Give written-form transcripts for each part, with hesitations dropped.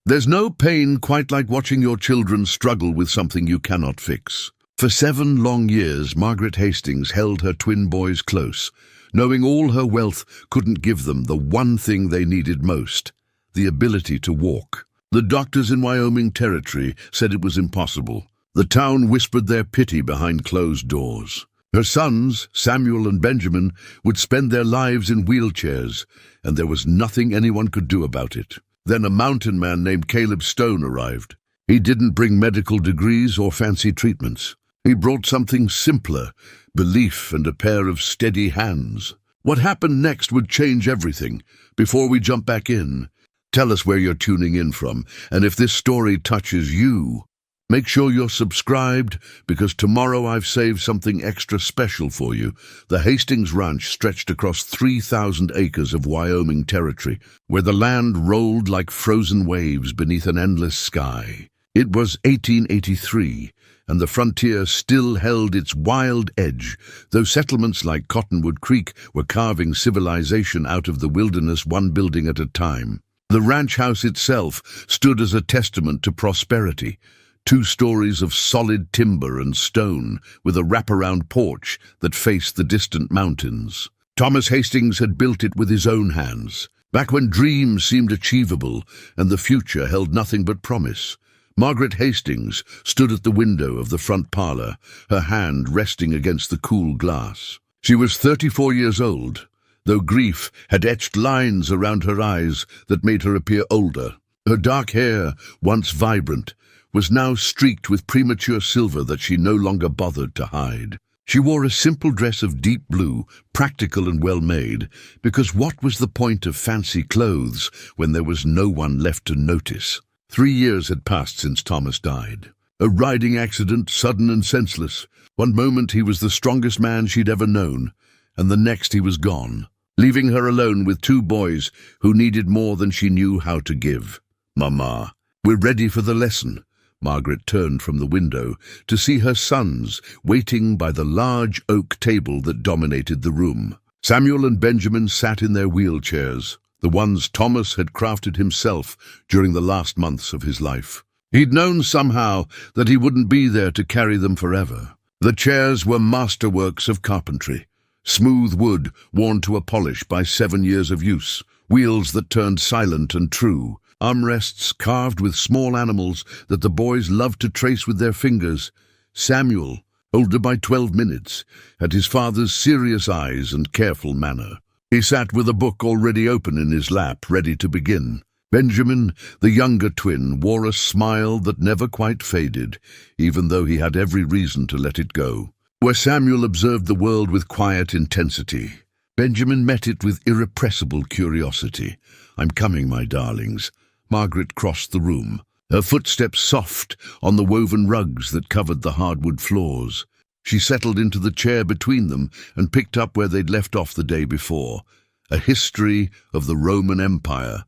There's no pain quite like watching your children struggle with something you cannot fix. For 7 long years, Margaret Hastings held her twin boys close, knowing all her wealth couldn't give them the one thing they needed most, the ability to walk. The doctors in Wyoming Territory said it was impossible. The town whispered their pity behind closed doors. Her sons, Samuel and Benjamin, would spend their lives in wheelchairs, and there was nothing anyone could do about it. Then a mountain man named Caleb Stone arrived. He didn't bring medical degrees or fancy treatments. He brought something simpler, belief and a pair of steady hands. What happened next would change everything. Before we jump back in, tell us where you're tuning in from, and if this story touches you, make sure you're subscribed, because tomorrow I've saved something extra special for you. The Hastings Ranch stretched across 3,000 acres of Wyoming Territory, where the land rolled like frozen waves beneath an endless sky. It was 1883, and the frontier still held its wild edge, though settlements like Cottonwood Creek were carving civilization out of the wilderness, one building at a time. The ranch house itself stood as a testament to prosperity. 2 stories of solid timber and stone, with a wraparound porch that faced the distant mountains. Thomas Hastings had built it with his own hands, back when dreams seemed achievable and the future held nothing but promise. Margaret Hastings stood at the window of the front parlor, her hand resting against the cool glass. She was 34 years old, though grief had etched lines around her eyes that made her appear older. Her dark hair, once vibrant, was now streaked with premature silver that she no longer bothered to hide. She wore a simple dress of deep blue, practical and well-made, because what was the point of fancy clothes when there was no one left to notice? 3 years had passed since Thomas died. A riding accident, sudden and senseless. One moment he was the strongest man she'd ever known, and the next he was gone, leaving her alone with 2 boys who needed more than she knew how to give. "Mama, we're ready for the lesson." Margaret turned from the window to see her sons waiting by the large oak table that dominated the room. Samuel and Benjamin sat in their wheelchairs, the ones Thomas had crafted himself during the last months of his life. He'd known somehow that he wouldn't be there to carry them forever. The chairs were masterworks of carpentry, smooth wood worn to a polish by 7 years of use, wheels that turned silent and true, armrests carved with small animals that the boys loved to trace with their fingers. Samuel, older by 12 minutes, had his father's serious eyes and careful manner. He sat with a book already open in his lap, ready to begin. Benjamin, the younger twin, wore a smile that never quite faded, even though he had every reason to let it go. Where Samuel observed the world with quiet intensity, Benjamin met it with irrepressible curiosity. "I'm coming, my darlings." Margaret crossed the room, her footsteps soft on the woven rugs that covered the hardwood floors. She settled into the chair between them and picked up where they'd left off the day before, a history of the Roman Empire.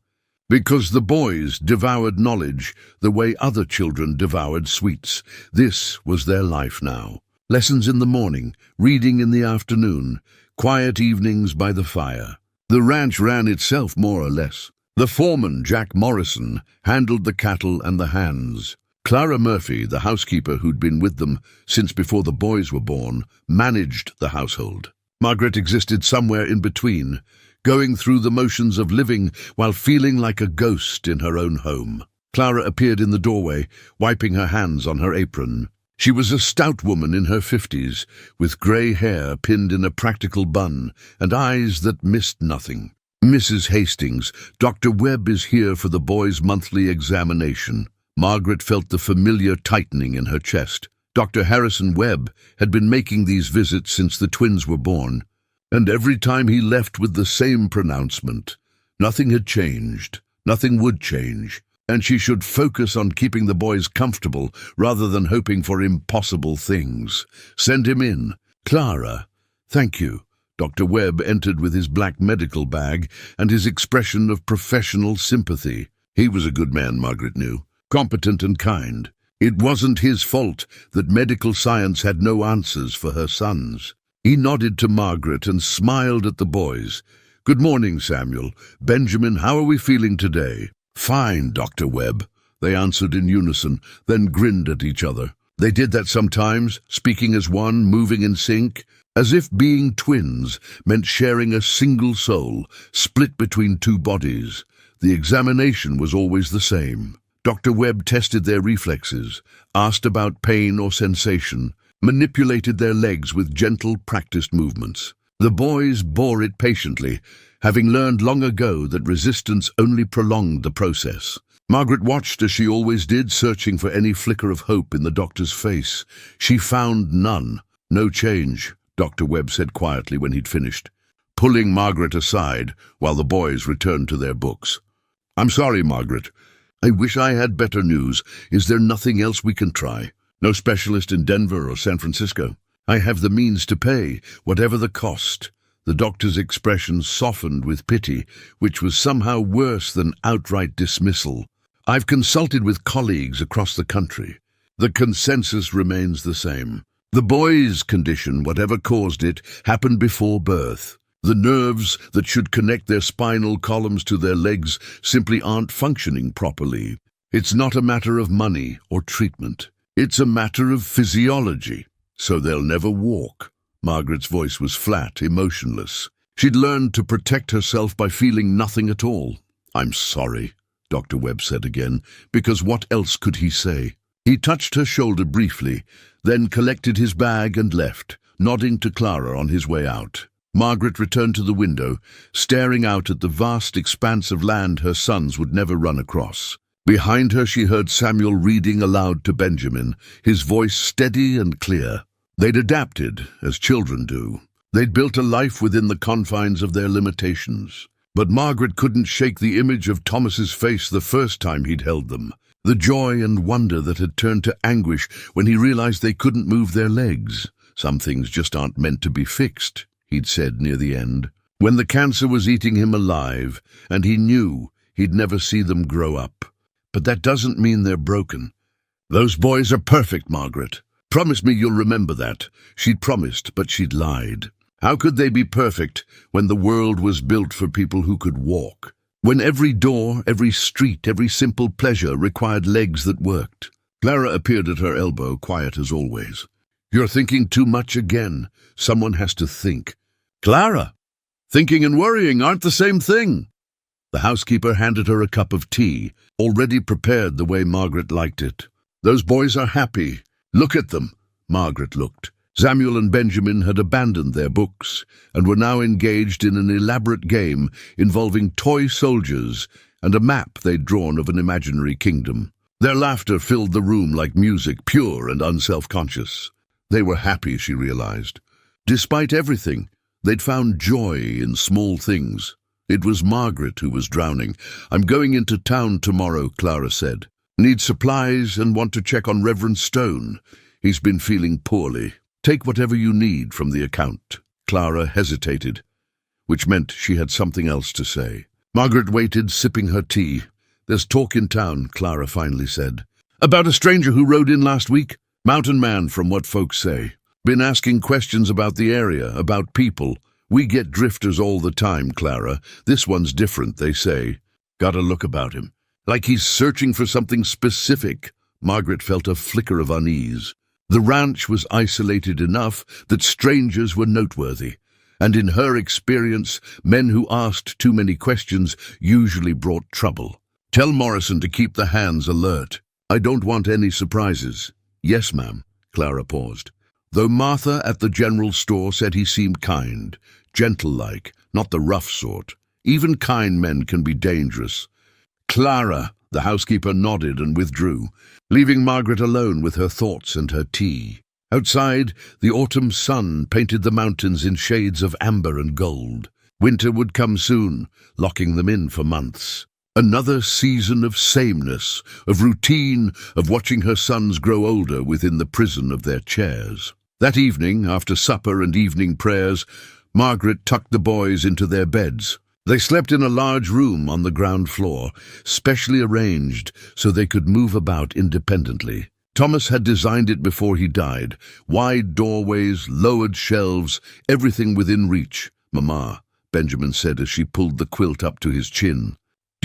Because the boys devoured knowledge the way other children devoured sweets. This was their life now. Lessons in the morning, reading in the afternoon, quiet evenings by the fire. The ranch ran itself more or less. The foreman, Jack Morrison, handled the cattle and the hands. Clara Murphy, the housekeeper who'd been with them since before the boys were born, managed the household. Margaret existed somewhere in between, going through the motions of living while feeling like a ghost in her own home. Clara appeared in the doorway, wiping her hands on her apron. She was a stout woman in her 50s, with grey hair pinned in a practical bun and eyes that missed nothing. "Mrs. Hastings, Dr. Webb is here for the boys' monthly examination." Margaret felt the familiar tightening in her chest. Dr. Harrison Webb had been making these visits since the twins were born, and every time he left with the same pronouncement. Nothing had changed, nothing would change, and she should focus on keeping the boys comfortable rather than hoping for impossible things. Send him in. "Clara, thank you." Dr. Webb entered with his black medical bag and his expression of professional sympathy. He was a good man, Margaret knew, competent and kind. It wasn't his fault that medical science had no answers for her sons. He nodded to Margaret and smiled at the boys. "Good morning, Samuel. Benjamin, how are we feeling today?" "Fine, Dr. Webb," they answered in unison, then grinned at each other. They did that sometimes, speaking as one, moving in sync, as if being twins meant sharing a single soul, split between two bodies. The examination was always the same. Dr. Webb tested their reflexes, asked about pain or sensation, manipulated their legs with gentle, practiced movements. The boys bore it patiently, having learned long ago that resistance only prolonged the process. Margaret watched as she always did, searching for any flicker of hope in the doctor's face. She found none. "No change," Dr. Webb said quietly when he'd finished, pulling Margaret aside while the boys returned to their books. "I'm sorry, Margaret. I wish I had better news. Is there nothing else we can try? No specialist in Denver or San Francisco? I have the means to pay, whatever the cost." The doctor's expression softened with pity, which was somehow worse than outright dismissal. "I've consulted with colleagues across the country. The consensus remains the same. The boy's condition, whatever caused it, happened before birth. The nerves that should connect their spinal columns to their legs simply aren't functioning properly. It's not a matter of money or treatment. It's a matter of physiology. So they'll never walk." Margaret's voice was flat, emotionless. She'd learned to protect herself by feeling nothing at all. "I'm sorry," Dr. Webb said again, because what else could he say? He touched her shoulder briefly, then collected his bag and left, nodding to Clara on his way out. Margaret returned to the window, staring out at the vast expanse of land her sons would never run across. Behind her she heard Samuel reading aloud to Benjamin, his voice steady and clear. They'd adapted, as children do. They'd built a life within the confines of their limitations. But Margaret couldn't shake the image of Thomas's face the first time he'd held them. The joy and wonder that had turned to anguish when he realized they couldn't move their legs. "Some things just aren't meant to be fixed," he'd said near the end, when the cancer was eating him alive, and he knew he'd never see them grow up. "But that doesn't mean they're broken. Those boys are perfect, Margaret. Promise me you'll remember that." She'd promised, but she'd lied. How could they be perfect when the world was built for people who could walk? When every door, every street, every simple pleasure required legs that worked? Clara appeared at her elbow, quiet as always. "You're thinking too much again. Someone has to think." "Clara, thinking and worrying aren't the same thing." The housekeeper handed her a cup of tea, already prepared the way Margaret liked it. "Those boys are happy. Look at them." Margaret looked. Samuel and Benjamin had abandoned their books and were now engaged in an elaborate game involving toy soldiers and a map they'd drawn of an imaginary kingdom. Their laughter filled the room like music, pure and unself-conscious. They were happy, she realized. Despite everything, they'd found joy in small things. It was Margaret who was drowning. "I'm going into town tomorrow," Clara said. "Need supplies and want to check on Reverend Stone. He's been feeling poorly. Take whatever you need from the account." Clara hesitated, which meant she had something else to say. Margaret waited, sipping her tea. "There's talk in town," Clara finally said. "About a stranger who rode in last week? Mountain man, from what folks say. Been asking questions about the area, about people. We get drifters all the time, Clara. This one's different, they say. Got a look about him. Like he's searching for something specific." Margaret felt a flicker of unease. The ranch was isolated enough that strangers were noteworthy, and in her experience, men who asked too many questions usually brought trouble. "Tell Morrison to keep the hands alert. I don't want any surprises." "Yes, ma'am." Clara paused. Though Martha at the general store said he seemed kind, gentle-like, not the rough sort. Even kind men can be dangerous. "Clara," the housekeeper nodded and withdrew, leaving Margaret alone with her thoughts and her tea. Outside, the autumn sun painted the mountains in shades of amber and gold. Winter would come soon, locking them in for months. Another season of sameness, of routine, of watching her sons grow older within the prison of their chairs. That evening, after supper and evening prayers, Margaret tucked the boys into their beds. They slept in a large room on the ground floor, specially arranged so they could move about independently. Thomas had designed it before he died. Wide doorways, lowered shelves, everything within reach. "Mama," Benjamin said as she pulled the quilt up to his chin.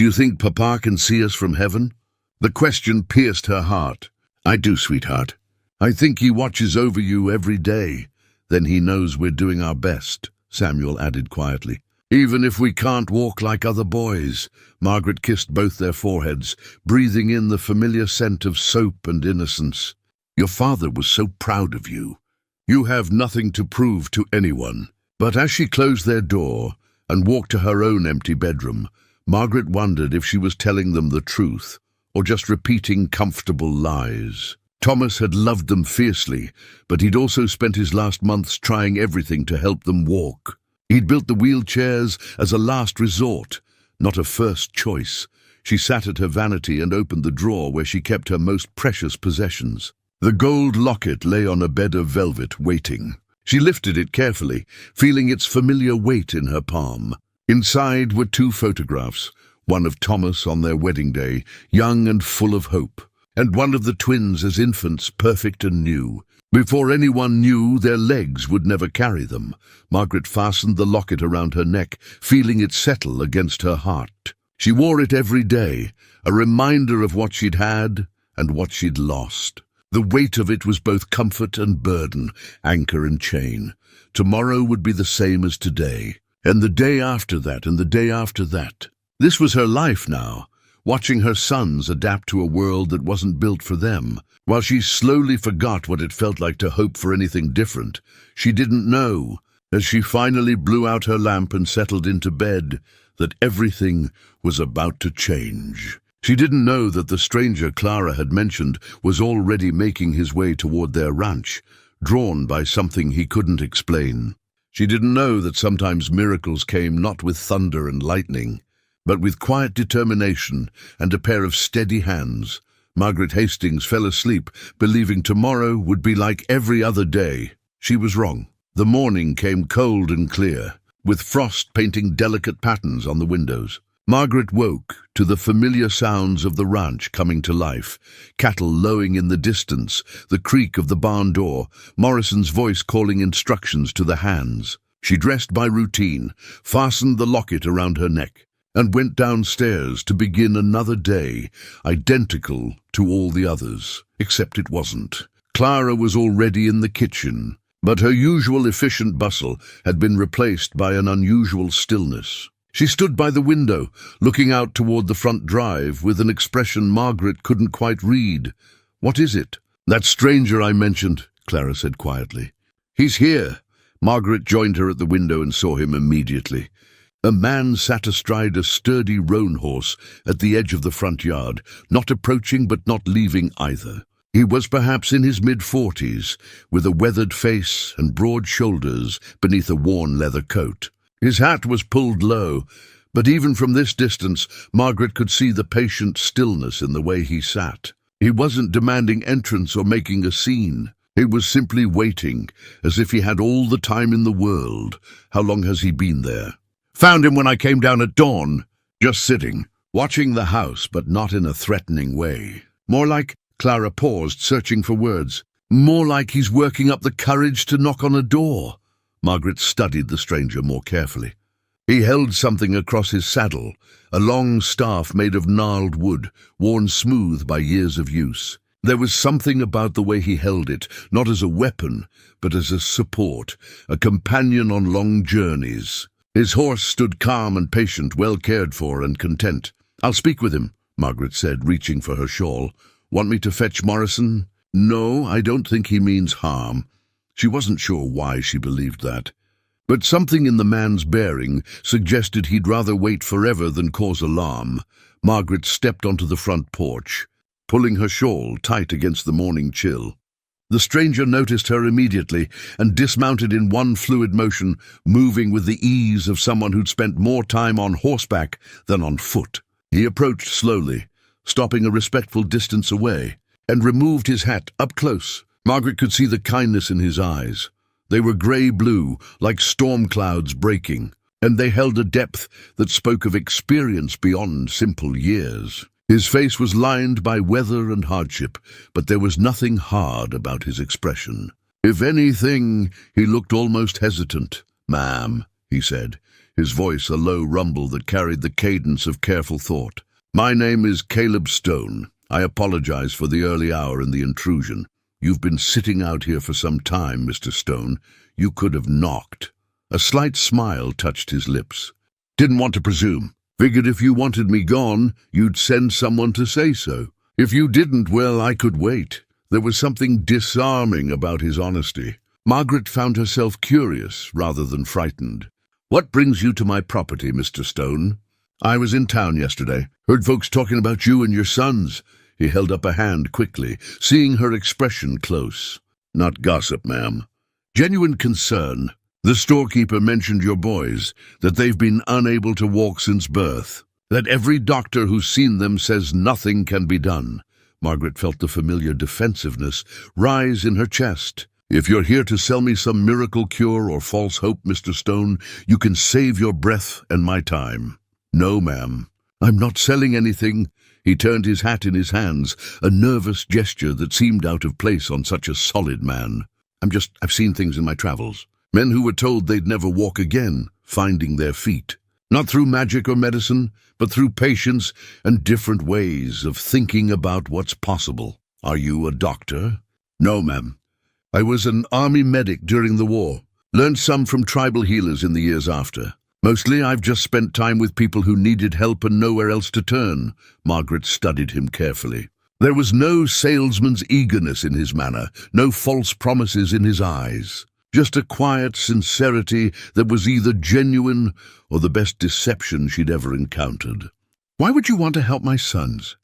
"Do you think Papa can see us from heaven?" The question pierced her heart. "I do, sweetheart. I think he watches over you every day. Then he knows we're doing our best," Samuel added quietly. "Even if we can't walk like other boys." Margaret kissed both their foreheads, breathing in the familiar scent of soap and innocence. "Your father was so proud of you. You have nothing to prove to anyone." But as she closed their door and walked to her own empty bedroom, Margaret wondered if she was telling them the truth or just repeating comfortable lies. Thomas had loved them fiercely, but he'd also spent his last months trying everything to help them walk. He'd built the wheelchairs as a last resort, not a first choice. She sat at her vanity and opened the drawer where she kept her most precious possessions. The gold locket lay on a bed of velvet, waiting. She lifted it carefully, feeling its familiar weight in her palm. Inside were 2 photographs, one of Thomas on their wedding day, young and full of hope, and one of the twins as infants, perfect and new. Before anyone knew, their legs would never carry them. Margaret fastened the locket around her neck, feeling it settle against her heart. She wore it every day, a reminder of what she'd had and what she'd lost. The weight of it was both comfort and burden, anchor and chain. Tomorrow would be the same as today, and the day after that, and the day after that. This was her life now, watching her sons adapt to a world that wasn't built for them. While she slowly forgot what it felt like to hope for anything different, she didn't know, as she finally blew out her lamp and settled into bed, that everything was about to change. She didn't know that the stranger Clara had mentioned was already making his way toward their ranch, drawn by something he couldn't explain. She didn't know that sometimes miracles came not with thunder and lightning, but with quiet determination and a pair of steady hands. Margaret Hastings fell asleep, believing tomorrow would be like every other day. She was wrong. The morning came cold and clear, with frost painting delicate patterns on the windows. Margaret woke to the familiar sounds of the ranch coming to life, cattle lowing in the distance, the creak of the barn door, Morrison's voice calling instructions to the hands. She dressed by routine, fastened the locket around her neck, and went downstairs to begin another day, identical to all the others, except it wasn't. Clara was already in the kitchen, but her usual efficient bustle had been replaced by an unusual stillness. She stood by the window, looking out toward the front drive with an expression Margaret couldn't quite read. "What is it?" "That stranger I mentioned," Clara said quietly. "He's here." Margaret joined her at the window and saw him immediately. A man sat astride a sturdy roan horse at the edge of the front yard, not approaching but not leaving either. He was perhaps in his mid-40s, with a weathered face and broad shoulders beneath a worn leather coat. His hat was pulled low, but even from this distance, Margaret could see the patient stillness in the way he sat. He wasn't demanding entrance or making a scene. He was simply waiting, as if he had all the time in the world. "How long has he been there?" "Found him when I came down at dawn. Just sitting, watching the house, but not in a threatening way. More like," Clara paused, searching for words, "more like he's working up the courage to knock on a door." Margaret studied the stranger more carefully. He held something across his saddle, a long staff made of gnarled wood, worn smooth by years of use. There was something about the way he held it, not as a weapon, but as a support, a companion on long journeys. His horse stood calm and patient, well cared for and content. "I'll speak with him," Margaret said, reaching for her shawl. "Want me to fetch Morrison?" "No, I don't think he means harm." She wasn't sure why she believed that, but something in the man's bearing suggested he'd rather wait forever than cause alarm. Margaret stepped onto the front porch, pulling her shawl tight against the morning chill. The stranger noticed her immediately and dismounted in one fluid motion, moving with the ease of someone who'd spent more time on horseback than on foot. He approached slowly, stopping a respectful distance away, and removed his hat up close. Margaret could see the kindness in his eyes. They were grey-blue, like storm clouds breaking, and they held a depth that spoke of experience beyond simple years. His face was lined by weather and hardship, but there was nothing hard about his expression. If anything, he looked almost hesitant. "Ma'am," he said, his voice a low rumble that carried the cadence of careful thought. "My name is Caleb Stone. I apologize for the early hour and the intrusion. You've been sitting out here for some time, Mr. Stone. You could have knocked." A slight smile touched his lips. "Didn't want to presume. Figured if you wanted me gone, you'd send someone to say so. If you didn't, well, I could wait." There was something disarming about his honesty. Margaret found herself curious rather than frightened. "What brings you to my property, Mr. Stone?" "I was in town yesterday. Heard folks talking about you and your sons." He held up a hand quickly, seeing her expression close. "Not gossip, ma'am. Genuine concern. The storekeeper mentioned your boys, that they've been unable to walk since birth, that every doctor who's seen them says nothing can be done." Margaret felt the familiar defensiveness rise in her chest. "If you're here to sell me some miracle cure or false hope, Mr. Stone, you can save your breath and my time." "No, ma'am. I'm not selling anything." He turned his hat in his hands, a nervous gesture that seemed out of place on such a solid man. I've seen things in my travels. Men who were told they'd never walk again, finding their feet. Not through magic or medicine, but through patience and different ways of thinking about what's possible." "Are you a doctor?" "No, ma'am. I was an army medic during the war. Learned some from tribal healers in the years after. Mostly I've just spent time with people who needed help and nowhere else to turn." Margaret studied him carefully. There was no salesman's eagerness in his manner, no false promises in his eyes. Just a quiet sincerity that was either genuine or the best deception she'd ever encountered. "Why would you want to help my sons?"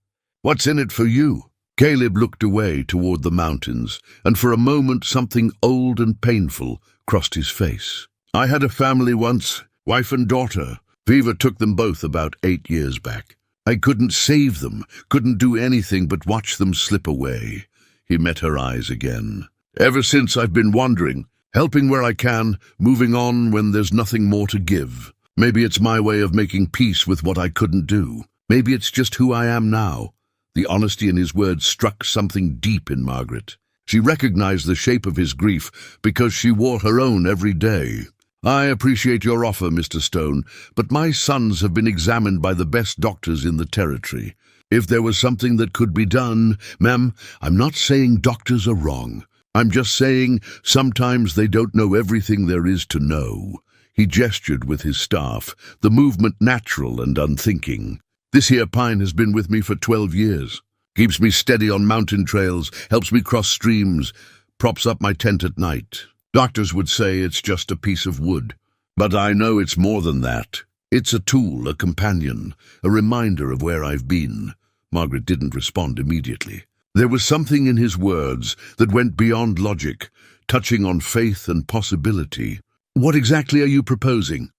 "What's in it for you?" Caleb looked away toward the mountains, and for a moment something old and painful crossed his face. "I had a family once, wife and daughter. Fever took them both about 8 years back. I couldn't save them, couldn't do anything but watch them slip away." He met her eyes again. "Ever since I've been wandering, helping where I can, moving on when there's nothing more to give. Maybe it's my way of making peace with what I couldn't do. Maybe it's just who I am now." The honesty in his words struck something deep in Margaret. She recognized the shape of his grief because she wore her own every day. "I appreciate your offer, Mr. Stone, but my sons have been examined by the best doctors in the territory. If there was something that could be done, ma'am, I'm not saying doctors are wrong. I'm just saying sometimes they don't know everything there is to know." He gestured with his staff, the movement natural and unthinking. "This here pine has been with me for 12 years. Keeps me steady on mountain trails, helps me cross streams, props up my tent at night. Doctors would say it's just a piece of wood, but I know it's more than that. It's a tool, a companion, a reminder of where I've been." Margaret didn't respond immediately. There was something in his words that went beyond logic, touching on faith and possibility. "What exactly are you proposing?"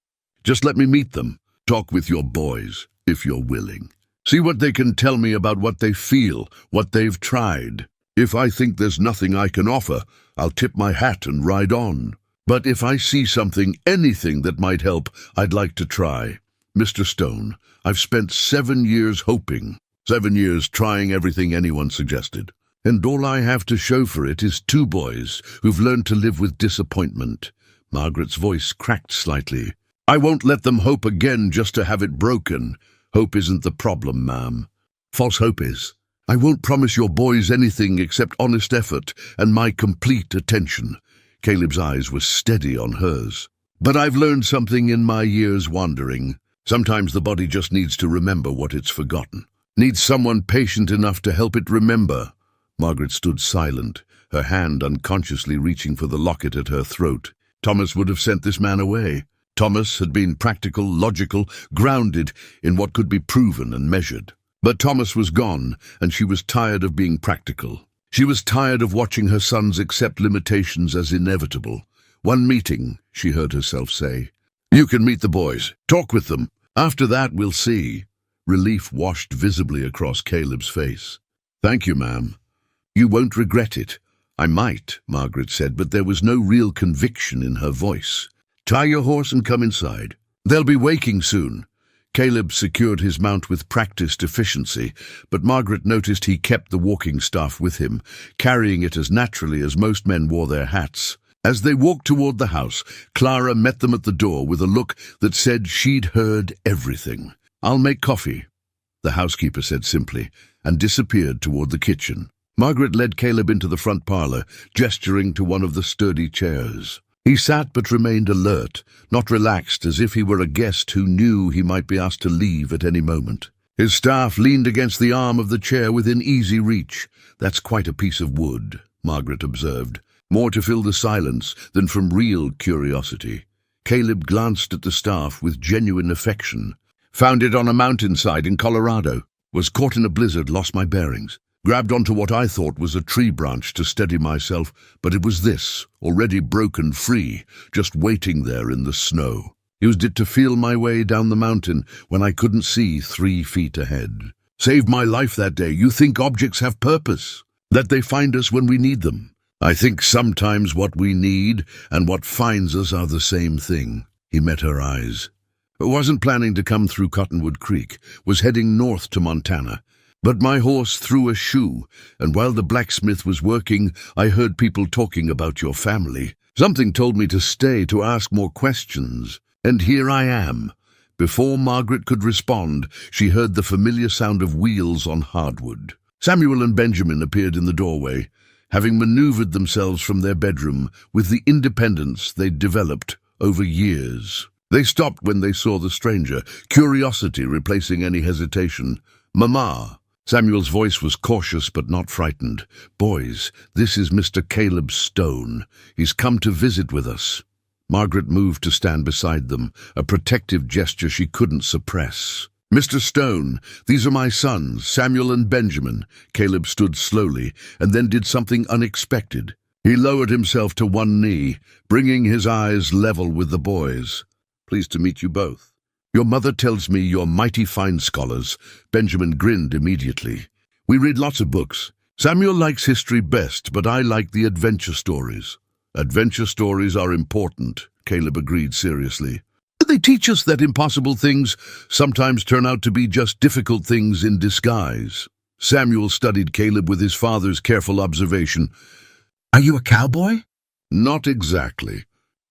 "Just let me meet them. Talk with your boys, if you're willing. See what they can tell me about what they feel, what they've tried. If I think there's nothing I can offer, I'll tip my hat and ride on. But if I see something, anything that might help, I'd like to try. Mr. Stone, I've spent 7 years hoping. 7 years trying everything anyone suggested. And all I have to show for it is 2 boys who've learned to live with disappointment." Margaret's voice cracked slightly. "I won't let them hope again just to have it broken. Hope isn't the problem, ma'am. False hope is. I won't promise your boys anything except honest effort and my complete attention." Caleb's eyes were steady on hers. "But I've learned something in my years wandering. Sometimes the body just needs to remember what it's forgotten. Needs someone patient enough to help it remember." Margaret stood silent, her hand unconsciously reaching for the locket at her throat. Thomas would have sent this man away. Thomas had been practical, logical, grounded in what could be proven and measured. But Thomas was gone, and she was tired of being practical. She was tired of watching her sons accept limitations as inevitable. "One meeting," she heard herself say. "You can meet the boys. Talk with them. After that, we'll see." Relief washed visibly across Caleb's face. "Thank you, ma'am. You won't regret it." "I might," Margaret said, but there was no real conviction in her voice. "Tie your horse and come inside. They'll be waking soon." Caleb secured his mount with practiced efficiency, but Margaret noticed he kept the walking staff with him, carrying it as naturally as most men wore their hats. As they walked toward the house, Clara met them at the door with a look that said she'd heard everything. "I'll make coffee," the housekeeper said simply, and disappeared toward the kitchen. Margaret led Caleb into the front parlor, gesturing to one of the sturdy chairs. He sat but remained alert, not relaxed, as if he were a guest who knew he might be asked to leave at any moment. His staff leaned against the arm of the chair within easy reach. "That's quite a piece of wood," Margaret observed, more to fill the silence than from real curiosity. Caleb glanced at the staff with genuine affection. "Found it on a mountainside in Colorado. Was caught in a blizzard, lost my bearings. Grabbed onto what I thought was a tree branch to steady myself, but it was this, already broken free, just waiting there in the snow. Used it to feel my way down the mountain when I couldn't see 3 feet ahead. Saved my life that day. You think objects have purpose? That they find us when we need them? I think sometimes what we need and what finds us are the same thing." He met her eyes. "Wasn't planning to come through Cottonwood Creek. Was heading north to Montana. But my horse threw a shoe, and while the blacksmith was working, I heard people talking about your family. Something told me to stay to ask more questions. And here I am." Before Margaret could respond, she heard the familiar sound of wheels on hardwood. Samuel and Benjamin appeared in the doorway, having maneuvered themselves from their bedroom with the independence they'd developed over years. They stopped when they saw the stranger, curiosity replacing any hesitation. "Mama." Samuel's voice was cautious but not frightened. "Boys, this is Mr. Caleb Stone. He's come to visit with us." Margaret moved to stand beside them, a protective gesture she couldn't suppress. "Mr. Stone, these are my sons, Samuel and Benjamin." Caleb stood slowly, and then did something unexpected. He lowered himself to one knee, bringing his eyes level with the boys. "Pleased to meet you both. Your mother tells me you're mighty fine scholars." Benjamin grinned immediately. "We read lots of books. Samuel likes history best, but I like the adventure stories." "Adventure stories are important," Caleb agreed seriously. "They teach us that impossible things sometimes turn out to be just difficult things in disguise." Samuel studied Caleb with his father's careful observation. "Are you a cowboy?" "Not exactly.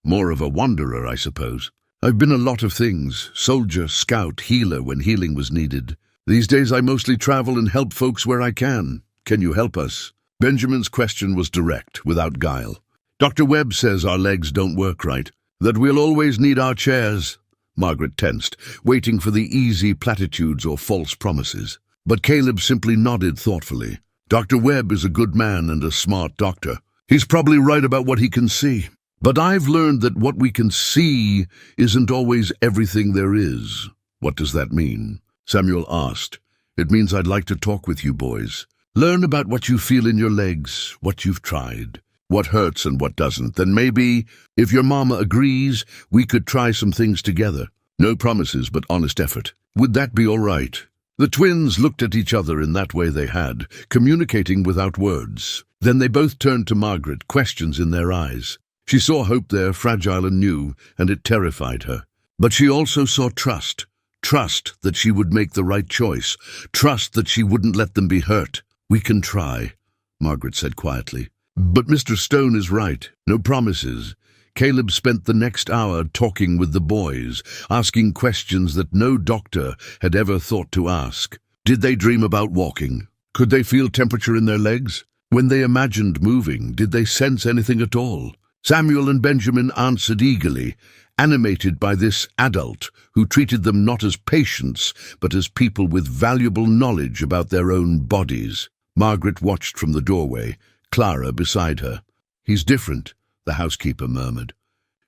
More of a wanderer, I suppose. I've been a lot of things. Soldier, scout, healer when healing was needed. These days I mostly travel and help folks where I can. Can you help us?" Benjamin's question was direct, without guile. "Dr. Webb says our legs don't work right, that we'll always need our chairs." Margaret tensed, waiting for the easy platitudes or false promises. But Caleb simply nodded thoughtfully. "Dr. Webb is a good man and a smart doctor. He's probably right about what he can see. But I've learned that what we can see isn't always everything there is." "What does that mean?" Samuel asked. "It means I'd like to talk with you boys. Learn about what you feel in your legs, what you've tried, what hurts and what doesn't. Then maybe, if your mama agrees, we could try some things together. No promises, but honest effort. Would that be all right?" The twins looked at each other in that way they had, communicating without words. Then they both turned to Margaret, questions in their eyes. She saw hope there, fragile and new, and it terrified her. But she also saw trust. Trust that she would make the right choice. Trust that she wouldn't let them be hurt. "We can try," Margaret said quietly. "But Mr. Stone is right. No promises." Caleb spent the next hour talking with the boys, asking questions that no doctor had ever thought to ask. Did they dream about walking? Could they feel temperature in their legs? When they imagined moving, did they sense anything at all? Samuel and Benjamin answered eagerly, animated by this adult who treated them not as patients, but as people with valuable knowledge about their own bodies. Margaret watched from the doorway, Clara beside her. "He's different," the housekeeper murmured.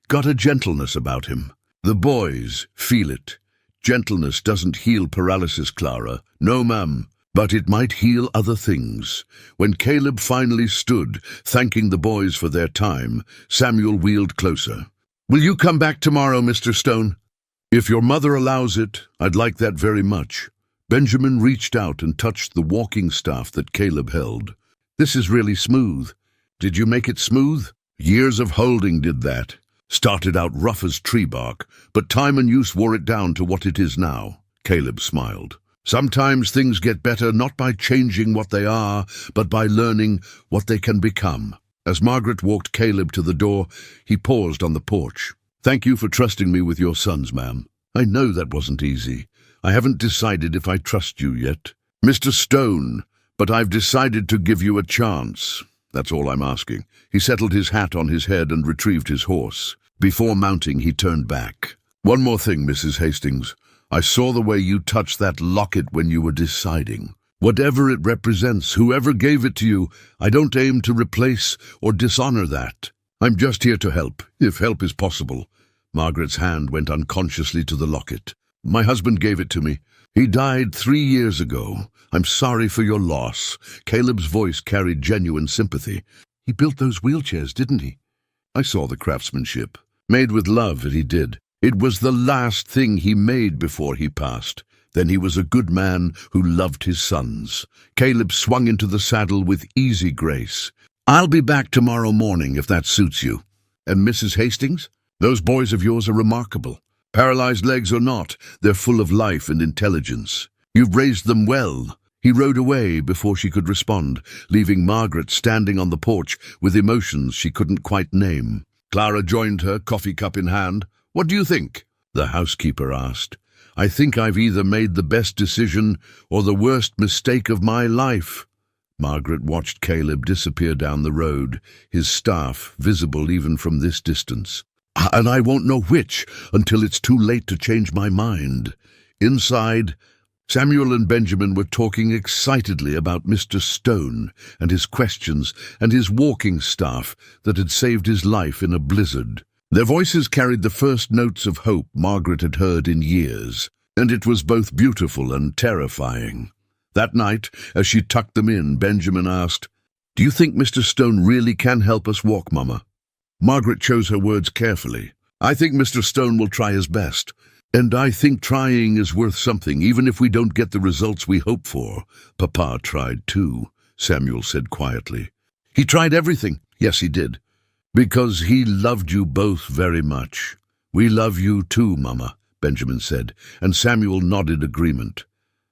"Got a gentleness about him. The boys feel it. Gentleness doesn't heal paralysis, Clara. No, ma'am. But it might heal other things." When Caleb finally stood, thanking the boys for their time, Samuel wheeled closer. "Will you come back tomorrow, Mr. Stone?" "If your mother allows it, I'd like that very much." Benjamin reached out and touched the walking staff that Caleb held. "This is really smooth. Did you make it smooth?" "Years of holding did that. Started out rough as tree bark, but time and use wore it down to what it is now." Caleb smiled. "Sometimes things get better not by changing what they are, but by learning what they can become." As Margaret walked Caleb to the door, he paused on the porch. "Thank you for trusting me with your sons, ma'am. I know that wasn't easy. I haven't decided if I trust you yet. Mr. Stone, but I've decided to give you a chance. That's all I'm asking." He settled his hat on his head and retrieved his horse. Before mounting, he turned back. "One more thing, Mrs. Hastings. I saw the way you touched that locket when you were deciding. Whatever it represents, whoever gave it to you, I don't aim to replace or dishonor that. I'm just here to help, if help is possible." Margaret's hand went unconsciously to the locket. "My husband gave it to me. He died 3 years ago. I'm sorry for your loss." Caleb's voice carried genuine sympathy. "He built those wheelchairs, didn't he?" "I saw the craftsmanship. Made with love, he did. It was the last thing he made before he passed. Then he was a good man who loved his sons." Caleb swung into the saddle with easy grace. "I'll be back tomorrow morning if that suits you. And Mrs. Hastings, those boys of yours are remarkable. Paralyzed legs or not, they're full of life and intelligence. You've raised them well." He rode away before she could respond, leaving Margaret standing on the porch with emotions she couldn't quite name. Clara joined her, coffee cup in hand. "What do you think?" the housekeeper asked. "I think I've either made the best decision or the worst mistake of my life." Margaret watched Caleb disappear down the road, his staff visible even from this distance. "And I won't know which until it's too late to change my mind." Inside, Samuel and Benjamin were talking excitedly about Mr. Stone and his questions and his walking staff that had saved his life in a blizzard. Their voices carried the first notes of hope Margaret had heard in years, and it was both beautiful and terrifying. That night, as she tucked them in, Benjamin asked, "Do you think Mr. Stone really can help us walk, Mama?" Margaret chose her words carefully. "I think Mr. Stone will try his best. And I think trying is worth something, even if we don't get the results we hope for." "Papa tried too," Samuel said quietly. "He tried everything." "Yes, he did. Because he loved you both very much." "We love you too, Mama," Benjamin said, and Samuel nodded agreement.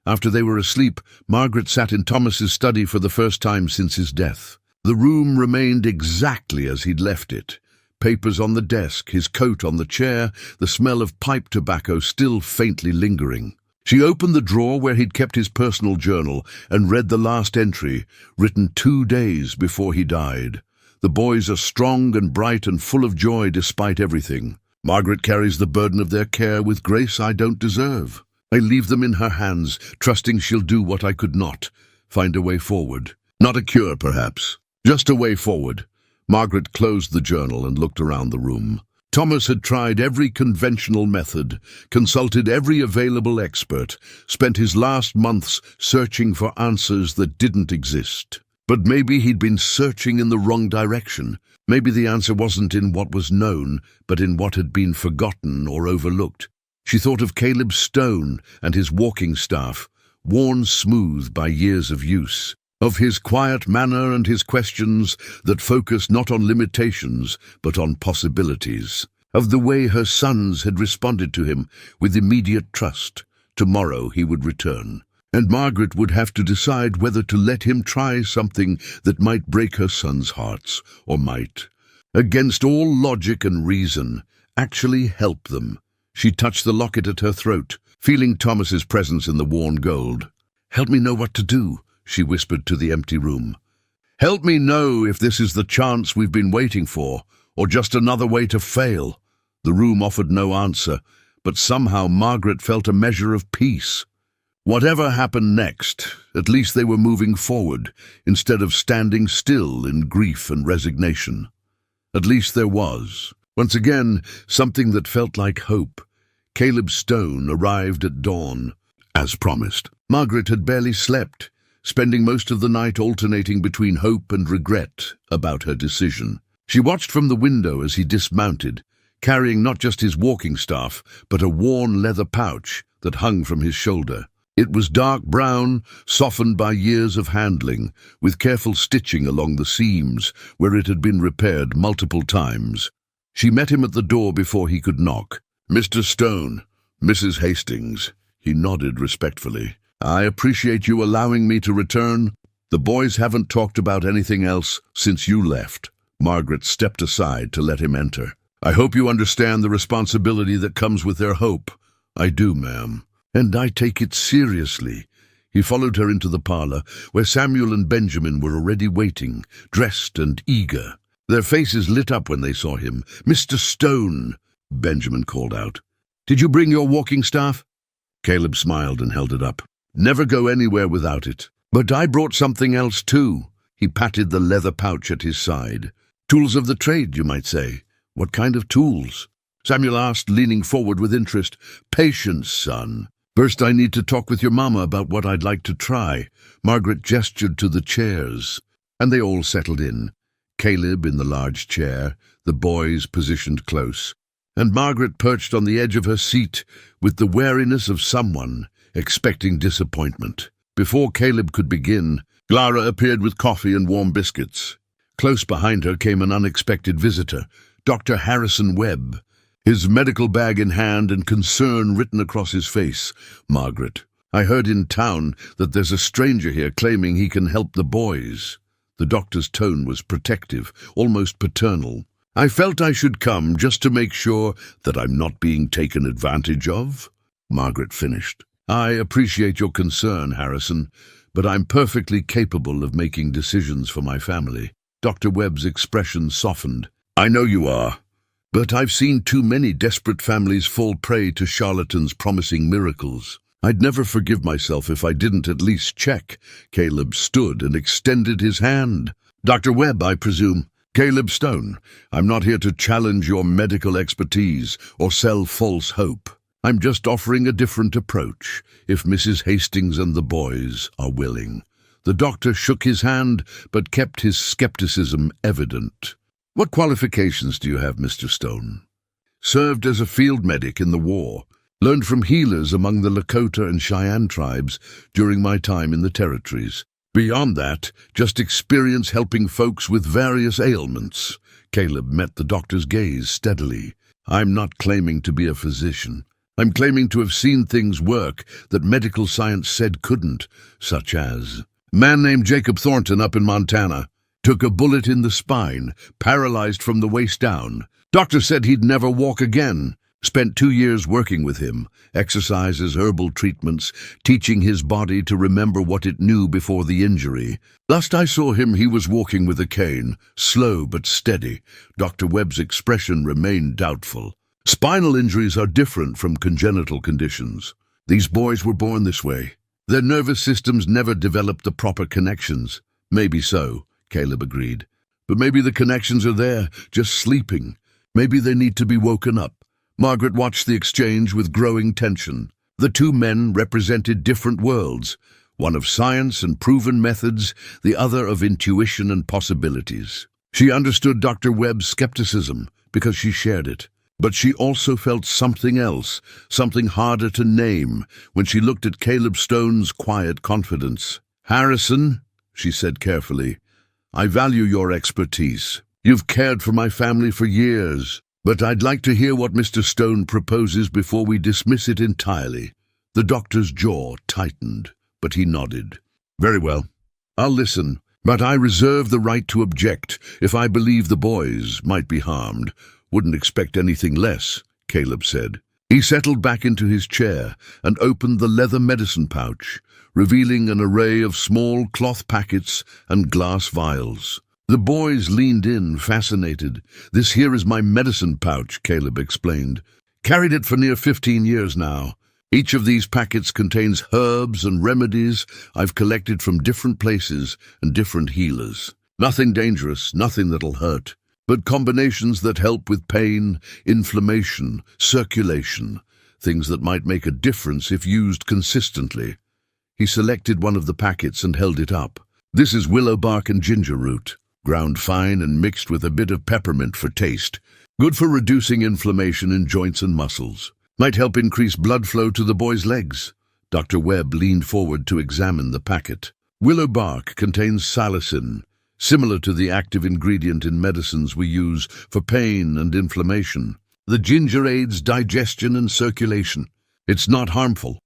After they were asleep, Margaret sat in Thomas's study for the first time since his death. The room remained exactly as he'd left it. Papers on the desk, his coat on the chair, the smell of pipe tobacco still faintly lingering. She opened the drawer where he'd kept his personal journal and read the last entry, written 2 days before he died. "The boys are strong and bright and full of joy despite everything. Margaret carries the burden of their care with grace I don't deserve. I leave them in her hands, trusting she'll do what I could not, find a way forward. Not a cure, perhaps, just a way forward." Margaret closed the journal and looked around the room. Thomas had tried every conventional method, consulted every available expert, spent his last months searching for answers that didn't exist. But maybe he'd been searching in the wrong direction. Maybe the answer wasn't in what was known, but in what had been forgotten or overlooked. She thought of Caleb Stone and his walking staff, worn smooth by years of use. Of his quiet manner and his questions that focused not on limitations, but on possibilities. Of the way her sons had responded to him with immediate trust. Tomorrow he would return, and Margaret would have to decide whether to let him try something that might break her sons' hearts, or might, against all logic and reason, actually help them. She touched the locket at her throat, feeling Thomas's presence in the worn gold. "Help me know what to do," she whispered to the empty room. "Help me know if this is the chance we've been waiting for, or just another way to fail." The room offered no answer, but somehow Margaret felt a measure of peace. Whatever happened next, at least they were moving forward, instead of standing still in grief and resignation. At least there was, once again, something that felt like hope. Caleb Stone arrived at dawn, as promised. Margaret had barely slept, spending most of the night alternating between hope and regret about her decision. She watched from the window as he dismounted, carrying not just his walking staff, but a worn leather pouch that hung from his shoulder. It was dark brown, softened by years of handling, with careful stitching along the seams where it had been repaired multiple times. She met him at the door before he could knock. "Mr. Stone, Mrs. Hastings." He nodded respectfully. "I appreciate you allowing me to return. The boys haven't talked about anything else since you left." Margaret stepped aside to let him enter. "I hope you understand the responsibility that comes with their hope." "I do, ma'am. And I take it seriously." He followed her into the parlor, where Samuel and Benjamin were already waiting, dressed and eager. Their faces lit up when they saw him. "Mr. Stone," Benjamin called out. "Did you bring your walking staff?" Caleb smiled and held it up. "Never go anywhere without it. But I brought something else too." He patted the leather pouch at his side. "Tools of the trade, you might say." "What kind of tools?" Samuel asked, leaning forward with interest. "Patience, son. First I need to talk with your mama about what I'd like to try." Margaret gestured to the chairs, and they all settled in. Caleb in the large chair, the boys positioned close, and Margaret perched on the edge of her seat with the wariness of someone expecting disappointment. Before Caleb could begin, Clara appeared with coffee and warm biscuits. Close behind her came an unexpected visitor, Dr. Harrison Webb, his medical bag in hand and concern written across his face. "Margaret, I heard in town that there's a stranger here claiming he can help the boys." The doctor's tone was protective, almost paternal. "I felt I should come just to make sure that I'm not being taken advantage of." Margaret finished. "I appreciate your concern, Harrison, but I'm perfectly capable of making decisions for my family." Dr. Webb's expression softened. "I know you are. But I've seen too many desperate families fall prey to charlatans promising miracles. I'd never forgive myself if I didn't at least check." Caleb stood and extended his hand. "Dr. Webb, I presume." "Caleb Stone, I'm not here to challenge your medical expertise or sell false hope. I'm just offering a different approach, if Mrs. Hastings and the boys are willing." The doctor shook his hand, but kept his skepticism evident. "What qualifications do you have, Mr. Stone?" "Served as a field medic in the war. Learned from healers among the Lakota and Cheyenne tribes during my time in the territories. Beyond that, just experience helping folks with various ailments." Caleb met the doctor's gaze steadily. "I'm not claiming to be a physician. I'm claiming to have seen things work that medical science said couldn't, such as a man named Jacob Thornton up in Montana. Took a bullet in the spine, paralyzed from the waist down. Doctor said he'd never walk again. Spent 2 years working with him, exercises, herbal treatments, teaching his body to remember what it knew before the injury. Last I saw him, he was walking with a cane, slow but steady." Dr. Webb's expression remained doubtful. "Spinal injuries are different from congenital conditions. These boys were born this way. Their nervous systems never developed the proper connections." "Maybe so," Caleb agreed. "But maybe the connections are there, just sleeping. Maybe they need to be woken up." Margaret watched the exchange with growing tension. The two men represented different worlds, one of science and proven methods, the other of intuition and possibilities. She understood Dr. Webb's skepticism because she shared it. But she also felt something else, something harder to name, when she looked at Caleb Stone's quiet confidence. "Harrison," she said carefully, "I value your expertise. You've cared for my family for years, but I'd like to hear what Mr. Stone proposes before we dismiss it entirely." The doctor's jaw tightened, but he nodded. "Very well. I'll listen, but I reserve the right to object if I believe the boys might be harmed." "Wouldn't expect anything less," Caleb said. He settled back into his chair and opened the leather medicine pouch, revealing an array of small cloth packets and glass vials. The boys leaned in, fascinated. "This here is my medicine pouch," Caleb explained. "Carried it for near 15 years now. Each of these packets contains herbs and remedies I've collected from different places and different healers. Nothing dangerous, nothing that'll hurt, but combinations that help with pain, inflammation, circulation, things that might make a difference if used consistently." He selected one of the packets and held it up. "This is willow bark and ginger root, ground fine and mixed with a bit of peppermint for taste. Good for reducing inflammation in joints and muscles. Might help increase blood flow to the boy's legs." Dr. Webb leaned forward to examine the packet. Willow bark contains salicin, similar to the active ingredient in medicines we use for pain and inflammation. The ginger aids digestion and circulation. It's not harmful,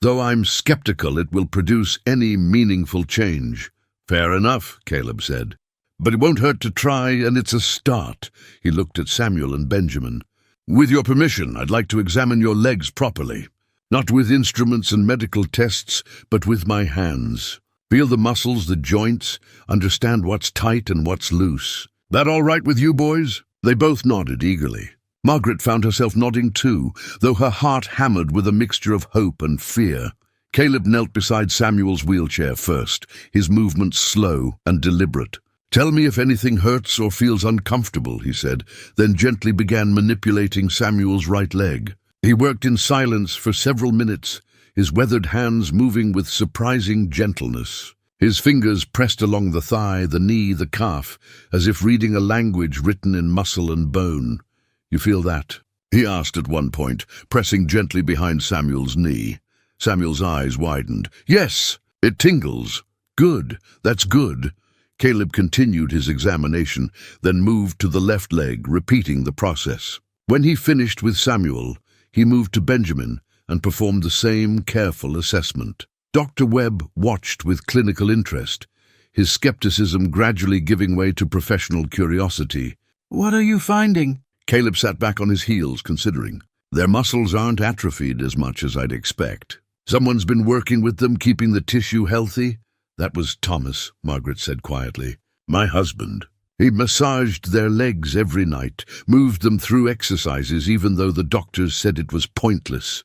though I'm skeptical it will produce any meaningful change. "Fair enough," Caleb said. but it won't hurt to try, and it's a start." He looked at Samuel and Benjamin. "With your permission, I'd like to examine your legs properly. Not with instruments and medical tests, but with my hands. Feel the muscles, the joints, understand what's tight and what's loose. That all right with you boys?" They both nodded eagerly. Margaret found herself nodding too, though her heart hammered with a mixture of hope and fear. Caleb knelt beside Samuel's wheelchair first, his movements slow and deliberate. "Tell me if anything hurts or feels uncomfortable," he said, then gently began manipulating Samuel's right leg. He worked in silence for several minutes, his weathered hands moving with surprising gentleness. His fingers pressed along the thigh, the knee, the calf, as if reading a language written in muscle and bone. "You feel that?" he asked at one point, pressing gently behind Samuel's knee. Samuel's eyes widened. "Yes, it tingles." "Good, that's good." Caleb continued his examination, then moved to the left leg, repeating the process. When he finished with Samuel, he moved to Benjamin and performed the same careful assessment. Dr. Webb watched with clinical interest, his skepticism gradually giving way to professional curiosity. "What are you finding?" Caleb sat back on his heels, considering. "Their muscles aren't atrophied as much as I'd expect. Someone's been working with them, keeping the tissue healthy." "That was Thomas," Margaret said quietly. "My husband. He massaged their legs every night, moved them through exercises even though the doctors said it was pointless."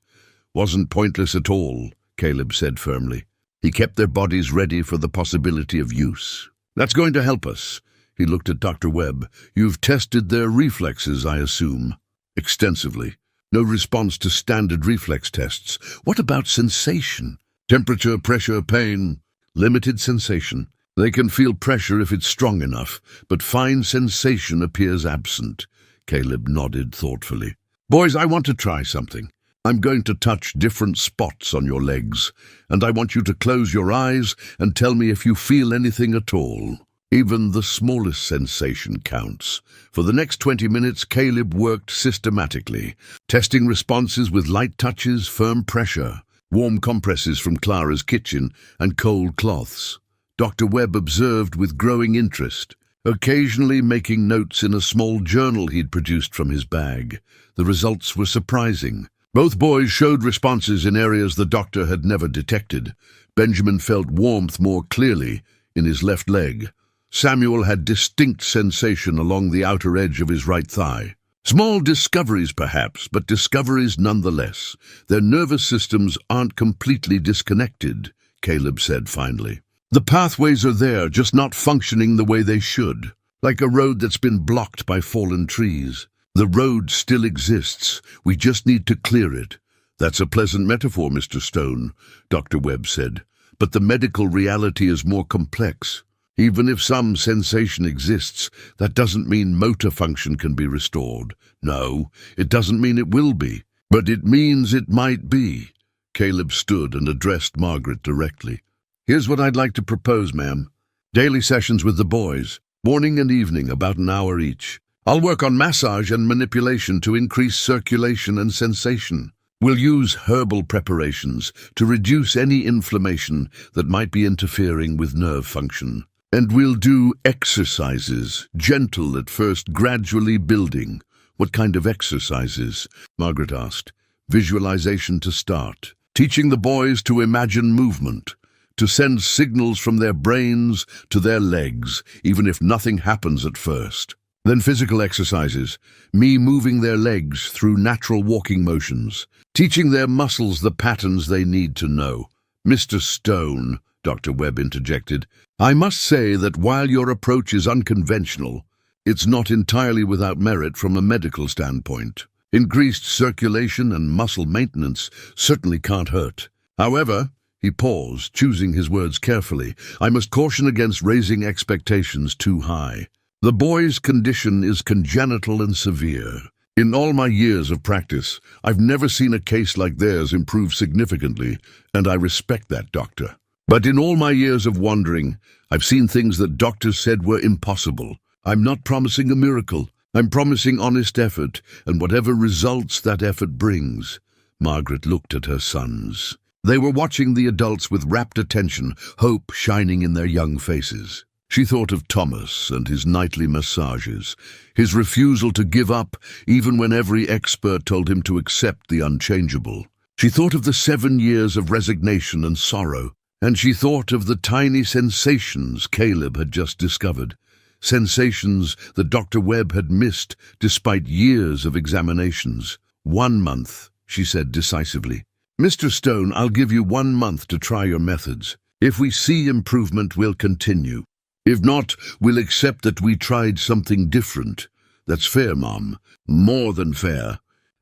"Wasn't pointless at all," Caleb said firmly. "He kept their bodies ready for the possibility of use. That's going to help us." He looked at Dr. Webb. "You've tested their reflexes, I assume?" "Extensively. No response to standard reflex tests. What about sensation? Temperature, pressure, pain?" "Limited sensation. They can feel pressure if it's strong enough, but fine sensation appears absent." Caleb nodded thoughtfully. "Boys, I want to try something. I'm going to touch different spots on your legs, and I want you to close your eyes and tell me if you feel anything at all. Even the smallest sensation counts." For the next 20 minutes, Caleb worked systematically, testing responses with light touches, firm pressure, warm compresses from Clara's kitchen, and cold cloths. Dr. Webb observed with growing interest, occasionally making notes in a small journal he'd produced from his bag. The results were surprising. Both boys showed responses in areas the doctor had never detected. Benjamin felt warmth more clearly in his left leg. Samuel had distinct sensation along the outer edge of his right thigh. Small discoveries, perhaps, but discoveries nonetheless. Their nervous systems aren't completely disconnected, Caleb said finally. The pathways are there, just not functioning the way they should, like a road that's been blocked by fallen trees. The road still exists. We just need to clear it. That's a pleasant metaphor, Mr. Stone, Dr. Webb said. But the medical reality is more complex. Even if some sensation exists, that doesn't mean motor function can be restored. No, it doesn't mean it will be. But it means it might be. Caleb stood and addressed Margaret directly. Here's what I'd like to propose, ma'am. Daily sessions with the boys, morning and evening, about an hour each. I'll work on massage and manipulation to increase circulation and sensation. We'll use herbal preparations to reduce any inflammation that might be interfering with nerve function. And we'll do exercises, gentle at first, gradually building. What kind of exercises? Margaret asked. Visualization to start. Teaching the boys to imagine movement, to send signals from their brains to their legs, even if nothing happens at first. Then physical exercises, me moving their legs through natural walking motions, teaching their muscles the patterns they need to know. Mr. Stone, Dr. Webb interjected, I must say that while your approach is unconventional, it's not entirely without merit from a medical standpoint. Increased circulation and muscle maintenance certainly can't hurt. However, he paused, choosing his words carefully, I must caution against raising expectations too high. The boy's condition is congenital and severe. In all my years of practice, I've never seen a case like theirs improve significantly, and I respect that, doctor. But in all my years of wandering, I've seen things that doctors said were impossible. I'm not promising a miracle. I'm promising honest effort, and whatever results that effort brings. Margaret looked at her sons. They were watching the adults with rapt attention, hope shining in their young faces. She thought of Thomas and his nightly massages, his refusal to give up even when every expert told him to accept the unchangeable. She thought of the 7 years of resignation and sorrow, and she thought of the tiny sensations Caleb had just discovered, sensations that Dr. Webb had missed despite years of examinations. 1 month, she said decisively. Mr. Stone, I'll give you 1 month to try your methods. If we see improvement, we'll continue. If not, we'll accept that we tried something different. That's fair, Mom. More than fair.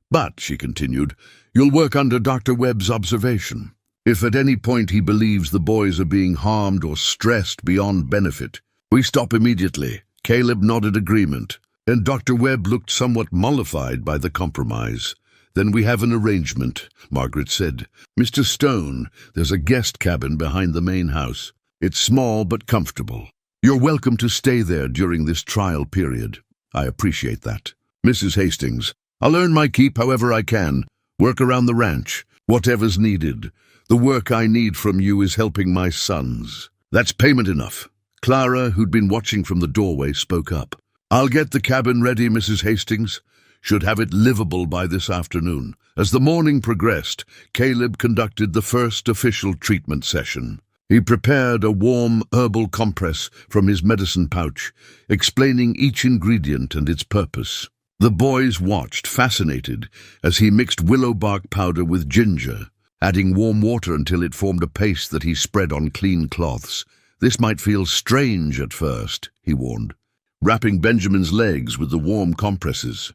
But, she continued, you'll work under Dr. Webb's observation. If at any point he believes the boys are being harmed or stressed beyond benefit, we stop immediately. Caleb nodded agreement, and Dr. Webb looked somewhat mollified by the compromise. Then we have an arrangement, Margaret said. Mr. Stone, there's a guest cabin behind the main house. It's small but comfortable. You're welcome to stay there during this trial period. I appreciate that. Mrs. Hastings, I'll earn my keep however I can. Work around the ranch, whatever's needed. The work I need from you is helping my sons. That's payment enough. Clara, who'd been watching from the doorway, spoke up. I'll get the cabin ready, Mrs. Hastings. Should have it livable by this afternoon. As the morning progressed, Caleb conducted the first official treatment session. He prepared a warm herbal compress from his medicine pouch, explaining each ingredient and its purpose. The boys watched, fascinated, as he mixed willow bark powder with ginger, adding warm water until it formed a paste that he spread on clean cloths. This might feel strange at first, he warned, wrapping Benjamin's legs with the warm compresses.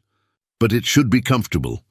But it should be comfortable.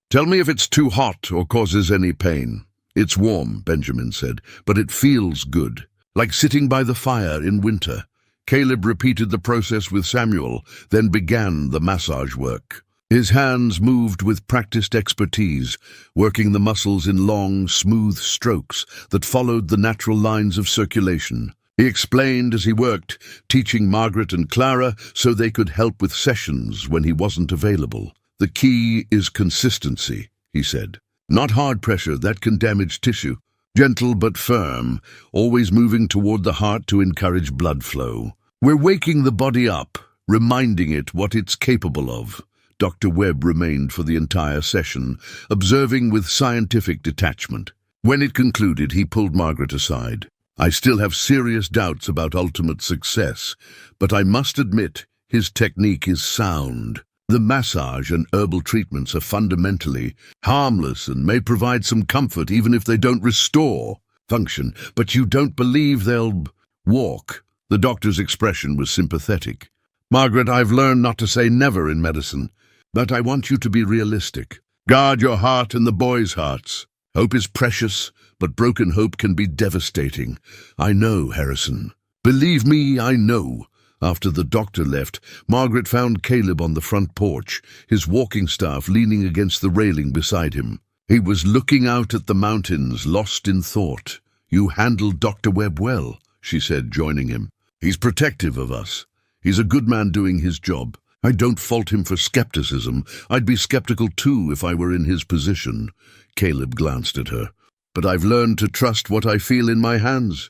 Tell me if it's too hot or causes any pain. It's warm, Benjamin said, but it feels good, like sitting by the fire in winter. Caleb repeated the process with Samuel, then began the massage work. His hands moved with practiced expertise, working the muscles in long, smooth strokes that followed the natural lines of circulation. He explained as he worked, teaching Margaret and Clara so they could help with sessions when he wasn't available. The key is consistency, he said. Not hard pressure, that can damage tissue. Gentle but firm, always moving toward the heart to encourage blood flow. We're waking the body up, reminding it what it's capable of. Dr. Webb remained for the entire session, observing with scientific detachment. When it concluded, he pulled Margaret aside. I still have serious doubts about ultimate success, but I must admit his technique is sound. The massage and herbal treatments are fundamentally harmless and may provide some comfort even if they don't restore function. But you don't believe they'll walk. The doctor's expression was sympathetic. Margaret, I've learned not to say never in medicine, but I want you to be realistic. Guard your heart and the boys' hearts. Hope is precious, but broken hope can be devastating. I know, Harrison. Believe me, I know. After the doctor left, Margaret found Caleb on the front porch, his walking staff leaning against the railing beside him. He was looking out at the mountains, lost in thought. You handled Dr. Webb well, she said, joining him. He's protective of us. He's a good man doing his job. I don't fault him for skepticism. I'd be skeptical too if I were in his position. Caleb glanced at her. But I've learned to trust what I feel in my hands.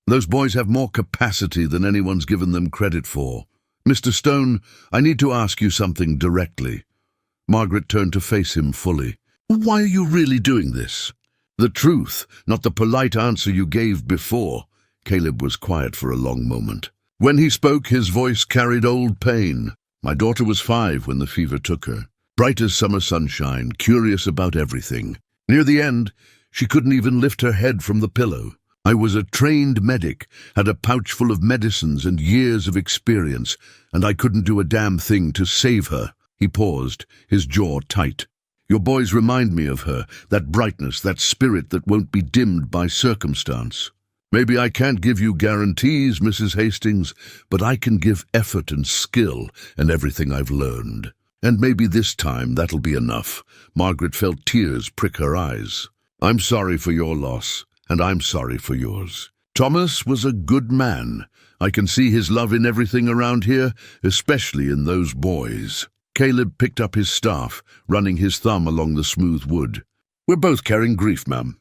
Those boys have more capacity than anyone's given them credit for. Mr. Stone, I need to ask you something directly. Margaret turned to face him fully. Why are you really doing this? The truth, not the polite answer you gave before. Caleb was quiet for a long moment. When he spoke, his voice carried old pain. My daughter was 5 when the fever took her. Bright as summer sunshine, curious about everything. Near the end, she couldn't even lift her head from the pillow. I was a trained medic, had a pouch full of medicines and years of experience, and I couldn't do a damn thing to save her. He paused, his jaw tight. Your boys remind me of her, that brightness, that spirit that won't be dimmed by circumstance. Maybe I can't give you guarantees, Mrs. Hastings, but I can give effort and skill and everything I've learned. And maybe this time that'll be enough. Margaret felt tears prick her eyes. I'm sorry for your loss. And I'm sorry for yours. Thomas was a good man. I can see his love in everything around here, especially in those boys. Caleb picked up his staff, running his thumb along the smooth wood. We're both carrying grief, ma'am.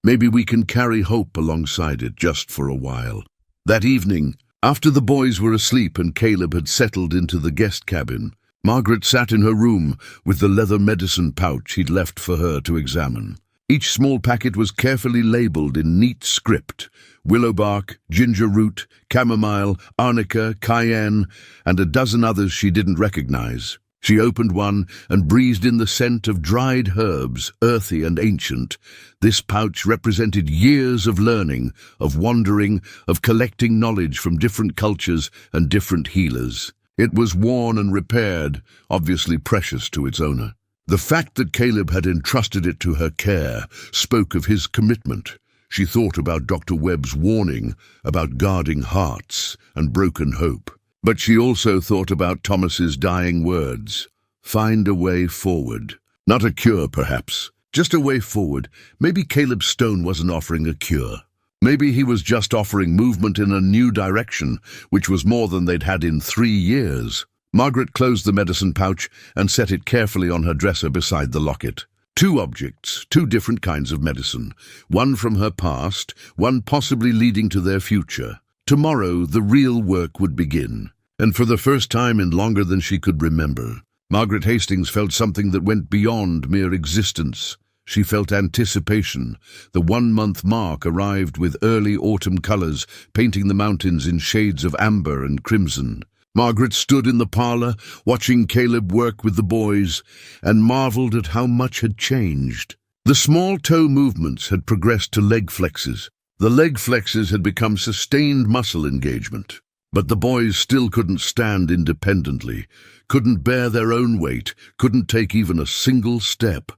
Maybe we can carry hope alongside it just for a while. That evening, After the boys were asleep and Caleb had settled into the guest cabin, Margaret sat in her room with the leather medicine pouch he'd left for her to examine. Each small packet was carefully labelled in neat script: willow bark, ginger root, chamomile, arnica, cayenne, and a dozen others she didn't recognize. She opened one and breathed in the scent of dried herbs, earthy and ancient. This pouch represented years of learning, of wandering, of collecting knowledge from different cultures and different healers. It was worn and repaired, obviously precious to its owner. The fact that Caleb had entrusted it to her care spoke of his commitment. She thought about Dr. Webb's warning about guarding hearts and broken hope. But she also thought about Thomas's dying words: find a way forward. Not a cure, perhaps, just a way forward. Maybe Caleb Stone wasn't offering a cure. Maybe he was just offering movement in a new direction, which was more than they'd had in 3 years. Margaret closed the medicine pouch and set it carefully on her dresser beside the locket. 2 objects, 2 different kinds of medicine. One from her past, one possibly leading to their future. Tomorrow, the real work would begin. And for the first time in longer than she could remember, Margaret Hastings felt something that went beyond mere existence. She felt anticipation. The 1-month mark arrived with early autumn colors, painting the mountains in shades of amber and crimson. Margaret stood in the parlor, watching Caleb work with the boys, and marveled at how much had changed. The small toe movements had progressed to leg flexes. The leg flexes had become sustained muscle engagement. But the boys still couldn't stand independently, couldn't bear their own weight, couldn't take even a single step.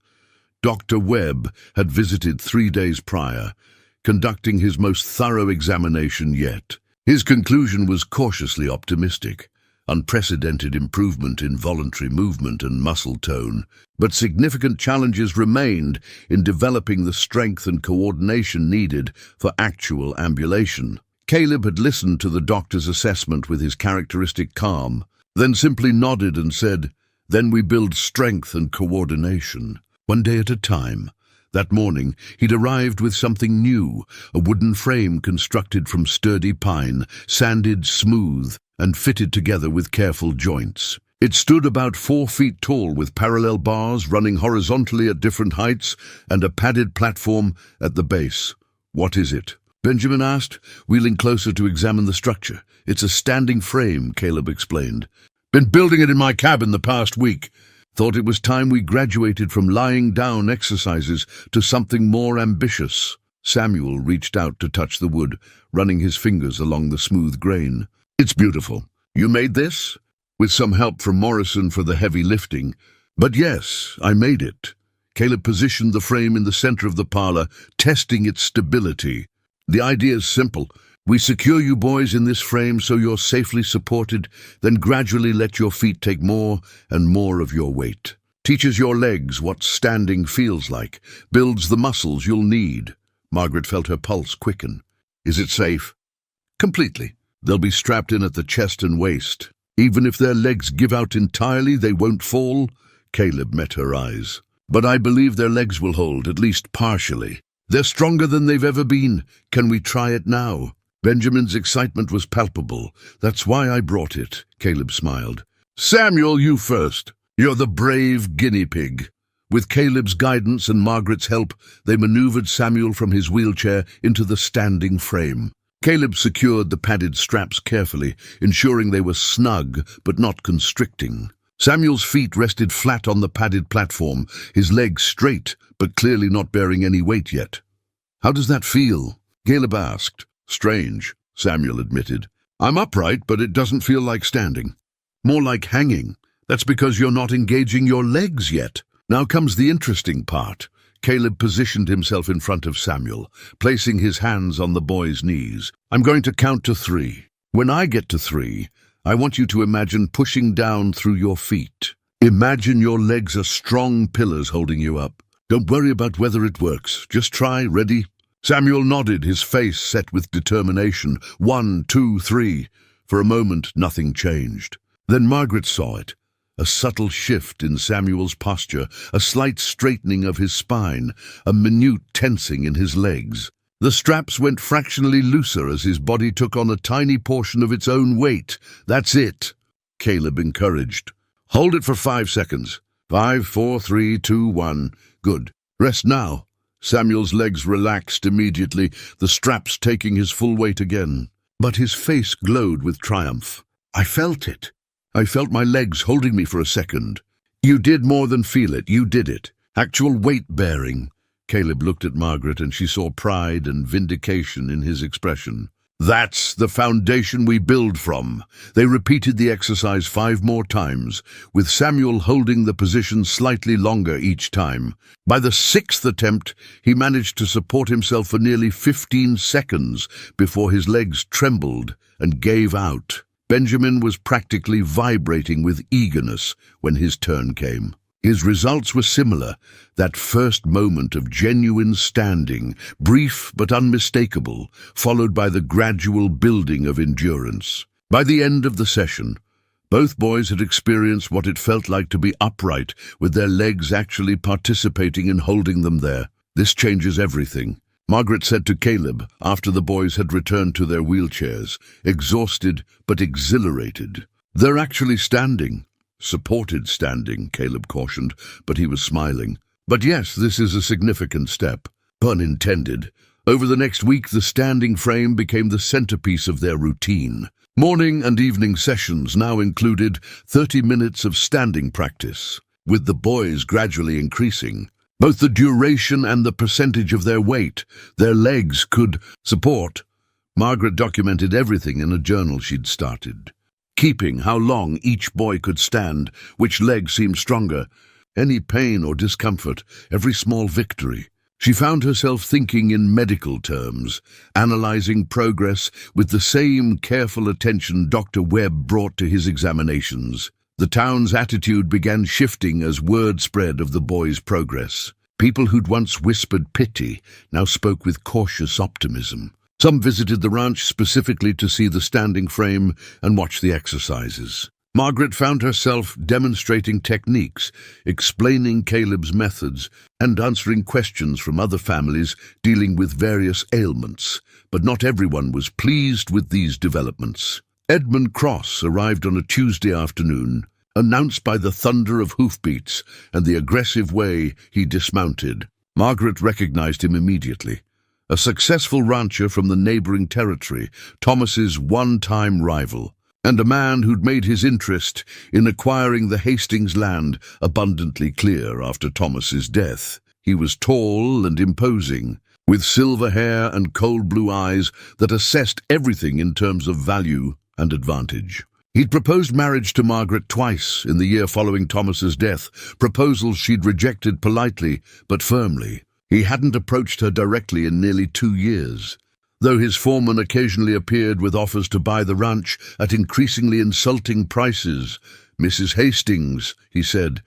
Dr. Webb had visited 3 days prior, conducting his most thorough examination yet. His conclusion was cautiously optimistic: unprecedented improvement in voluntary movement and muscle tone, but significant challenges remained in developing the strength and coordination needed for actual ambulation. Caleb had listened to the doctor's assessment with his characteristic calm, then simply nodded and said, "Then we build strength and coordination, one day at a time." That morning, he'd arrived with something new, a wooden frame constructed from sturdy pine, sanded smooth, and fitted together with careful joints. It stood about 4 feet tall with parallel bars running horizontally at different heights and a padded platform at the base. "What is it?" Benjamin asked, wheeling closer to examine the structure. "It's a standing frame," Caleb explained. "Been building it in my cabin the past week. Thought it was time we graduated from lying down exercises to something more ambitious." Samuel reached out to touch the wood, running his fingers along the smooth grain. "It's beautiful. You made this?" "With some help from Morrison for the heavy lifting. But yes, I made it." Caleb positioned the frame in the center of the parlor, testing its stability. "The idea is simple. We secure you boys in this frame so you're safely supported, then gradually let your feet take more and more of your weight. Teaches your legs what standing feels like, builds the muscles you'll need." Margaret felt her pulse quicken. "Is it safe?" "Completely. They'll be strapped in at the chest and waist. Even if their legs give out entirely, they won't fall." Caleb met her eyes. "But I believe their legs will hold, at least partially. They're stronger than they've ever been. Can we try it now?" Benjamin's excitement was palpable. "That's why I brought it," Caleb smiled. "Samuel, you first. You're the brave guinea pig." With Caleb's guidance and Margaret's help, they maneuvered Samuel from his wheelchair into the standing frame. Caleb secured the padded straps carefully, ensuring they were snug but not constricting. Samuel's feet rested flat on the padded platform, his legs straight, but clearly not bearing any weight yet. "How does that feel?" Caleb asked. "Strange," Samuel admitted. "I'm upright, but it doesn't feel like standing. More like hanging. That's because you're not engaging your legs yet." Now comes the interesting part. Caleb positioned himself in front of Samuel, placing his hands on the boy's knees. "I'm going to count to 3. When I get to 3, I want you to imagine pushing down through your feet. Imagine your legs are strong pillars holding you up. Don't worry about whether it works. Just try. Ready?" Samuel nodded, his face set with determination. 1, 2, 3. For a moment, nothing changed. Then Margaret saw it. A subtle shift in Samuel's posture, a slight straightening of his spine, a minute tensing in his legs. The straps went fractionally looser as his body took on a tiny portion of its own weight. "That's it," Caleb encouraged. "Hold it for 5 seconds. 5, 4, 3, 2, 1. Good. Rest now." Samuel's legs relaxed immediately, the straps taking his full weight again. But his face glowed with triumph. "I felt it. I felt my legs holding me for a second." "You did more than feel it. You did it. Actual weight-bearing." Caleb looked at Margaret and she saw pride and vindication in his expression. "That's the foundation we build from." They repeated the exercise 5 more times, with Samuel holding the position slightly longer each time. By the 6th attempt, he managed to support himself for nearly 15 seconds before his legs trembled and gave out. Benjamin was practically vibrating with eagerness when his turn came. His results were similar, that first moment of genuine standing, brief but unmistakable, followed by the gradual building of endurance. By the end of the session, both boys had experienced what it felt like to be upright, with their legs actually participating in holding them there. "This changes everything," Margaret said to Caleb after the boys had returned to their wheelchairs, exhausted but exhilarated. "They're actually standing." "Supported standing," Caleb cautioned, but he was smiling. "But yes, this is a significant step." Pun intended. Over the next week, the standing frame became the centerpiece of their routine. Morning and evening sessions now included 30 minutes of standing practice, with the boys gradually increasing. Both the duration and the percentage of their weight their legs could support. Margaret documented everything in a journal she'd started, keeping how long each boy could stand, which leg seemed stronger, any pain or discomfort, every small victory. She found herself thinking in medical terms, analyzing progress with the same careful attention Dr. Webb brought to his examinations. The town's attitude began shifting as word spread of the boys' progress. People who'd once whispered pity now spoke with cautious optimism. Some visited the ranch specifically to see the standing frame and watch the exercises. Margaret found herself demonstrating techniques, explaining Caleb's methods, and answering questions from other families dealing with various ailments. But not everyone was pleased with these developments. Edmund Cross arrived on a Tuesday afternoon, announced by the thunder of hoofbeats and the aggressive way he dismounted. Margaret recognized him immediately. A successful rancher from the neighboring territory, Thomas's one-time rival, and a man who'd made his interest in acquiring the Hastings land abundantly clear after Thomas's death. He was tall and imposing, with silver hair and cold blue eyes that assessed everything in terms of value and advantage. He'd proposed marriage to Margaret twice in the year following Thomas's death, proposals she'd rejected politely but firmly. He hadn't approached her directly in nearly 2 years. Though his foreman occasionally appeared with offers to buy the ranch at increasingly insulting prices. "Mrs. Hastings," he said,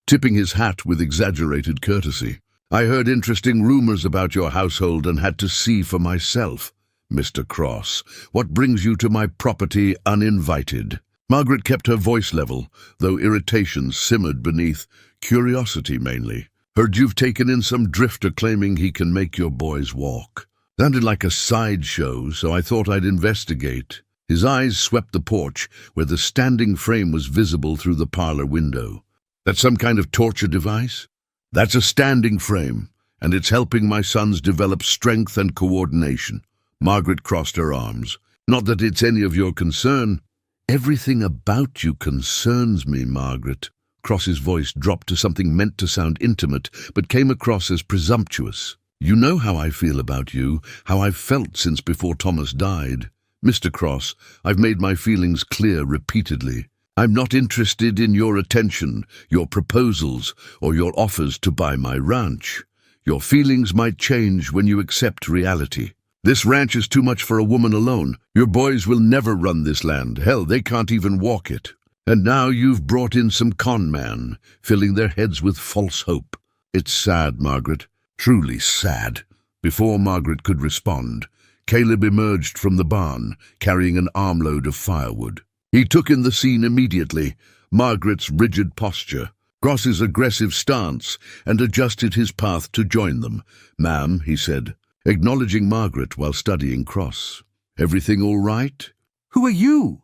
tipping his hat with exaggerated courtesy, "I heard interesting rumors about your household and had to see for myself." "Mr. Cross, what brings you to my property uninvited?" Margaret kept her voice level, though irritation simmered beneath, curiosity mainly. "Heard you've taken in some drifter claiming he can make your boys walk." Sounded like a sideshow, so I thought I'd investigate. His eyes swept the porch, where the standing frame was visible through the parlor window. "That's some kind of torture device?" "That's a standing frame, and it's helping my sons develop strength and coordination." Margaret crossed her arms. "Not that it's any of your concern." "Everything about you concerns me, Margaret." Cross's voice dropped to something meant to sound intimate, but came across as presumptuous. "You know how I feel about you, how I've felt since before Thomas died. Mr. Cross, I've made my feelings clear repeatedly. I'm not interested in your attention, your proposals, or your offers to buy my ranch. Your feelings might change when you accept reality. This ranch is too much for a woman alone. Your boys will never run this land. Hell, they can't even walk it. And now you've brought in some con man, filling their heads with false hope. It's sad, Margaret. Truly sad." Before Margaret could respond, Caleb emerged from the barn, carrying an armload of firewood. He took in the scene immediately, Margaret's rigid posture, Cross's aggressive stance, and adjusted his path to join them. "Ma'am," he said, acknowledging Margaret while studying Cross. "Everything all right?" "Who are you?"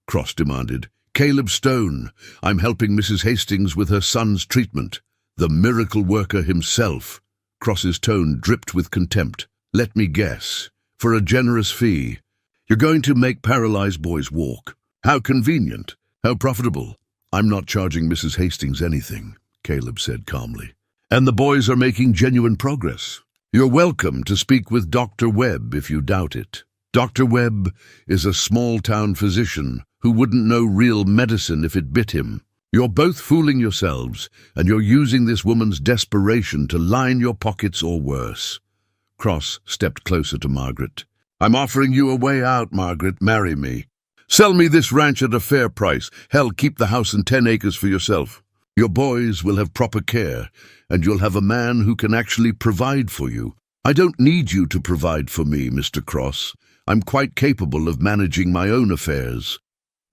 Cross demanded. "Caleb Stone. I'm helping Mrs. Hastings with her son's treatment. The miracle worker himself." Cross's tone dripped with contempt. "Let me guess. For a generous fee. You're going to make paralyzed boys walk. How convenient. How profitable." "I'm not charging Mrs. Hastings anything," Caleb said calmly. "And the boys are making genuine progress. You're welcome to speak with Dr. Webb if you doubt it. Dr. Webb is a small-town physician who wouldn't know real medicine if it bit him. You're both fooling yourselves, and you're using this woman's desperation to line your pockets or worse." Cross stepped closer to Margaret. "I'm offering you a way out, Margaret. Marry me. Sell me this ranch at a fair price. Hell, keep the house and 10 acres for yourself. Your boys will have proper care, and you'll have a man who can actually provide for you. I don't need you to provide for me, Mr. Cross. I'm quite capable of managing my own affairs."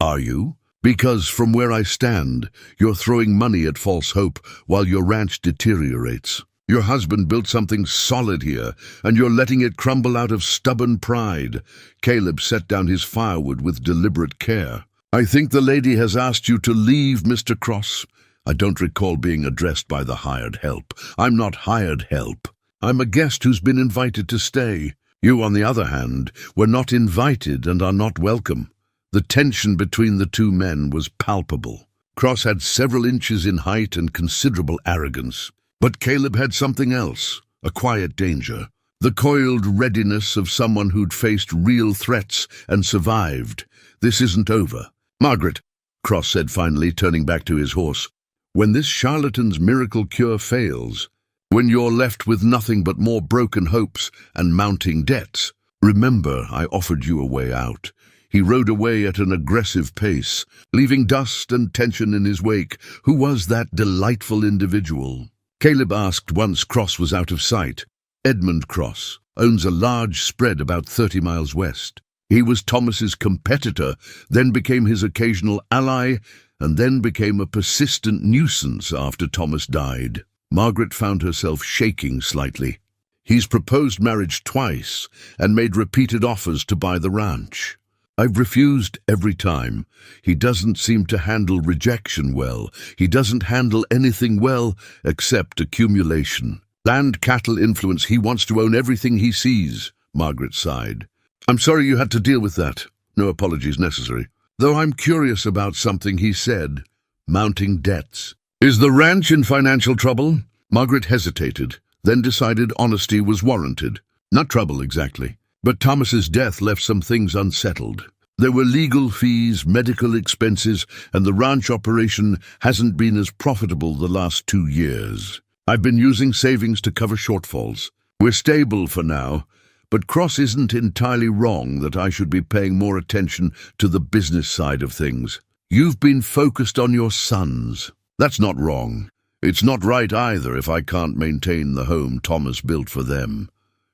"Are you? Because from where I stand, you're throwing money at false hope while your ranch deteriorates. Your husband built something solid here, and you're letting it crumble out of stubborn pride." Caleb set down his firewood with deliberate care. "I think the lady has asked you to leave, Mr. Cross. I don't recall being addressed by the hired help. I'm not hired help. I'm a guest who's been invited to stay. You, on the other hand, were not invited and are not welcome." The tension between the two men was palpable. Cross had several inches in height and considerable arrogance. But Caleb had something else, a quiet danger, the coiled readiness of someone who'd faced real threats and survived. "This isn't over." "Margaret," Cross said finally, turning back to his horse, "when this charlatan's miracle cure fails, when you're left with nothing but more broken hopes and mounting debts, remember I offered you a way out." He rode away at an aggressive pace, leaving dust and tension in his wake. Who was that delightful individual? Caleb asked once Cross was out of sight. "Edmund Cross owns a large spread about 30 miles west. He was Thomas's competitor, then became his occasional ally, and then became a persistent nuisance after Thomas died." Margaret found herself shaking slightly. "He's proposed marriage twice and made repeated offers to buy the ranch. I've refused every time. He doesn't seem to handle rejection well. He doesn't handle anything well except accumulation. Land, cattle, influence. He wants to own everything he sees." Margaret sighed. "I'm sorry you had to deal with that. No apologies necessary. Though I'm curious about something he said. Mounting debts. Is the ranch in financial trouble?" Margaret hesitated, then decided honesty was warranted. Not trouble exactly. But Thomas's death left some things unsettled. There were legal fees, medical expenses, and the ranch operation hasn't been as profitable the last 2 years. I've been using savings to cover shortfalls. We're stable for now, but Cross isn't entirely wrong that I should be paying more attention to the business side of things. You've been focused on your sons. That's not wrong. It's not right either if I can't maintain the home Thomas built for them."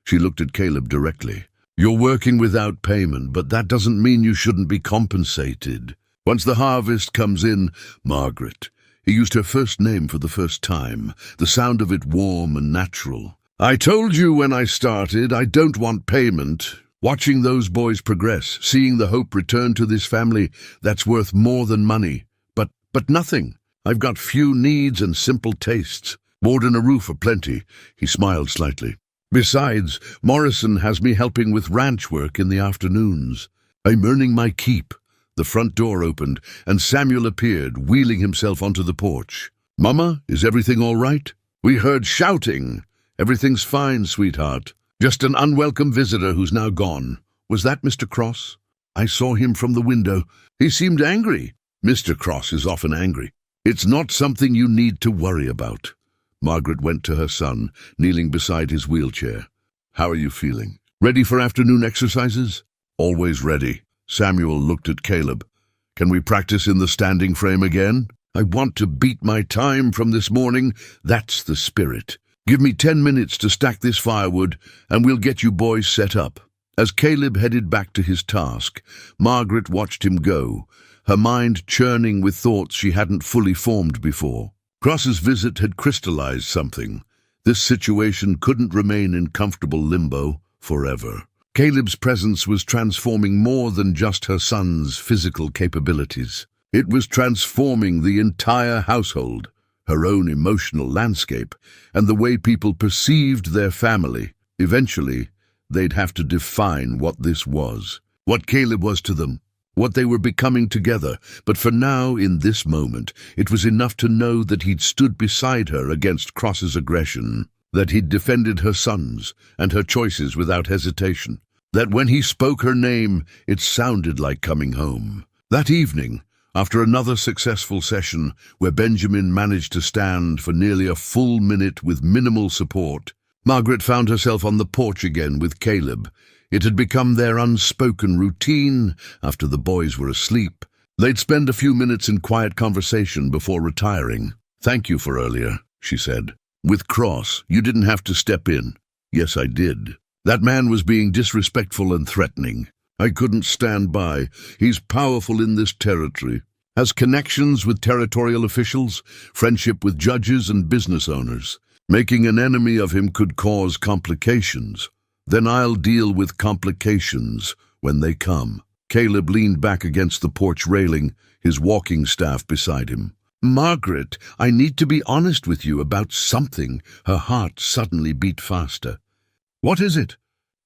She looked at Caleb directly. "You're working without payment, but that doesn't mean you shouldn't be compensated. Once the harvest comes in," Margaret, he used her first name for the first time, the sound of it warm and natural. "I told you when I started, I don't want payment. Watching those boys progress, seeing the hope return to this family, that's worth more than money. But nothing. I've got few needs and simple tastes. Board and a roof are plenty." He smiled slightly. "Besides, Morrison has me helping with ranch work in the afternoons. I'm earning my keep." The front door opened, and Samuel appeared, wheeling himself onto the porch. "Mama, is everything all right?" "We heard shouting." "Everything's fine, sweetheart. Just an unwelcome visitor who's now gone." "Was that Mr. Cross?" "I saw him from the window. He seemed angry." "Mr. Cross is often angry. It's not something you need to worry about." Margaret went to her son, kneeling beside his wheelchair. "How are you feeling? Ready for afternoon exercises?" "Always ready." Samuel looked at Caleb. "Can we practice in the standing frame again?" "I want to beat my time from this morning. That's the spirit. Give me 10 minutes to stack this firewood, and we'll get you boys set up." As Caleb headed back to his task, Margaret watched him go, her mind churning with thoughts she hadn't fully formed before. Cross's visit had crystallized something. This situation couldn't remain in comfortable limbo forever. Caleb's presence was transforming more than just her son's physical capabilities. It was transforming the entire household, her own emotional landscape, and the way people perceived their family. Eventually, they'd have to define what this was, what Caleb was to them, what they were becoming together. But for now, in this moment, it was enough to know that he'd stood beside her against Cross's aggression, that he'd defended her sons and her choices without hesitation, that when he spoke her name, it sounded like coming home. That evening, after another successful session where Benjamin managed to stand for nearly a full minute with minimal support, Margaret found herself on the porch again with Caleb. It had become their unspoken routine after the boys were asleep. They'd spend a few minutes in quiet conversation before retiring. "Thank you for earlier," she said. "With Cross, you didn't have to step in." "Yes, I did. That man was being disrespectful and threatening. I couldn't stand by. He's powerful in this territory. Has connections with territorial officials, friendship with judges and business owners. Making an enemy of him could cause complications. Then I'll deal with complications when they come." Caleb leaned back against the porch railing, his walking staff beside him. "Margaret, I need to be honest with you about something." Her heart suddenly beat faster. "What is it?"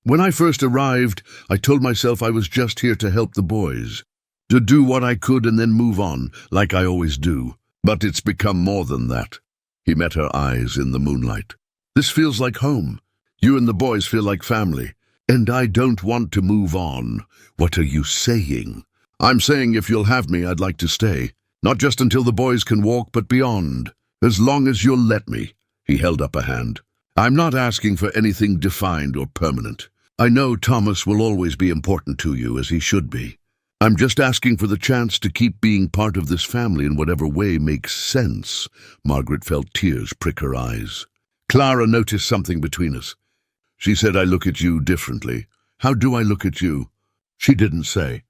"When I first arrived, I told myself I was just here to help the boys, to do what I could and then move on, like I always do. But it's become more than that." He met her eyes in the moonlight. "This feels like home. You and the boys feel like family. And I don't want to move on." "What are you saying?" "I'm saying if you'll have me, I'd like to stay. Not just until the boys can walk, but beyond. As long as you'll let me." He held up a hand. "I'm not asking for anything defined or permanent. I know Thomas will always be important to you, as he should be. I'm just asking for the chance to keep being part of this family in whatever way makes sense." Margaret felt tears prick her eyes. "Clara noticed something between us. She said I look at you differently." "How do I look at you?" "She didn't say.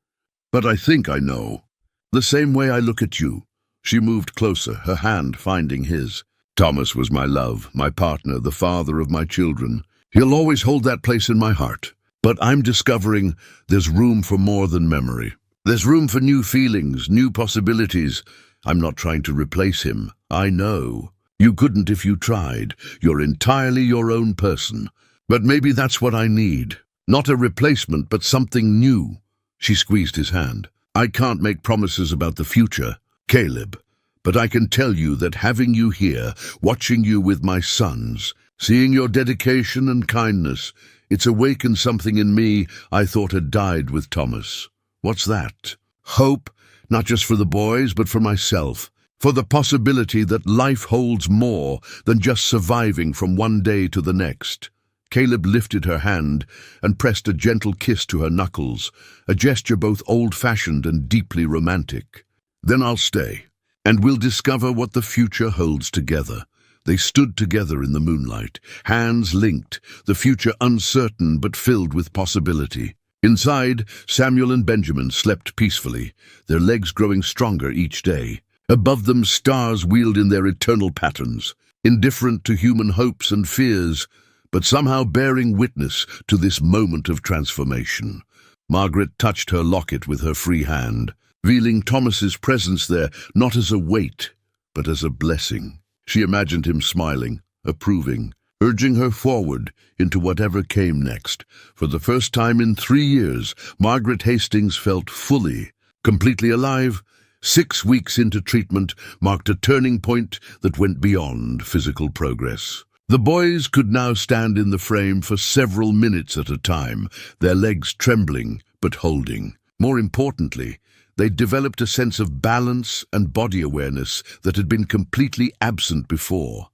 But I think I know. The same way I look at you." She moved closer, her hand finding his. "Thomas was my love, my partner, the father of my children. He'll always hold that place in my heart. But I'm discovering there's room for more than memory. There's room for new feelings, new possibilities. I'm not trying to replace him. I know. You couldn't if you tried. You're entirely your own person. But maybe that's what I need. Not a replacement, but something new." She squeezed his hand. "I can't make promises about the future, Caleb, but I can tell you that having you here, watching you with my sons, seeing your dedication and kindness, it's awakened something in me I thought had died with Thomas." "What's that?" "Hope, not just for the boys, but for myself. For the possibility that life holds more than just surviving from one day to the next." Caleb lifted her hand and pressed a gentle kiss to her knuckles, a gesture both old-fashioned and deeply romantic. "Then I'll stay, and we'll discover what the future holds together." They stood together in the moonlight, hands linked, the future uncertain but filled with possibility. Inside, Samuel and Benjamin slept peacefully, their legs growing stronger each day. Above them, stars wheeled in their eternal patterns, indifferent to human hopes and fears, but somehow bearing witness to this moment of transformation. Margaret touched her locket with her free hand, feeling Thomas's presence there not as a weight, but as a blessing. She imagined him smiling, approving, urging her forward into whatever came next. For the first time in 3 years, Margaret Hastings felt fully, completely alive. 6 weeks into treatment marked a turning point that went beyond physical progress. The boys could now stand in the frame for several minutes at a time, their legs trembling but holding. More importantly, they developed a sense of balance and body awareness that had been completely absent before.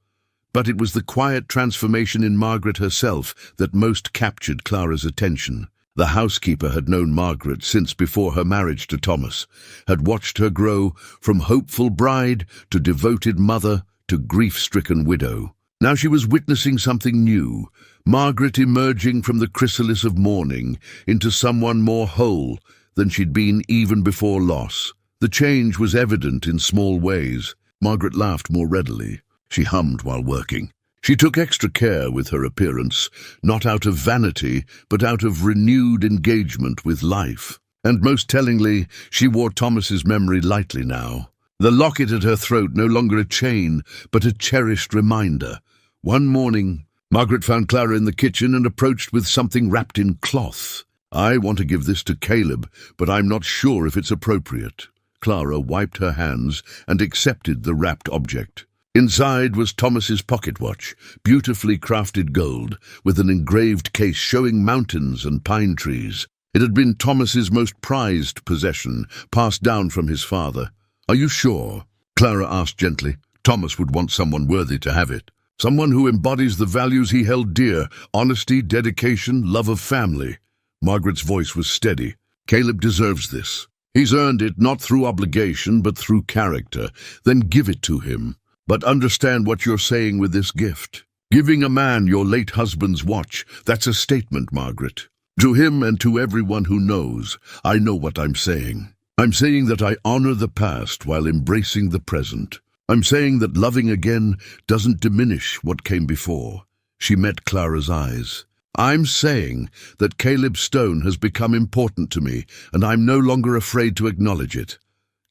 But it was the quiet transformation in Margaret herself that most captured Clara's attention. The housekeeper had known Margaret since before her marriage to Thomas, had watched her grow from hopeful bride to devoted mother to grief-stricken widow. Now she was witnessing something new, Margaret emerging from the chrysalis of mourning into someone more whole than she'd been even before loss. The change was evident in small ways. Margaret laughed more readily. She hummed while working. She took extra care with her appearance, not out of vanity, but out of renewed engagement with life. And most tellingly, she wore Thomas's memory lightly now. The locket at her throat no longer a chain, but a cherished reminder. One morning, Margaret found Clara in the kitchen and approached with something wrapped in cloth. "I want to give this to Caleb, but I'm not sure if it's appropriate." Clara wiped her hands and accepted the wrapped object. Inside was Thomas's pocket watch, beautifully crafted gold, with an engraved case showing mountains and pine trees. It had been Thomas's most prized possession, passed down from his father. "Are you sure?" Clara asked gently. "Thomas would want someone worthy to have it. Someone who embodies the values he held dear: honesty, dedication, love of family." Margaret's voice was steady. "Caleb deserves this. He's earned it not through obligation, but through character. Then give it to him. But understand what you're saying with this gift. Giving a man your late husband's watch, that's a statement, Margaret. To him and to everyone who knows, I know what I'm saying. I'm saying that I honor the past while embracing the present. I'm saying that loving again doesn't diminish what came before." She met Clara's eyes. "I'm saying that Caleb Stone has become important to me, and I'm no longer afraid to acknowledge it."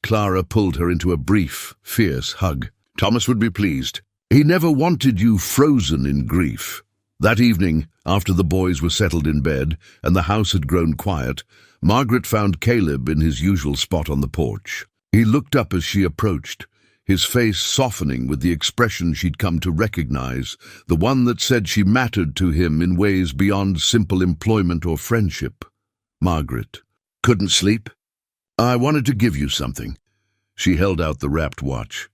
Clara pulled her into a brief, fierce hug. "Thomas would be pleased. He never wanted you frozen in grief." That evening, after the boys were settled in bed and the house had grown quiet, Margaret found Caleb in his usual spot on the porch. He looked up as she approached, his face softening with the expression she'd come to recognize, the one that said she mattered to him in ways beyond simple employment or friendship. "Margaret, couldn't sleep? I wanted to give you something." She held out the wrapped watch.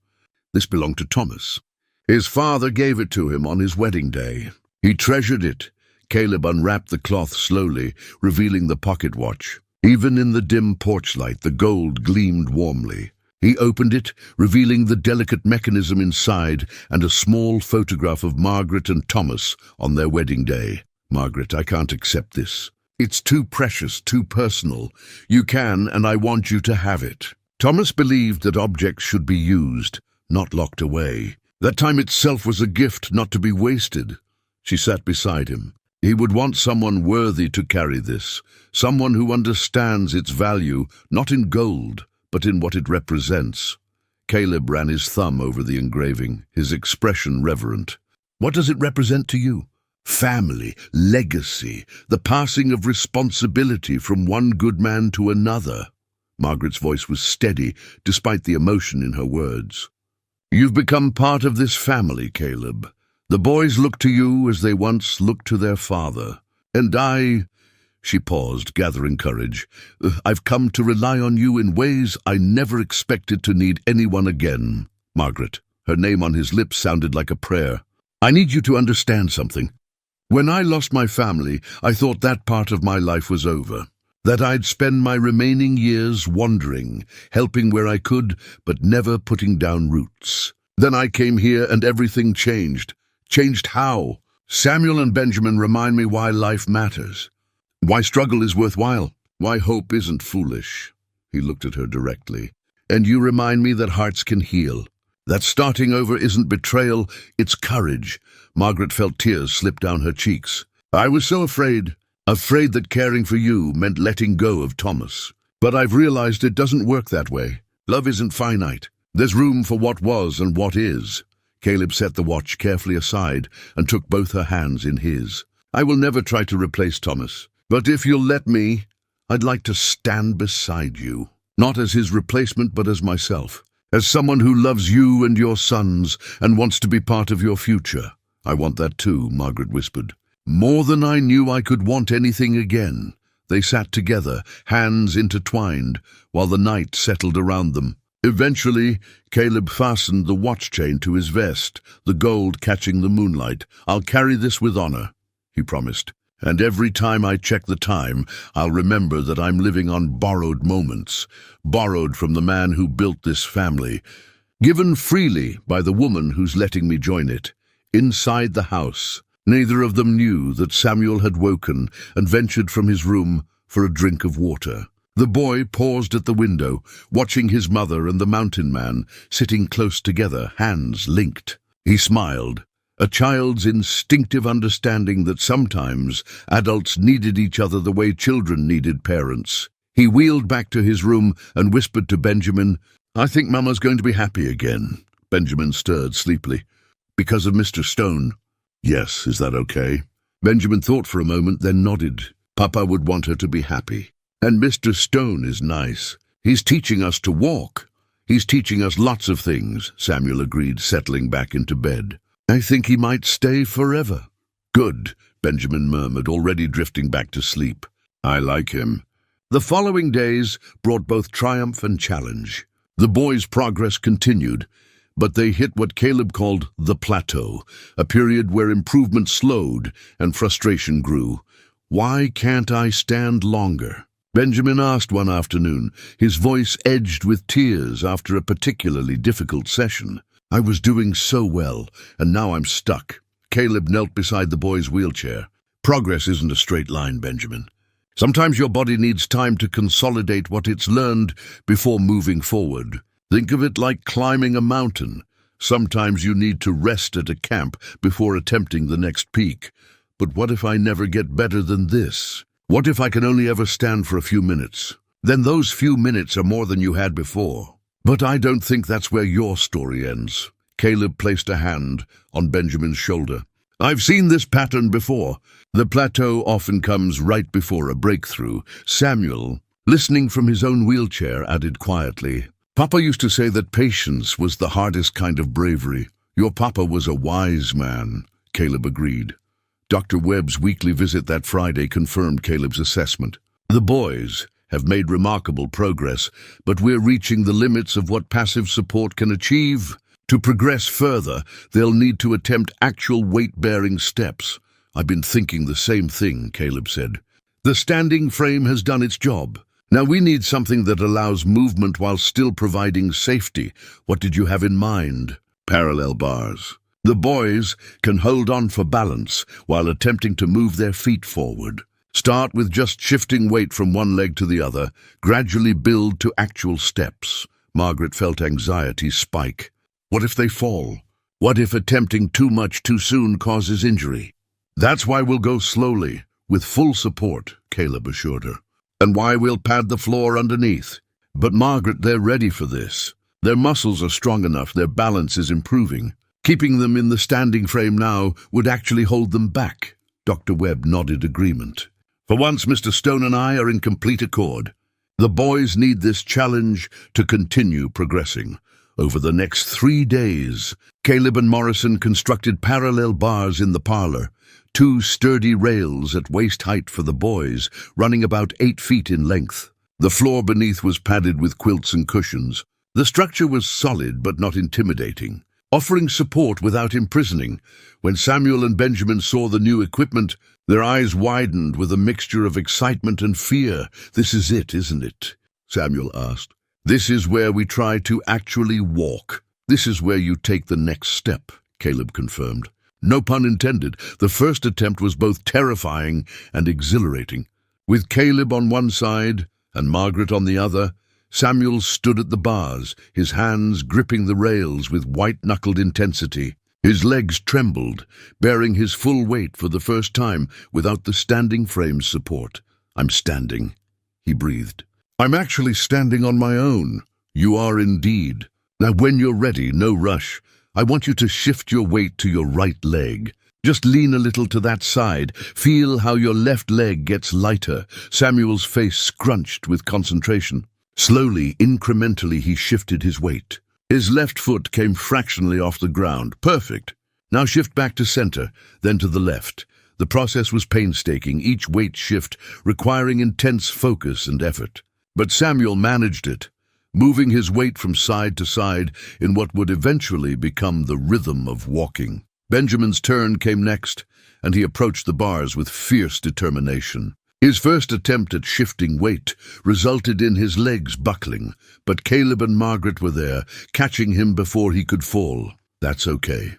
"This belonged to Thomas. His father gave it to him on his wedding day. He treasured it." Caleb unwrapped the cloth slowly, revealing the pocket watch. Even in the dim porch light, the gold gleamed warmly. He opened it, revealing the delicate mechanism inside and a small photograph of Margaret and Thomas on their wedding day. "Margaret, I can't accept this. It's too precious, too personal. You can, and I want you to have it." Thomas believed that objects should be used, not locked away. That time itself was a gift not to be wasted. She sat beside him. He would want someone worthy to carry this, someone who understands its value, not in gold, but in what it represents. Caleb ran his thumb over the engraving, his expression reverent. "What does it represent to you?" "Family, legacy, the passing of responsibility from one good man to another." Margaret's voice was steady, despite the emotion in her words. "You've become part of this family, Caleb. The boys look to you as they once looked to their father. And She paused, gathering courage. "I've come to rely on you in ways I never expected to need anyone again." Margaret, her name on his lips, sounded like a prayer. "I need you to understand something. When I lost my family, I thought that part of my life was over. That I'd spend my remaining years wandering, helping where I could, but never putting down roots. Then I came here and everything changed. Changed how? Samuel and Benjamin remind me why life matters. Why struggle is worthwhile. Why hope isn't foolish." He looked at her directly. "And you remind me that hearts can heal. That starting over isn't betrayal, it's courage." Margaret felt tears slip down her cheeks. "I was so afraid that caring for you meant letting go of Thomas. But I've realized it doesn't work that way. Love isn't finite. There's room for what was and what is." Caleb set the watch carefully aside and took both her hands in his. "I will never try to replace Thomas, but if you'll let me, I'd like to stand beside you. Not as his replacement, but as myself. As someone who loves you and your sons and wants to be part of your future." "I want that too," Margaret whispered. "More than I knew I could want anything again." They sat together, hands intertwined, while the night settled around them. Eventually, Caleb fastened the watch chain to his vest, the gold catching the moonlight. "I'll carry this with honor," he promised. "And every time I check the time, I'll remember that I'm living on borrowed moments, borrowed from the man who built this family, given freely by the woman who's letting me join it." Inside the house, neither of them knew that Samuel had woken and ventured from his room for a drink of water. The boy paused at the window, watching his mother and the mountain man sitting close together, hands linked. He smiled, a child's instinctive understanding that sometimes adults needed each other the way children needed parents. He wheeled back to his room and whispered to Benjamin, "I think Mama's going to be happy again." Benjamin stirred sleepily. "Because of Mr. Stone?" "Yes, is that okay?" Benjamin thought for a moment, then nodded. "Papa would want her to be happy. And Mr. Stone is nice. He's teaching us to walk. He's teaching us lots of things," Samuel agreed, settling back into bed. "I think he might stay forever." "Good," Benjamin murmured, already drifting back to sleep. "I like him." The following days brought both triumph and challenge. The boys' progress continued, but they hit what Caleb called the plateau, a period where improvement slowed and frustration grew. "Why can't I stand longer?" Benjamin asked one afternoon, his voice edged with tears after a particularly difficult session. "I was doing so well, and now I'm stuck." Caleb knelt beside the boy's wheelchair. "Progress isn't a straight line, Benjamin. Sometimes your body needs time to consolidate what it's learned before moving forward. Think of it like climbing a mountain. Sometimes you need to rest at a camp before attempting the next peak. But what if I never get better than this? What if I can only ever stand for a few minutes? Then those few minutes are more than you had before." "But I don't think that's where your story ends." Caleb placed a hand on Benjamin's shoulder. "I've seen this pattern before. The plateau often comes right before a breakthrough." Samuel, listening from his own wheelchair, added quietly, "Papa used to say that patience was the hardest kind of bravery. Your papa was a wise man." Caleb agreed. Dr. Webb's weekly visit that Friday confirmed Caleb's assessment. "The boys have made remarkable progress, but we're reaching the limits of what passive support can achieve. To progress further, they'll need to attempt actual weight-bearing steps." "I've been thinking the same thing," Caleb said. "The standing frame has done its job. Now we need something that allows movement while still providing safety." "What did you have in mind?" "Parallel bars. The boys can hold on for balance while attempting to move their feet forward. Start with just shifting weight from one leg to the other, gradually build to actual steps." Margaret felt anxiety spike. What if they fall? What if attempting too much too soon causes injury? "That's why we'll go slowly, with full support," Caleb assured her. "And why we'll pad the floor underneath." "But Margaret, they're ready for this. Their muscles are strong enough, their balance is improving. Keeping them in the standing frame now would actually hold them back." Dr. Webb nodded agreement. "For once, Mr. Stone and I are in complete accord. The boys need this challenge to continue progressing." Over the next 3 days, Caleb and Morrison constructed parallel bars in the parlor, 2 sturdy rails at waist height for the boys, running about 8 feet in length. The floor beneath was padded with quilts and cushions. The structure was solid but not intimidating, offering support without imprisoning. When Samuel and Benjamin saw the new equipment, their eyes widened with a mixture of excitement and fear. "This is it, isn't it?" Samuel asked. "This is where we try to actually walk. This is where you take the next step," Caleb confirmed. No pun intended. The first attempt was both terrifying and exhilarating. With Caleb on one side and Margaret on the other, Samuel stood at the bars, his hands gripping the rails with white-knuckled intensity. His legs trembled, bearing his full weight for the first time without the standing frame's support. "I'm standing," he breathed. "I'm actually standing on my own." "You are indeed. Now when you're ready, no rush. I want you to shift your weight to your right leg. Just lean a little to that side. Feel how your left leg gets lighter." Samuel's face scrunched with concentration. Slowly, incrementally, he shifted his weight. His left foot came fractionally off the ground. "Perfect. Now shift back to center, then to the left." The process was painstaking, each weight shift requiring intense focus and effort. But Samuel managed it, moving his weight from side to side in what would eventually become the rhythm of walking. Benjamin's turn came next, and he approached the bars with fierce determination. His first attempt at shifting weight resulted in his legs buckling, but Caleb and Margaret were there, catching him before he could fall. "That's okay,"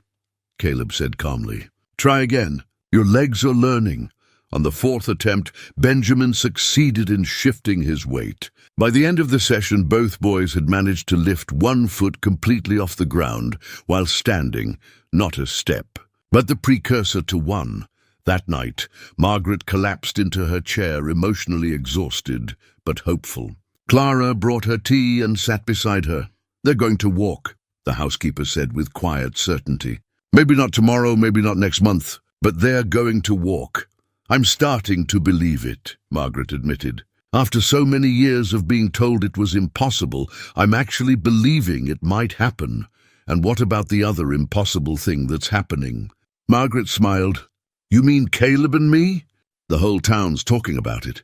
Caleb said calmly. "Try again. Your legs are learning." On the 4th attempt, Benjamin succeeded in shifting his weight. By the end of the session, both boys had managed to lift one foot completely off the ground while standing, not a step. but the precursor to one. That night, Margaret collapsed into her chair, emotionally exhausted, but hopeful. Clara brought her tea and sat beside her. "They're going to walk," the housekeeper said with quiet certainty. "Maybe not tomorrow, maybe not next month, but they're going to walk." "I'm starting to believe it," Margaret admitted. "After so many years of being told it was impossible, I'm actually believing it might happen. And what about the other impossible thing that's happening?" Margaret smiled. "You mean Caleb and me? The whole town's talking about it.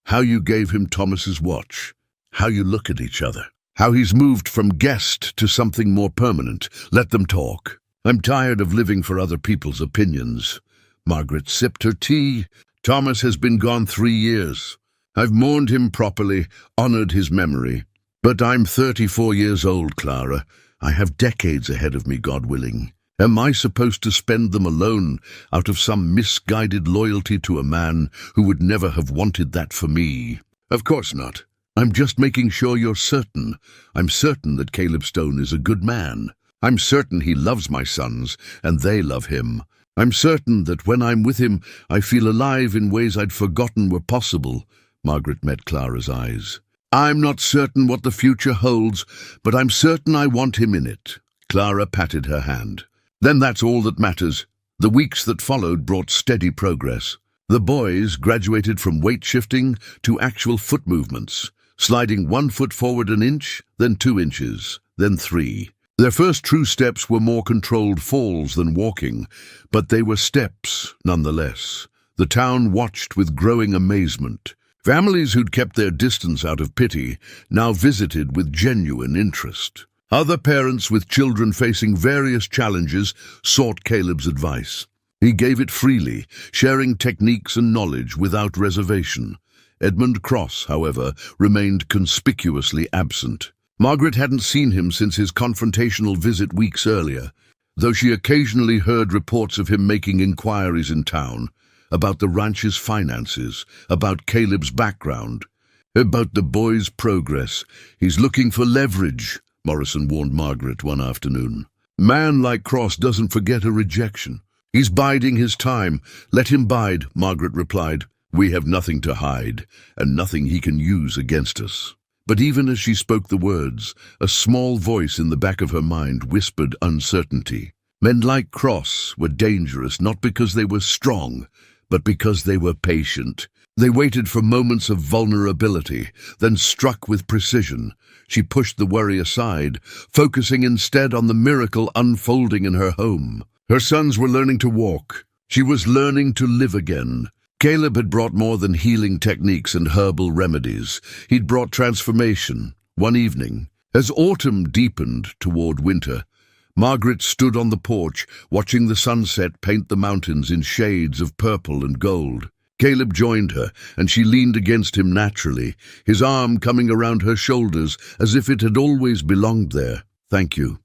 How you gave him Thomas's watch. How you look at each other. How he's moved from guest to something more permanent. Let them talk. I'm tired of living for other people's opinions." Margaret sipped her tea. "Thomas has been gone 3 years. I've mourned him properly, honored his memory. But I'm 34 years old, Clara. I have decades ahead of me, God willing. Am I supposed to spend them alone out of some misguided loyalty to a man who would never have wanted that for me? Of course not. I'm just making sure you're certain. I'm certain that Caleb Stone is a good man. I'm certain he loves my sons, and they love him. I'm certain that when I'm with him, I feel alive in ways I'd forgotten were possible." Margaret met Clara's eyes. "I'm not certain what the future holds, but I'm certain I want him in it." Clara patted her hand. "Then that's all that matters." The weeks that followed brought steady progress. The boys graduated from weight shifting to actual foot movements, sliding 1 foot forward an inch, then 2 inches, then 3. Their first true steps were more controlled falls than walking, but they were steps nonetheless. The town watched with growing amazement. Families who'd kept their distance out of pity now visited with genuine interest. Other parents with children facing various challenges sought Caleb's advice. He gave it freely, sharing techniques and knowledge without reservation. Edmund Cross, however, remained conspicuously absent. Margaret hadn't seen him since his confrontational visit weeks earlier, though she occasionally heard reports of him making inquiries in town, about the ranch's finances, about Caleb's background, about the boy's progress. "He's looking for leverage," Morrison warned Margaret one afternoon. "Man like Cross doesn't forget a rejection. He's biding his time. Let him bide," Margaret replied. "We have nothing to hide, and nothing he can use against us." But even as she spoke the words, a small voice in the back of her mind whispered uncertainty. Men like Cross were dangerous not because they were strong, but because they were patient. They waited for moments of vulnerability, then struck with precision. She pushed the worry aside, focusing instead on the miracle unfolding in her home. Her sons were learning to walk. She was learning to live again. Caleb had brought more than healing techniques and herbal remedies. He'd brought transformation. One evening, as autumn deepened toward winter, Margaret stood on the porch, watching the sunset paint the mountains in shades of purple and gold. Caleb joined her, and she leaned against him naturally, his arm coming around her shoulders as if it had always belonged there. "Thank you,"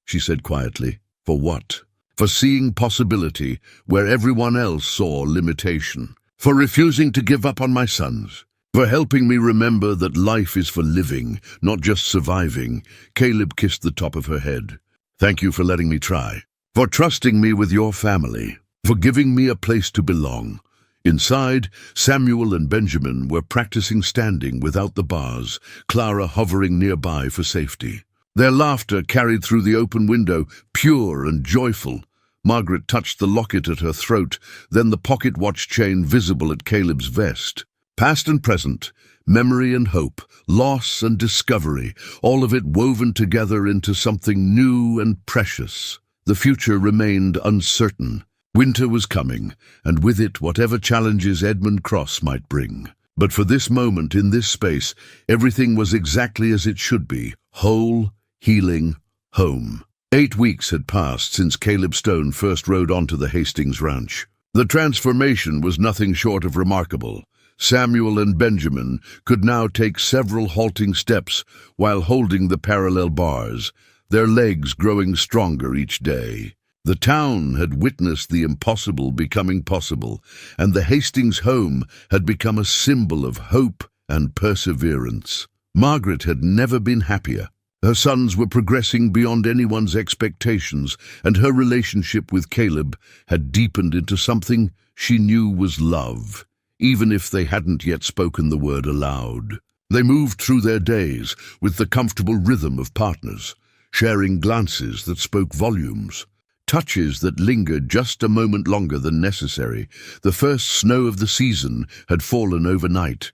she said quietly. "For what?" "For seeing possibility where everyone else saw limitation. For refusing to give up on my sons. For helping me remember that life is for living, not just surviving." Caleb kissed the top of her head. "Thank you for letting me try. For trusting me with your family. For giving me a place to belong." Inside, Samuel and Benjamin were practicing standing without the bars, Clara hovering nearby for safety. Their laughter carried through the open window, pure and joyful. Margaret touched the locket at her throat, then the pocket watch chain visible at Caleb's vest. Past and present, memory and hope, loss and discovery, all of it woven together into something new and precious. The future remained uncertain. Winter was coming, and with it whatever challenges Edmund Cross might bring. But for this moment, in this space, everything was exactly as it should be, whole, healing, home. 8 weeks had passed since Caleb Stone first rode onto the Hastings ranch. The transformation was nothing short of remarkable. Samuel and Benjamin could now take several halting steps while holding the parallel bars, their legs growing stronger each day. The town had witnessed the impossible becoming possible, and the Hastings home had become a symbol of hope and perseverance. Margaret had never been happier. Her sons were progressing beyond anyone's expectations, and her relationship with Caleb had deepened into something she knew was love, even if they hadn't yet spoken the word aloud. They moved through their days with the comfortable rhythm of partners, sharing glances that spoke volumes, touches that lingered just a moment longer than necessary. The first snow of the season had fallen overnight,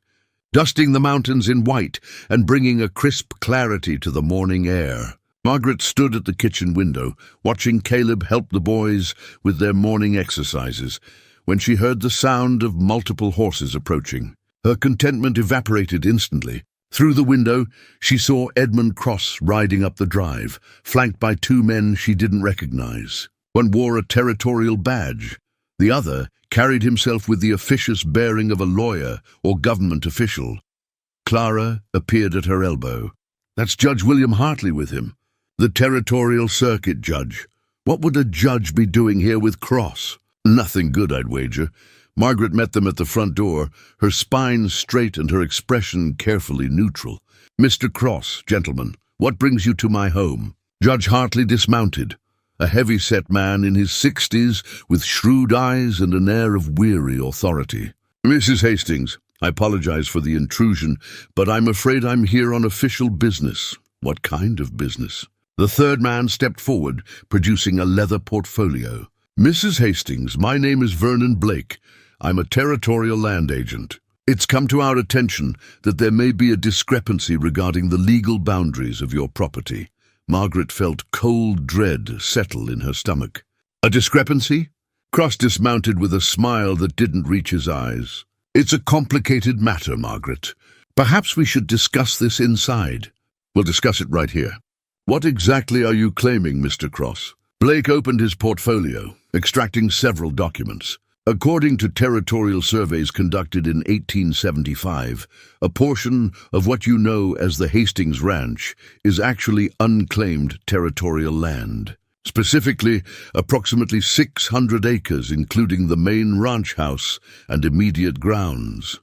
dusting the mountains in white and bringing a crisp clarity to the morning air. Margaret stood at the kitchen window, watching Caleb help the boys with their morning exercises, when she heard the sound of multiple horses approaching. Her contentment evaporated instantly. Through the window, she saw Edmund Cross riding up the drive, flanked by two men she didn't recognize. One wore a territorial badge. The other carried himself with the officious bearing of a lawyer or government official. Clara appeared at her elbow. "That's Judge William Hartley with him, the territorial circuit judge. What would a judge be doing here with Cross?" "Nothing good, I'd wager." Margaret met them at the front door, her spine straight and her expression carefully neutral. "Mr. Cross, gentlemen, what brings you to my home?" Judge Hartley dismounted, a heavy-set man in his 60s with shrewd eyes and an air of weary authority. "Mrs. Hastings, I apologize for the intrusion, but I'm afraid I'm here on official business." "What kind of business?" The third man stepped forward, producing a leather portfolio. "Mrs. Hastings, my name is Vernon Blake. I'm a territorial land agent. It's come to our attention that there may be a discrepancy regarding the legal boundaries of your property." Margaret felt cold dread settle in her stomach. "A discrepancy?" Cross dismounted with a smile that didn't reach his eyes. "It's a complicated matter, Margaret. Perhaps we should discuss this inside." "We'll discuss it right here." "What exactly are you claiming, Mr. Cross?" Blake opened his portfolio, extracting several documents. According to territorial surveys conducted in 1875, a portion of what you know as the Hastings Ranch is actually unclaimed territorial land. Specifically, approximately 600 acres, including the main ranch house and immediate grounds.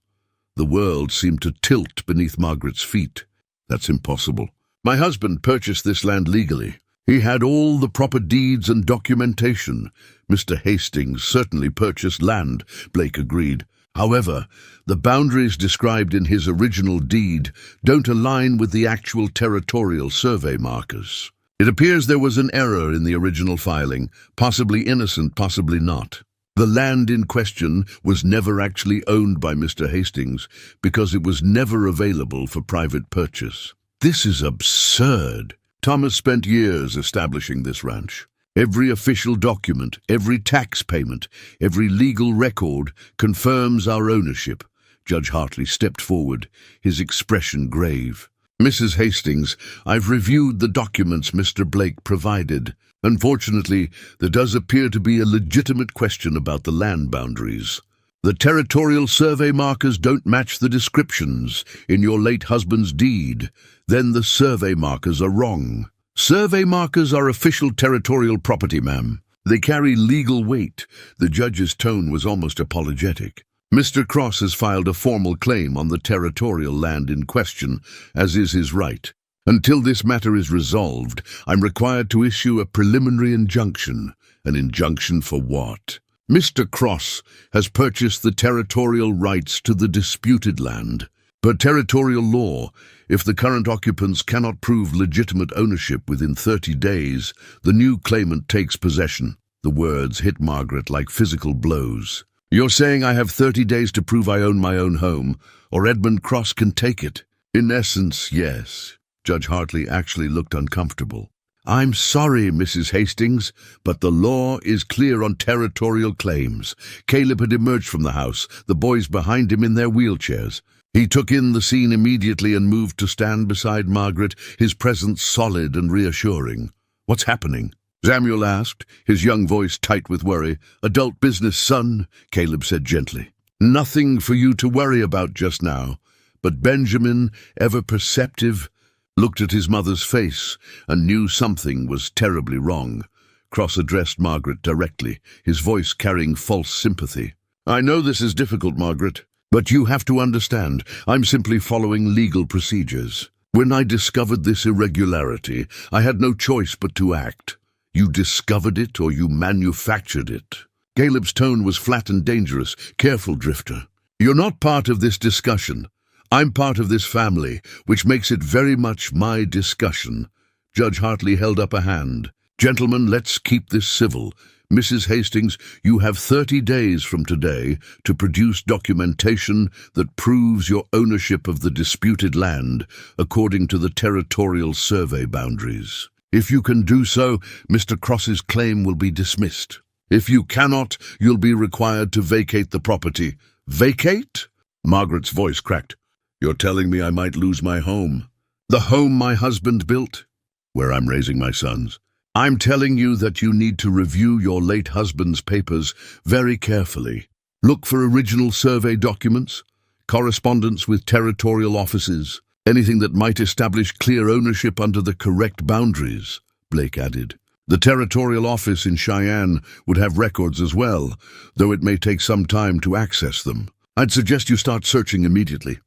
The world seemed to tilt beneath Margaret's feet. "That's impossible. My husband purchased this land legally. He had all the proper deeds and documentation." "Mr. Hastings certainly purchased land," Blake agreed. "However, the boundaries described in his original deed don't align with the actual territorial survey markers. It appears there was an error in the original filing, possibly innocent, possibly not. The land in question was never actually owned by Mr. Hastings because it was never available for private purchase." "This is absurd." Thomas spent years establishing this ranch. Every official document, every tax payment, every legal record confirms our ownership. Judge Hartley stepped forward, his expression grave. "Mrs. Hastings, I've reviewed the documents Mr. Blake provided. Unfortunately, there does appear to be a legitimate question about the land boundaries. The territorial survey markers don't match the descriptions in your late husband's deed. Then the survey markers are wrong." "Survey markers are official territorial property, ma'am. They carry legal weight." The judge's tone was almost apologetic. "Mr. Cross has filed a formal claim on the territorial land in question, as is his right. Until this matter is resolved, I'm required to issue a preliminary injunction." "An injunction for what?" "Mr. Cross has purchased the territorial rights to the disputed land. Per territorial law, if the current occupants cannot prove legitimate ownership within 30 days, the new claimant takes possession." The words hit Margaret like physical blows. "You're saying I have 30 days to prove I own my own home, or Edmund Cross can take it?" "In essence, yes." Judge Hartley actually looked uncomfortable. "I'm sorry, Mrs. Hastings, but the law is clear on territorial claims." Caleb had emerged from the house, the boys behind him in their wheelchairs. He took in the scene immediately and moved to stand beside Margaret, his presence solid and reassuring. "What's happening?" Samuel asked, his young voice tight with worry. "Adult business, son," Caleb said gently. "Nothing for you to worry about just now." But Benjamin, ever perceptive, looked at his mother's face and knew something was terribly wrong. Cross addressed Margaret directly, his voice carrying false sympathy. "I know this is difficult, Margaret, but you have to understand, I'm simply following legal procedures. When I discovered this irregularity, I had no choice but to act. You discovered it or you manufactured it. Caleb's tone was flat and dangerous. Careful, Drifter. You're not part of this discussion. I'm part of this family, which makes it very much my discussion. Judge Hartley held up a hand. Gentlemen, let's keep this civil. Mrs. Hastings, you have 30 days from today to produce documentation that proves your ownership of the disputed land according to the territorial survey boundaries. If you can do so, Mr. Cross's claim will be dismissed. If you cannot, you'll be required to vacate the property. Vacate? Margaret's voice cracked. You're telling me I might lose my home. The home my husband built, where I'm raising my sons. I'm telling you that you need to review your late husband's papers very carefully. Look for original survey documents, correspondence with territorial offices, anything that might establish clear ownership under the correct boundaries, Blake added. The territorial office in Cheyenne would have records as well, though it may take some time to access them. I'd suggest you start searching immediately.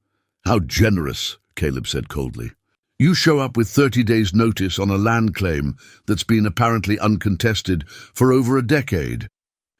How generous, Caleb said coldly. You show up with 30 days' notice on a land claim that's been apparently uncontested for over a decade,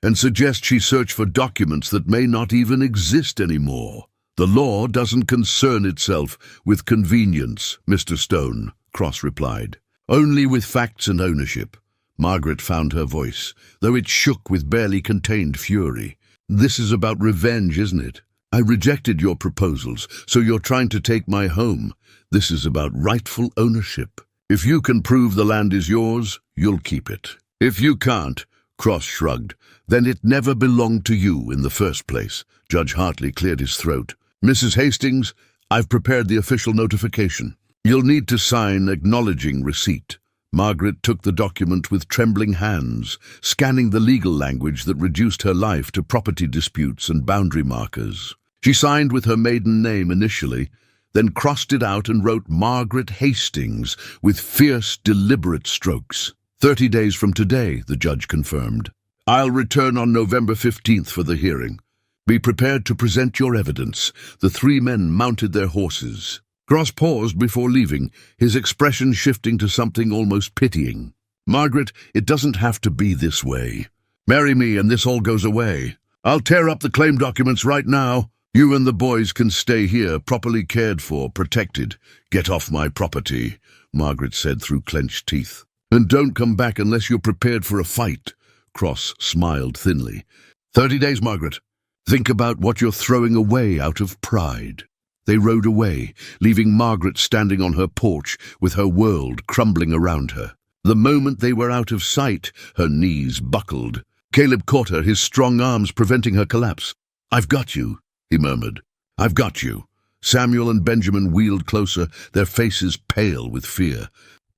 and suggest she search for documents that may not even exist anymore. The law doesn't concern itself with convenience, Mr. Stone, Cross replied. Only with facts and ownership. Margaret found her voice, though it shook with barely contained fury. This is about revenge, isn't it? I rejected your proposals, so you're trying to take my home. This is about rightful ownership. If you can prove the land is yours, you'll keep it. If you can't, Cross shrugged, then it never belonged to you in the first place. Judge Hartley cleared his throat. Mrs. Hastings, I've prepared the official notification. You'll need to sign acknowledging receipt. Margaret took the document with trembling hands, scanning the legal language that reduced her life to property disputes and boundary markers. She signed with her maiden name initially, then crossed it out and wrote Margaret Hastings with fierce, deliberate strokes. 30 days from today, the judge confirmed. I'll return on November 15th for the hearing. Be prepared to present your evidence. The three men mounted their horses. Cross paused before leaving, his expression shifting to something almost pitying. Margaret, it doesn't have to be this way. Marry me and this all goes away. I'll tear up the claim documents right now. You and the boys can stay here, properly cared for, protected. Get off my property, Margaret said through clenched teeth. And don't come back unless you're prepared for a fight. Cross smiled thinly. 30 days, Margaret. Think about what you're throwing away out of pride. They rode away, leaving Margaret standing on her porch with her world crumbling around her. The moment they were out of sight, her knees buckled. Caleb caught her, his strong arms preventing her collapse. I've got you, he murmured. I've got you. Samuel and Benjamin wheeled closer, their faces pale with fear.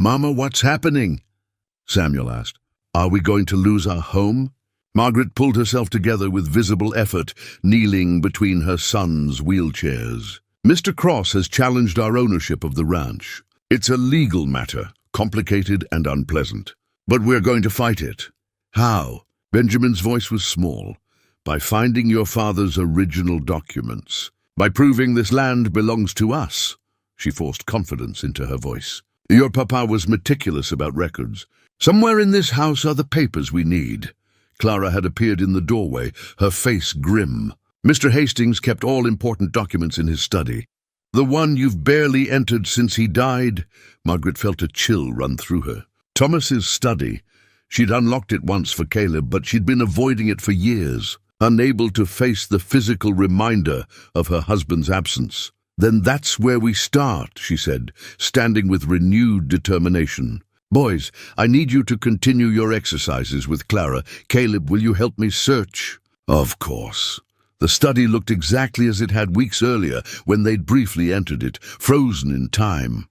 Mama, what's happening? Samuel asked. Are we going to lose our home? Margaret pulled herself together with visible effort, kneeling between her sons' wheelchairs. Mr. Cross has challenged our ownership of the ranch. It's a legal matter, complicated and unpleasant. But we're going to fight it. How? Benjamin's voice was small. By finding your father's original documents. By proving this land belongs to us. She forced confidence into her voice. Your papa was meticulous about records. Somewhere in this house are the papers we need. Clara had appeared in the doorway, her face grim. Mr. Hastings kept all important documents in his study. The one you've barely entered since he died? Margaret felt a chill run through her. Thomas's study. She'd unlocked it once for Caleb, but she'd been avoiding it for years, unable to face the physical reminder of her husband's absence. Then that's where we start, she said, standing with renewed determination. Boys, I need you to continue your exercises with Clara. Caleb, will you help me search? Of course. The study looked exactly as it had weeks earlier when they'd briefly entered it, frozen in time.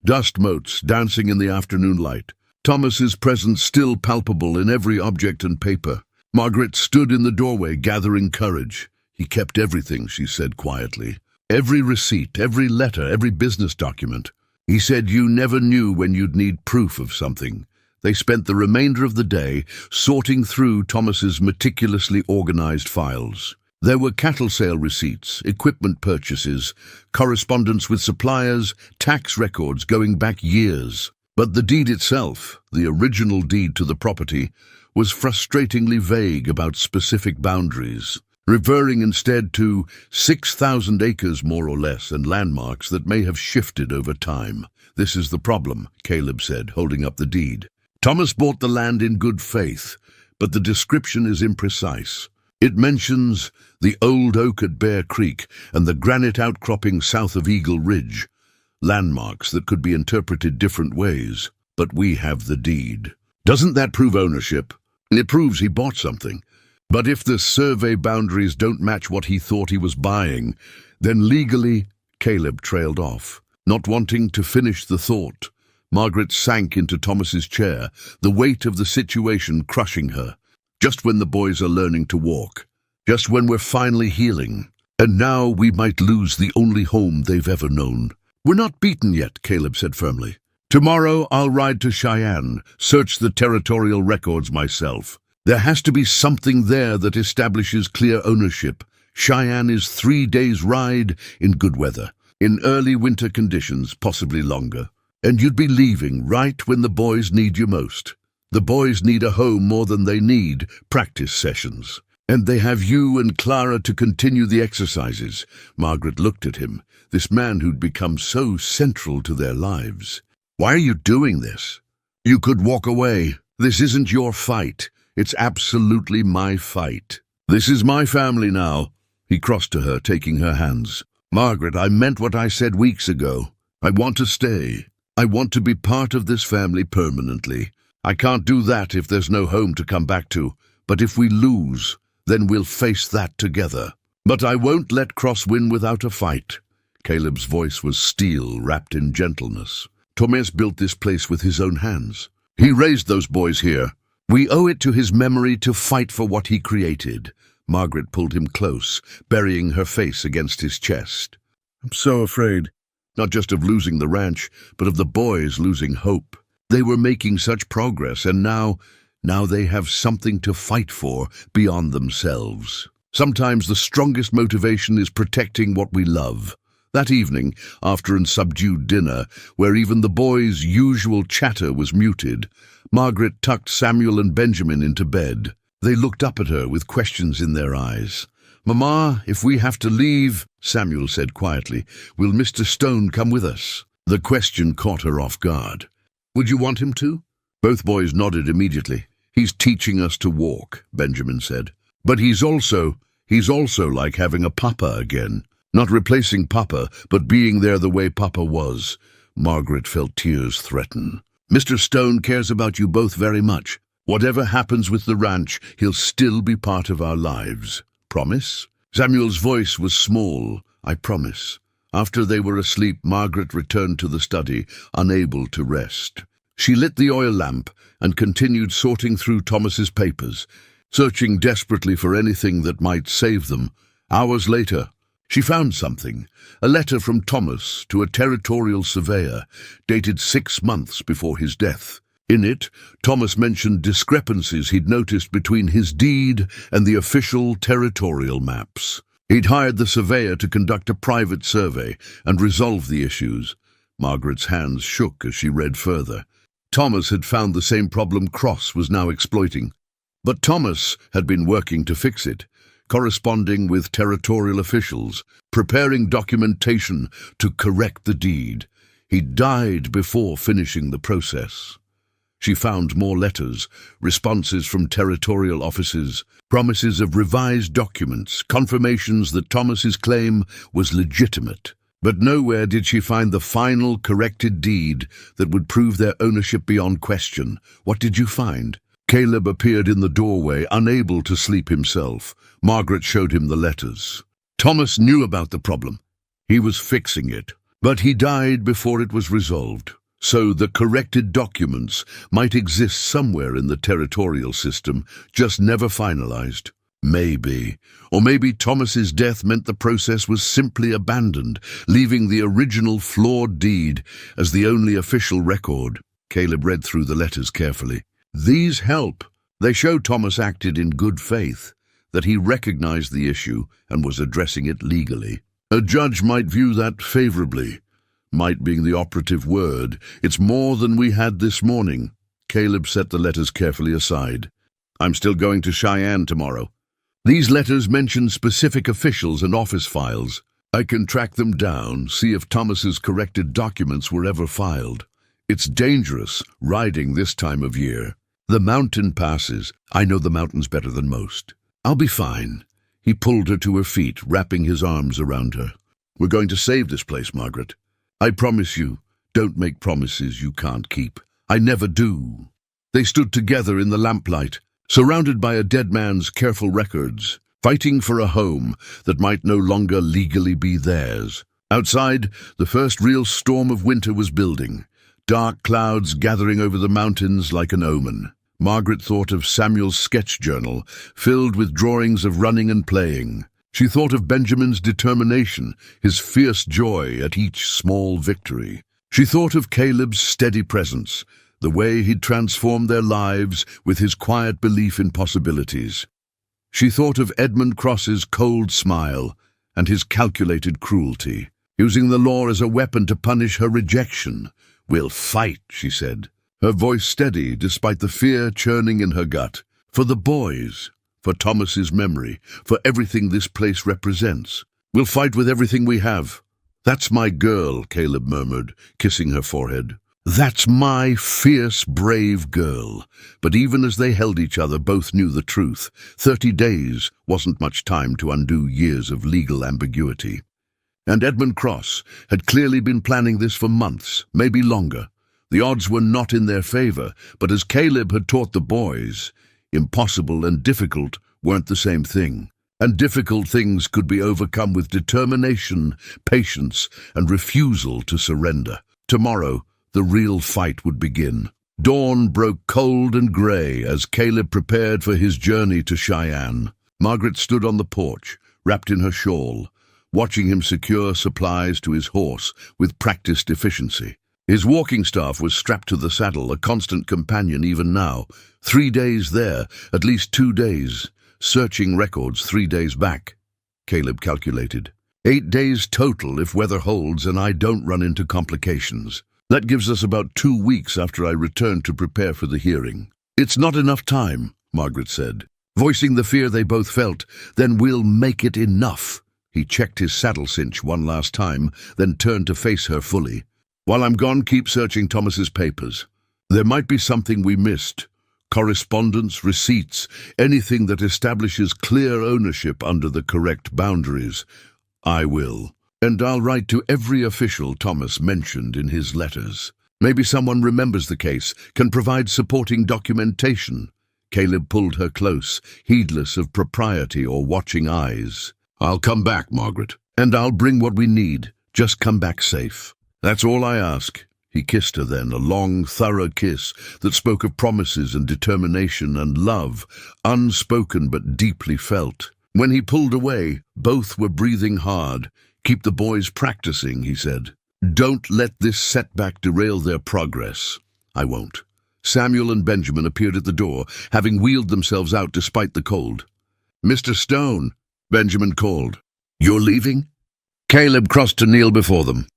Dust motes dancing in the afternoon light. Thomas's presence still palpable in every object and paper. Margaret stood in the doorway, gathering courage. He kept everything, she said quietly. Every receipt, every letter, every business document. He said you never knew when you'd need proof of something. They spent the remainder of the day sorting through Thomas's meticulously organized files. There were cattle sale receipts, equipment purchases, correspondence with suppliers, tax records going back years. But the deed itself, the original deed to the property, was frustratingly vague about specific boundaries, referring instead to 6,000 acres more or less and landmarks that may have shifted over time. "This is the problem," Caleb said, holding up the deed. "Thomas bought the land in good faith, but the description is imprecise. It mentions the old oak at Bear Creek and the granite outcropping south of Eagle Ridge, landmarks that could be interpreted different ways, but we have the deed. Doesn't that prove ownership? It proves he bought something. But if the survey boundaries don't match what he thought he was buying, then legally," Caleb trailed off, not wanting to finish the thought. Margaret sank into Thomas's chair, the weight of the situation crushing her. "Just when the boys are learning to walk, just when we're finally healing, and now we might lose the only home they've ever known." "We're not beaten yet," Caleb said firmly. "Tomorrow I'll ride to Cheyenne, search the territorial records myself. There has to be something there that establishes clear ownership. Cheyenne is 3 days' ride in good weather. In early winter conditions, possibly longer. And you'd be leaving right when the boys need you most. The boys need a home more than they need practice sessions. And they have you and Clara to continue the exercises." Margaret looked at him, this man who'd become so central to their lives. "Why are you doing this? You could walk away. This isn't your fight. It's absolutely my fight. This is my family now." He crossed to her, taking her hands. "Margaret, I meant what I said weeks ago. I want to stay. I want to be part of this family permanently. I can't do that if there's no home to come back to. But if we lose, then we'll face that together. But I won't let Cross win without a fight." Caleb's voice was steel wrapped in gentleness. "Thomas built this place with his own hands. He raised those boys here. We owe it to his memory to fight for what he created." Margaret pulled him close, burying her face against his chest. "I'm so afraid, not just of losing the ranch, but of the boys losing hope. They were making such progress, and now they have something to fight for beyond themselves. Sometimes the strongest motivation is protecting what we love." That evening, after a subdued dinner, where even the boys' usual chatter was muted, Margaret tucked Samuel and Benjamin into bed. They looked up at her with questions in their eyes. "Mama, if we have to leave," Samuel said quietly, "will Mr. Stone come with us?" The question caught her off guard. "Would you want him to?" Both boys nodded immediately. "He's teaching us to walk," Benjamin said. "But he's also like having a papa again. Not replacing Papa, but being there the way Papa was." Margaret felt tears threaten. "Mr. Stone cares about you both very much. Whatever happens with the ranch, he'll still be part of our lives. Promise?" Samuel's voice was small. "I promise." After they were asleep, Margaret returned to the study, unable to rest. She lit the oil lamp and continued sorting through Thomas's papers, searching desperately for anything that might save them. Hours later, she found something, a letter from Thomas to a territorial surveyor, dated 6 months before his death. In it, Thomas mentioned discrepancies he'd noticed between his deed and the official territorial maps. He'd hired the surveyor to conduct a private survey and resolve the issues. Margaret's hands shook as she read further. Thomas had found the same problem Cross was now exploiting. But Thomas had been working to fix it, corresponding with territorial officials, preparing documentation to correct the deed. He died before finishing the process. She found more letters, responses from territorial offices, promises of revised documents, confirmations that Thomas's claim was legitimate. But nowhere did she find the final corrected deed that would prove their ownership beyond question. "What did you find?" Caleb appeared in the doorway, unable to sleep himself. Margaret showed him the letters. Thomas knew about the problem. He was fixing it. But he died before it was resolved. So the corrected documents might exist somewhere in the territorial system, just never finalized. Maybe. Or maybe Thomas's death meant the process was simply abandoned, leaving the original flawed deed as the only official record. Caleb read through the letters carefully. These help. They show Thomas acted in good faith. that he recognized the issue and was addressing it legally. A judge might view that favorably. Might being the operative word. It's more than we had this morning. Caleb set the letters carefully aside. I'm still going to Cheyenne tomorrow. These letters mention specific officials and office files. I can track them down, see if Thomas's corrected documents were ever filed. It's dangerous, riding this time of year. The mountain passes. I know the mountains better than most. I'll be fine. He pulled her to her feet, wrapping his arms around her. We're going to save this place, Margaret. I promise you, don't make promises you can't keep. I never do. They stood together in the lamplight, surrounded by a dead man's careful records, fighting for a home that might no longer legally be theirs. Outside, the first real storm of winter was building, dark clouds gathering over the mountains like an omen. Margaret thought of Samuel's sketch journal, filled with drawings of running and playing. She thought of Benjamin's determination, his fierce joy at each small victory. She thought of Caleb's steady presence, the way he'd transformed their lives with his quiet belief in possibilities. She thought of Edmund Cross's cold smile and his calculated cruelty, using the law as a weapon to punish her rejection. We'll fight, she said, her voice steady despite the fear churning in her gut. For the boys, for Thomas's memory, for everything this place represents. We'll fight with everything we have. That's my girl, Caleb murmured, kissing her forehead. That's my fierce, brave girl. But even as they held each other, both knew the truth. 30 days wasn't much time to undo years of legal ambiguity. And Edmund Cross had clearly been planning this for months, maybe longer. The odds were not in their favor, but as Caleb had taught the boys, impossible and difficult weren't the same thing. And difficult things could be overcome with determination, patience, and refusal to surrender. Tomorrow, the real fight would begin. Dawn broke cold and grey as Caleb prepared for his journey to Cheyenne. Margaret stood on the porch, wrapped in her shawl, watching him secure supplies to his horse with practiced efficiency. His walking staff was strapped to the saddle, a constant companion even now. 3 days there, at least 2 days. Searching records 3 days back, Caleb calculated. 8 days total if weather holds and I don't run into complications. That gives us about 2 weeks after I return to prepare for the hearing. It's not enough time, Margaret said, voicing the fear they both felt. Then we'll make it enough. He checked his saddle cinch one last time, then turned to face her fully. While I'm gone, keep searching Thomas's papers. There might be something we missed. Correspondence, receipts, anything that establishes clear ownership under the correct boundaries. I will. And I'll write to every official Thomas mentioned in his letters. Maybe someone remembers the case, can provide supporting documentation. Caleb pulled her close, heedless of propriety or watching eyes. I'll come back, Margaret, and I'll bring what we need. Just come back safe. That's all I ask. He kissed her then, a long, thorough kiss that spoke of promises and determination and love, unspoken but deeply felt. When he pulled away, both were breathing hard. Keep the boys practicing, he said. Don't let this setback derail their progress. I won't. Samuel and Benjamin appeared at the door, having wheeled themselves out despite the cold. Mr. Stone, Benjamin called. You're leaving? Caleb crossed to kneel before them.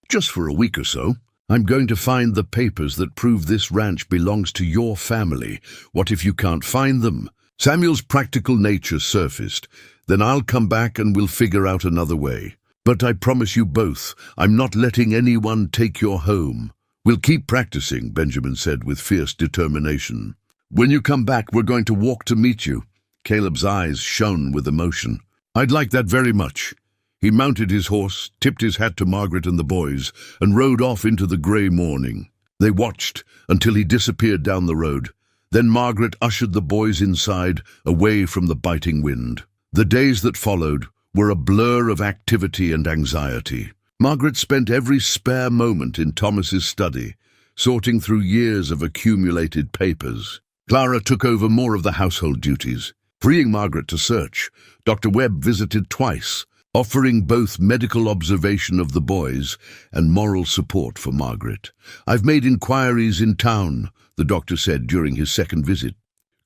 Just for a week or so. I'm going to find the papers that prove this ranch belongs to your family. What if you can't find them? Samuel's practical nature surfaced. Then I'll come back and we'll figure out another way. But I promise you both, I'm not letting anyone take your home. We'll keep practicing, Benjamin said with fierce determination. When you come back, we're going to walk to meet you. Caleb's eyes shone with emotion. I'd like that very much. He mounted his horse, tipped his hat to Margaret and the boys, and rode off into the grey morning. They watched until he disappeared down the road. Then Margaret ushered the boys inside, away from the biting wind. The days that followed were a blur of activity and anxiety. Margaret spent every spare moment in Thomas's study, sorting through years of accumulated papers. Clara took over more of the household duties. Freeing Margaret to search, Dr. Webb visited twice, offering both medical observation of the boys and moral support for Margaret. I've made inquiries in town, the doctor said during his second visit.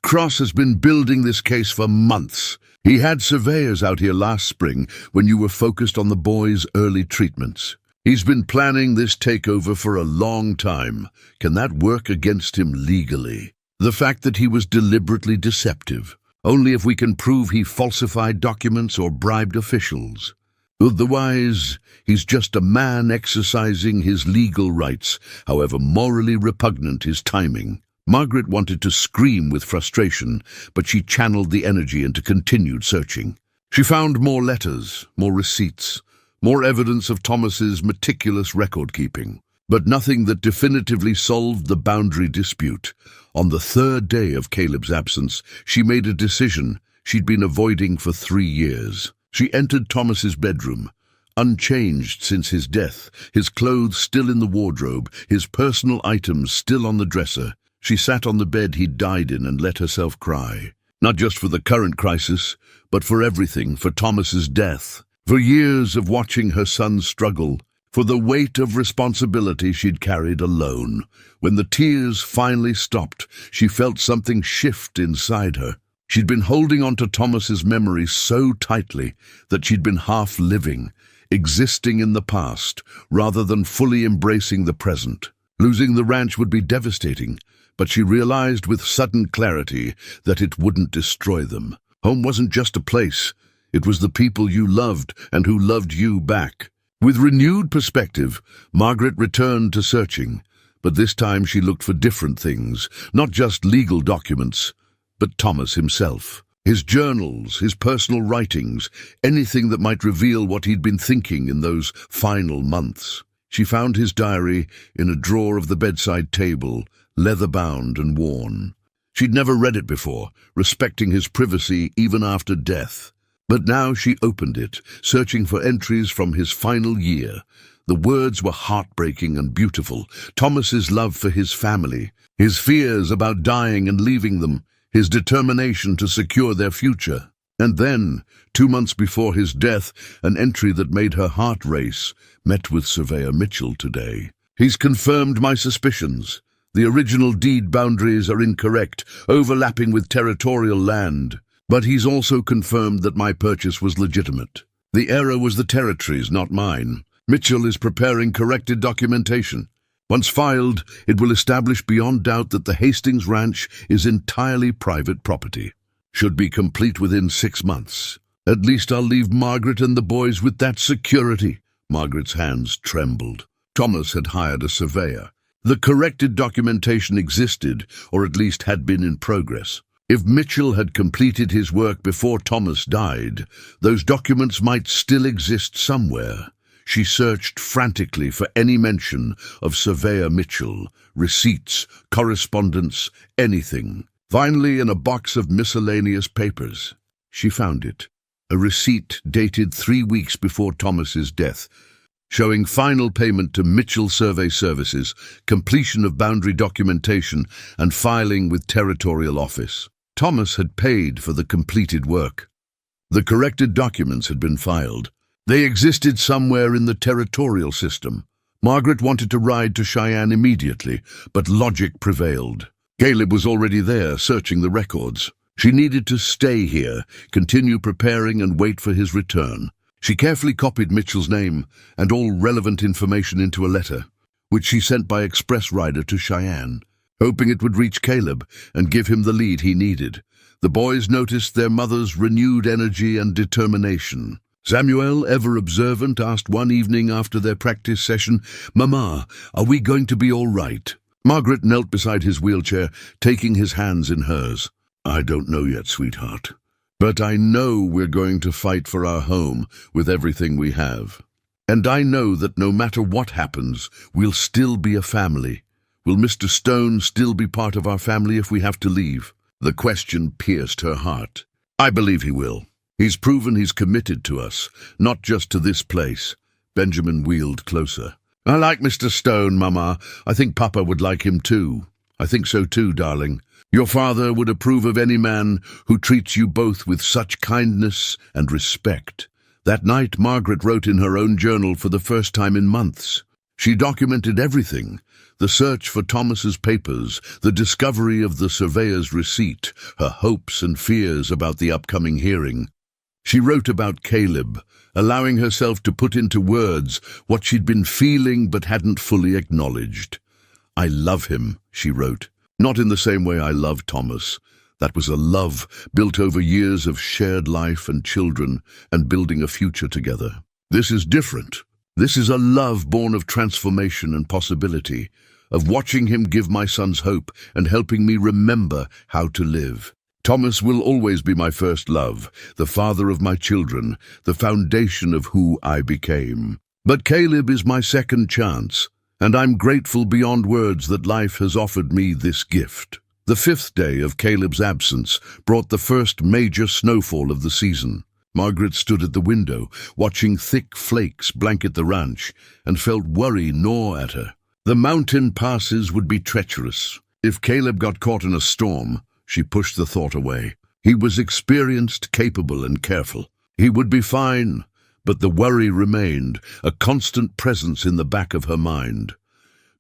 Cross has been building this case for months. He had surveyors out here last spring when you were focused on the boy's early treatments. He's been planning this takeover for a long time. Can that work against him legally? The fact that he was deliberately deceptive. Only if we can prove he falsified documents or bribed officials. Otherwise, he's just a man exercising his legal rights, however morally repugnant his timing. Margaret wanted to scream with frustration, but she channeled the energy into continued searching. She found more letters, more receipts, more evidence of Thomas's meticulous record-keeping, but nothing that definitively solved the boundary dispute. On the third day of Caleb's absence, she made a decision she'd been avoiding for 3 years. She entered Thomas's bedroom, unchanged since his death, his clothes still in the wardrobe, his personal items still on the dresser. She sat on the bed he'd died in and let herself cry. Not just for the current crisis, but for everything, for Thomas's death, for years of watching her son struggle, for the weight of responsibility she'd carried alone. When the tears finally stopped, she felt something shift inside her. She'd been holding on to Thomas's memory so tightly that she'd been half living, existing in the past, rather than fully embracing the present. Losing the ranch would be devastating, but she realized with sudden clarity that it wouldn't destroy them. Home wasn't just a place, it was the people you loved and who loved you back. With renewed perspective, Margaret returned to searching, but this time she looked for different things, not just legal documents, but Thomas himself. His journals, his personal writings, anything that might reveal what he'd been thinking in those final months. She found his diary in a drawer of the bedside table, leather-bound and worn. She'd never read it before, respecting his privacy even after death. But now she opened it, searching for entries from his final year. The words were heartbreaking and beautiful. Thomas's love for his family, his fears about dying and leaving them, his determination to secure their future. And then, 2 months before his death, an entry that made her heart race. Met with Surveyor Mitchell today. He's confirmed my suspicions. The original deed boundaries are incorrect, overlapping with territorial land. But he's also confirmed that my purchase was legitimate. The error was the territory's, not mine. Mitchell is preparing corrected documentation. Once filed, it will establish beyond doubt that the Hastings Ranch is entirely private property. Should be complete within 6 months. At least I'll leave Margaret and the boys with that security. Margaret's hands trembled. Thomas had hired a surveyor. The corrected documentation existed, or at least had been in progress. If Mitchell had completed his work before Thomas died, those documents might still exist somewhere. She searched frantically for any mention of Surveyor Mitchell, receipts, correspondence, anything. Finally, in a box of miscellaneous papers, she found it. A receipt dated 3 weeks before Thomas's death, showing final payment to Mitchell Survey Services, completion of boundary documentation, and filing with Territorial Office. Thomas had paid for the completed work. The corrected documents had been filed. They existed somewhere in the territorial system. Margaret wanted to ride to Cheyenne immediately, but logic prevailed. Caleb was already there, searching the records. She needed to stay here, continue preparing and wait for his return. She carefully copied Mitchell's name and all relevant information into a letter, which she sent by express rider to Cheyenne, hoping it would reach Caleb and give him the lead he needed. The boys noticed their mother's renewed energy and determination. Samuel, ever observant, asked one evening after their practice session, "Mama, are we going to be all right?" Margaret knelt beside his wheelchair, taking his hands in hers. "I don't know yet, sweetheart. But I know we're going to fight for our home with everything we have. And I know that no matter what happens, we'll still be a family. Will Mr. Stone still be part of our family if we have to leave?" The question pierced her heart. "I believe he will. He's proven he's committed to us, not just to this place." Benjamin wheeled closer. "I like Mr. Stone, Mama. I think Papa would like him too." "I think so too, darling. Your father would approve of any man who treats you both with such kindness and respect." That night, Margaret wrote in her own journal for the first time in months. She documented everything: The search for Thomas's papers, the discovery of the surveyor's receipt, her hopes and fears about the upcoming hearing. She wrote about Caleb, allowing herself to put into words what she'd been feeling but hadn't fully acknowledged. "I love him," she wrote. "Not in the same way I love Thomas. That was a love built over years of shared life and children and building a future together. This is different. This is a love born of transformation and possibility, of watching him give my sons hope and helping me remember how to live. Thomas will always be my first love, the father of my children, the foundation of who I became. But Caleb is my second chance, and I'm grateful beyond words that life has offered me this gift." The 5th day of Caleb's absence brought the first major snowfall of the season. Margaret stood at the window, watching thick flakes blanket the ranch, and felt worry gnaw at her. The mountain passes would be treacherous. If Caleb got caught in a storm, she pushed the thought away. He was experienced, capable, and careful. He would be fine, but the worry remained, a constant presence in the back of her mind.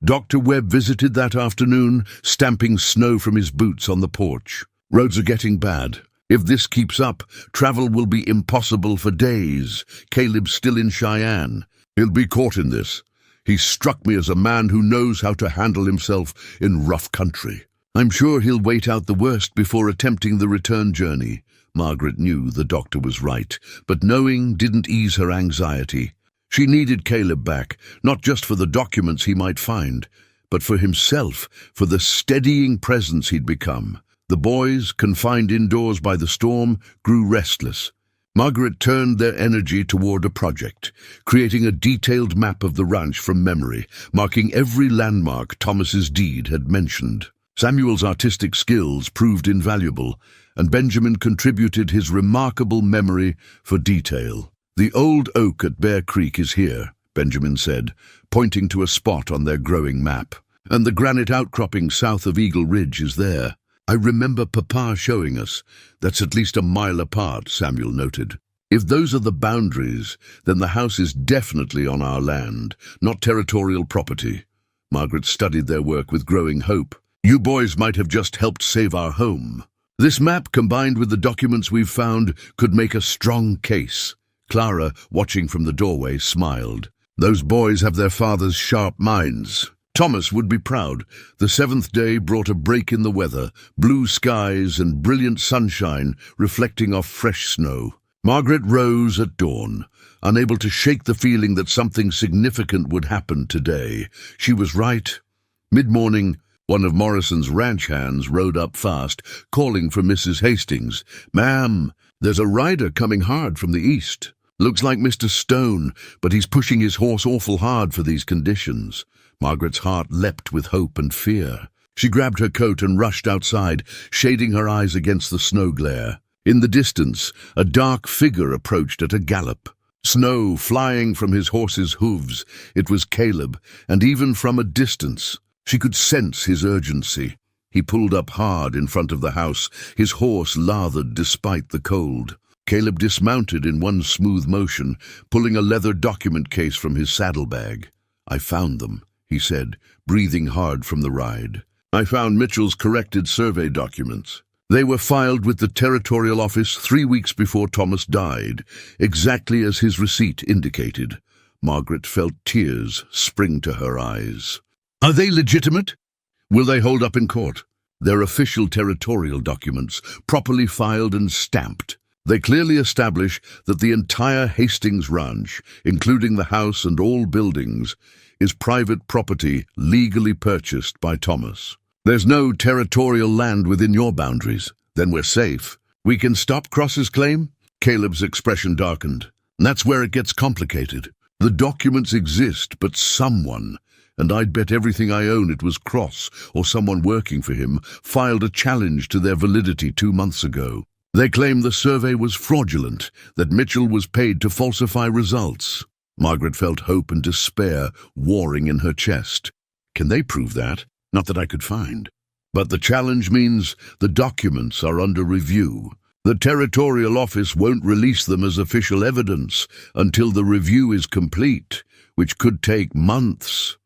Dr. Webb visited that afternoon, stamping snow from his boots on the porch. "Roads are getting bad. If this keeps up, travel will be impossible for days. Caleb's still in Cheyenne. He'll be caught in this. He struck me as a man who knows how to handle himself in rough country. I'm sure he'll wait out the worst before attempting the return journey." Margaret knew the doctor was right, but knowing didn't ease her anxiety. She needed Caleb back, not just for the documents he might find, but for himself, for the steadying presence he'd become. The boys, confined indoors by the storm, grew restless. Margaret turned their energy toward a project, creating a detailed map of the ranch from memory, marking every landmark Thomas's deed had mentioned. Samuel's artistic skills proved invaluable, and Benjamin contributed his remarkable memory for detail. "The old oak at Bear Creek is here," Benjamin said, pointing to a spot on their growing map. "And the granite outcropping south of Eagle Ridge is there. I remember Papa showing us. That's at least a mile apart," Samuel noted. "If those are the boundaries, then the house is definitely on our land, not territorial property." Margaret studied their work with growing hope. "You boys might have just helped save our home. This map, combined with the documents we've found, could make a strong case." Clara, watching from the doorway, smiled. "Those boys have their father's sharp minds." Thomas would be proud. The 7th day brought a break in the weather, blue skies and brilliant sunshine reflecting off fresh snow. Margaret rose at dawn, unable to shake the feeling that something significant would happen today. She was right. Mid-morning, one of Morrison's ranch hands rode up fast, calling for Mrs. Hastings. "Ma'am, there's a rider coming hard from the east. Looks like Mr. Stone, but he's pushing his horse awful hard for these conditions." Margaret's heart leapt with hope and fear. She grabbed her coat and rushed outside, shading her eyes against the snow glare. In the distance, a dark figure approached at a gallop. Snow flying from his horse's hooves. It was Caleb, and even from a distance, she could sense his urgency. He pulled up hard in front of the house, his horse lathered despite the cold. Caleb dismounted in one smooth motion, pulling a leather document case from his saddlebag. "I found them," he said, breathing hard from the ride. "I found Mitchell's corrected survey documents. They were filed with the Territorial Office 3 weeks before Thomas died, exactly as his receipt indicated." Margaret felt tears spring to her eyes. "Are they legitimate? Will they hold up in court?" "They're official territorial documents, properly filed and stamped. They clearly establish that the entire Hastings Ranch, including the house and all buildings, is private property legally purchased by Thomas. There's no territorial land within your boundaries. Then we're safe. We can stop Cross's claim?" Caleb's expression darkened. "That's where it gets complicated. The documents exist, but someone, and I'd bet everything I own it was Cross or someone working for him, filed a challenge to their validity 2 months ago. They claim the survey was fraudulent, that Mitchell was paid to falsify results." Margaret felt hope and despair warring in her chest. "Can they prove that? Not that I could find. But the challenge means the documents are under review. The Territorial Office won't release them as official evidence until the review is complete, which could take months."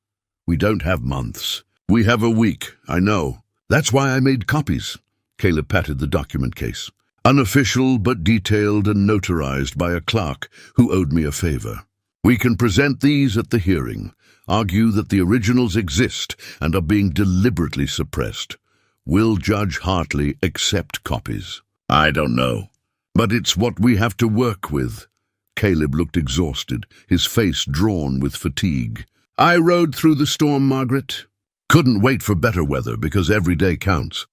We don't have months. We have a week, I know. That's why I made copies. Caleb patted the document case. Unofficial but detailed and notarized by a clerk who owed me a favor. We can present these at the hearing, argue that the originals exist and are being deliberately suppressed. Will Judge Hartley accept copies? I don't know. But it's what we have to work with. Caleb looked exhausted, his face drawn with fatigue. I rode through the storm, Margaret. Couldn't wait for better weather because every day counts.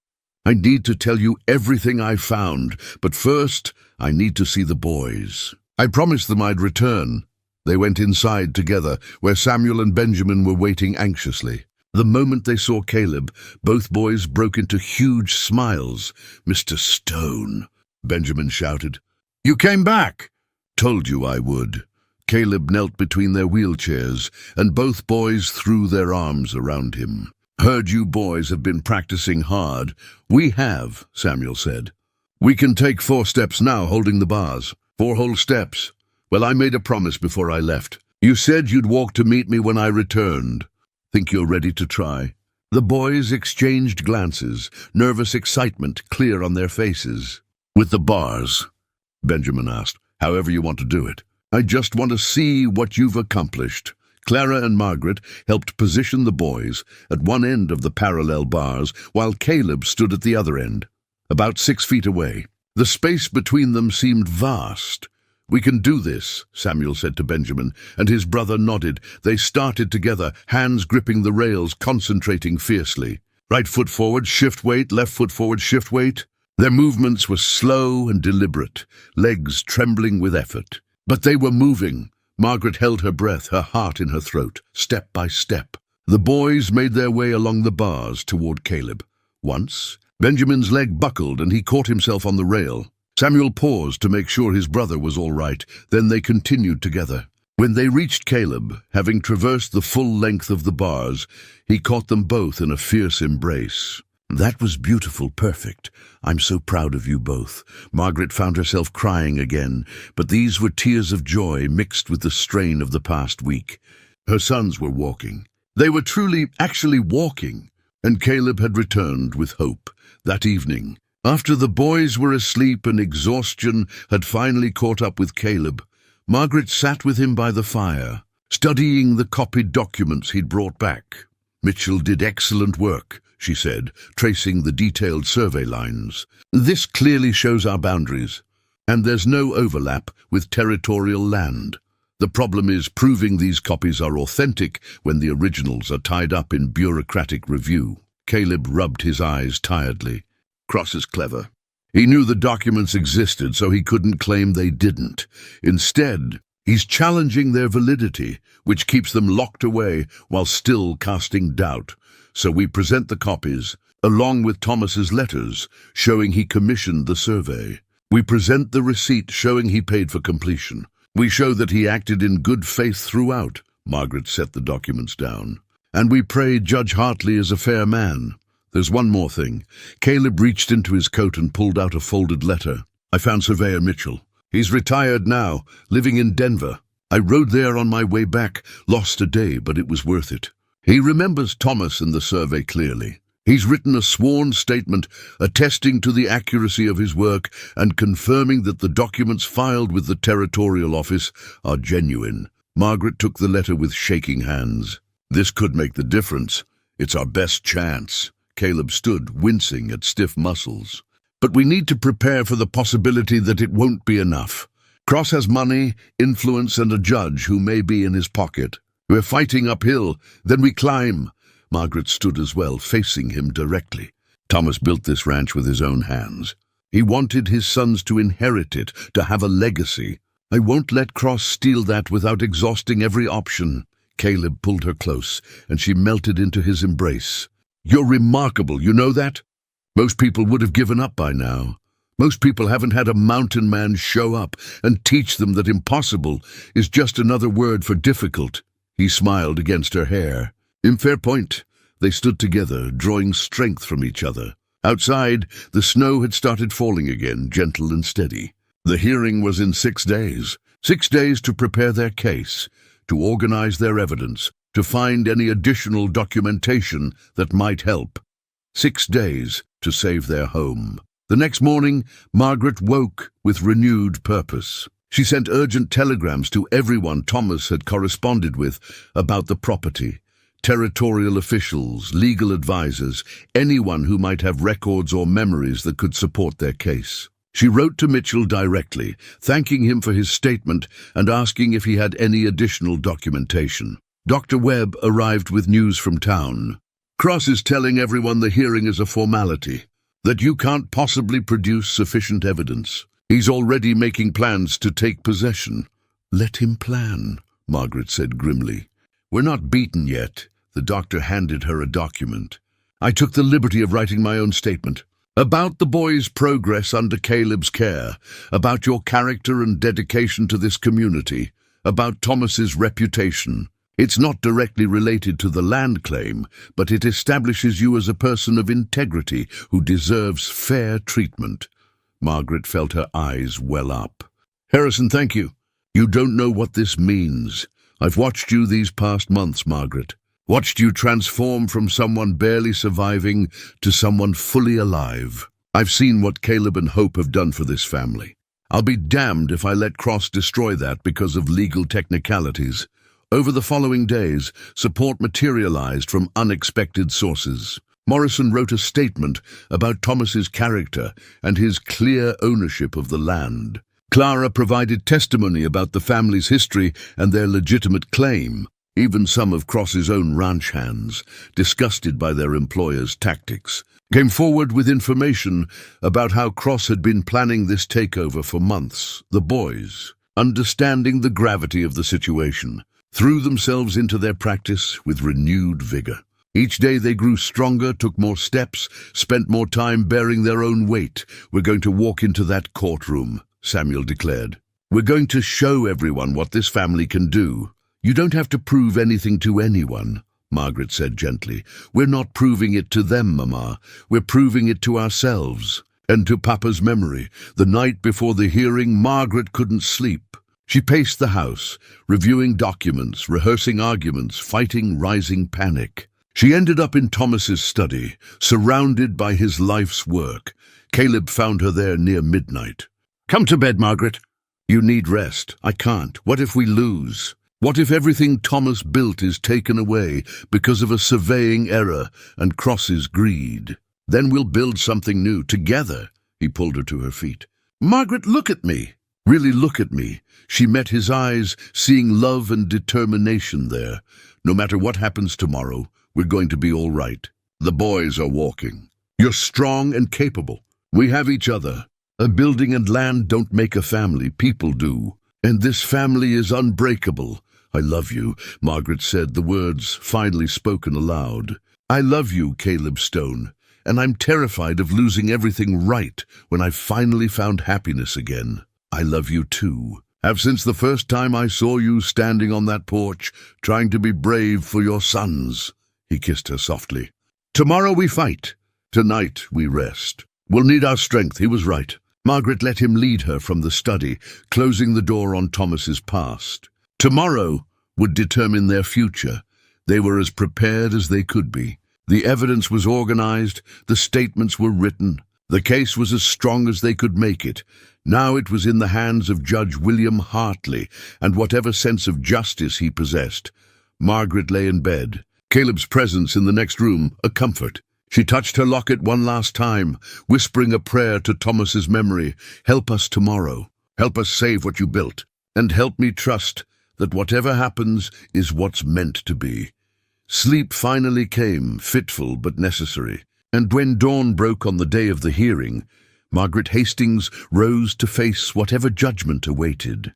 I need to tell you everything I found, but first I need to see the boys. I promised them I'd return. They went inside together, where Samuel and Benjamin were waiting anxiously. The moment they saw Caleb, both boys broke into huge smiles. Mr. Stone, Benjamin shouted. You came back! Told you I would. Caleb knelt between their wheelchairs, and both boys threw their arms around him. Heard you boys have been practicing hard. We have, Samuel said. We can take 4 steps now, holding the bars. 4 whole steps. Well, I made a promise before I left. You said you'd walk to meet me when I returned. Think you're ready to try? The boys exchanged glances, nervous excitement clear on their faces. With the bars, Benjamin asked, however you want to do it. I just want to see what you've accomplished. Clara and Margaret helped position the boys at one end of the parallel bars, while Caleb stood at the other end, about 6 feet away. The space between them seemed vast. We can do this, Samuel said to Benjamin, and his brother nodded. They started together, hands gripping the rails, concentrating fiercely. Right foot forward, shift weight, left foot forward, shift weight. Their movements were slow and deliberate, legs trembling with effort. But they were moving. Margaret held her breath, her heart in her throat, step by step. The boys made their way along the bars toward Caleb. Once, Benjamin's leg buckled and he caught himself on the rail. Samuel paused to make sure his brother was all right. Then they continued together. When they reached Caleb, having traversed the full length of the bars, he caught them both in a fierce embrace. That was beautiful, perfect. I'm so proud of you both. Margaret found herself crying again, but these were tears of joy mixed with the strain of the past week. Her sons were walking. They were actually walking, and Caleb had returned with hope. That evening, after the boys were asleep and exhaustion had finally caught up with Caleb, Margaret sat with him by the fire, studying the copied documents he'd brought back. Mitchell did excellent work, she said, tracing the detailed survey lines. This clearly shows our boundaries, and there's no overlap with territorial land. The problem is proving these copies are authentic when the originals are tied up in bureaucratic review. Caleb rubbed his eyes tiredly. Cross is clever. He knew the documents existed, so he couldn't claim they didn't. Instead, he's challenging their validity, which keeps them locked away while still casting doubt. So we present the copies, along with Thomas's letters, showing he commissioned the survey. We present the receipt showing he paid for completion. We show that he acted in good faith throughout. Margaret set the documents down. And we pray Judge Hartley is a fair man. There's one more thing. Caleb reached into his coat and pulled out a folded letter. I found Surveyor Mitchell. He's retired now, living in Denver. I rode there on my way back, lost a day, but it was worth it. He remembers Thomas and the survey clearly. He's written a sworn statement attesting to the accuracy of his work and confirming that the documents filed with the Territorial Office are genuine. Margaret took the letter with shaking hands. This could make the difference. It's our best chance. Caleb stood, wincing at stiff muscles. But we need to prepare for the possibility that it won't be enough. Cross has money, influence, and a judge who may be in his pocket. We're fighting uphill, then we climb. Margaret stood as well, facing him directly. Thomas built this ranch with his own hands. He wanted his sons to inherit it, to have a legacy. I won't let Cross steal that without exhausting every option. Caleb pulled her close, and she melted into his embrace. You're remarkable, you know that? Most people would have given up by now. Most people haven't had a mountain man show up and teach them that impossible is just another word for difficult. He smiled against her hair. In fair point, they stood together, drawing strength from each other. Outside, the snow had started falling again, gentle and steady. The hearing was in 6 days. 6 days to prepare their case, to organize their evidence, to find any additional documentation that might help. 6 days to save their home. The next morning, Margaret woke with renewed purpose. She sent urgent telegrams to everyone Thomas had corresponded with about the property. Territorial officials, legal advisors, anyone who might have records or memories that could support their case. She wrote to Mitchell directly, thanking him for his statement and asking if he had any additional documentation. Dr. Webb arrived with news from town. Cross is telling everyone the hearing is a formality, that you can't possibly produce sufficient evidence. He's already making plans to take possession. Let him plan, Margaret said grimly. We're not beaten yet. The doctor handed her a document. I took the liberty of writing my own statement. About the boy's progress under Caleb's care, about your character and dedication to this community, about Thomas's reputation. It's not directly related to the land claim, but it establishes you as a person of integrity who deserves fair treatment. Margaret felt her eyes well up. Harrison, thank you. You don't know what this means. I've watched you these past months, Margaret. Watched you transform from someone barely surviving to someone fully alive. I've seen what Caleb and Hope have done for this family. I'll be damned if I let Cross destroy that because of legal technicalities. Over the following days, support materialized from unexpected sources. Morrison wrote a statement about Thomas's character and his clear ownership of the land. Clara provided testimony about the family's history and their legitimate claim. Even some of Cross's own ranch hands, disgusted by their employer's tactics, came forward with information about how Cross had been planning this takeover for months. The boys, understanding the gravity of the situation, threw themselves into their practice with renewed vigor. Each day they grew stronger, took more steps, spent more time bearing their own weight. We're going to walk into that courtroom, Samuel declared. We're going to show everyone what this family can do. You don't have to prove anything to anyone, Margaret said gently. We're not proving it to them, Mama. We're proving it to ourselves. And to Papa's memory, the night before the hearing, Margaret couldn't sleep. She paced the house, reviewing documents, rehearsing arguments, fighting rising panic. She ended up in Thomas's study, surrounded by his life's work. Caleb found her there near midnight. Come to bed, Margaret. You need rest. I can't. What if we lose? What if everything Thomas built is taken away because of a surveying error and Cross's greed? Then we'll build something new together. He pulled her to her feet. Margaret, look at me. Really look at me. She met his eyes, seeing love and determination there. No matter what happens tomorrow, we're going to be all right. The boys are walking. You're strong and capable. We have each other. A building and land don't make a family, people do. And this family is unbreakable. I love you, Margaret said, the words finally spoken aloud. I love you, Caleb Stone, and I'm terrified of losing everything right when I've finally found happiness again. I love you too. Have since the first time I saw you standing on that porch, trying to be brave for your sons. He kissed her softly. Tomorrow we fight. Tonight we rest. We'll need our strength, he was right. Margaret let him lead her from the study, closing the door on Thomas's past. Tomorrow would determine their future. They were as prepared as they could be. The evidence was organized, the statements were written. The case was as strong as they could make it. Now it was in the hands of Judge William Hartley, and whatever sense of justice he possessed. Margaret lay in bed, Caleb's presence in the next room a comfort. She touched her locket one last time, whispering a prayer to Thomas's memory. Help us tomorrow. Help us save what you built. And help me trust that whatever happens is what's meant to be. Sleep finally came, fitful but necessary. And when dawn broke on the day of the hearing, Margaret Hastings rose to face whatever judgment awaited.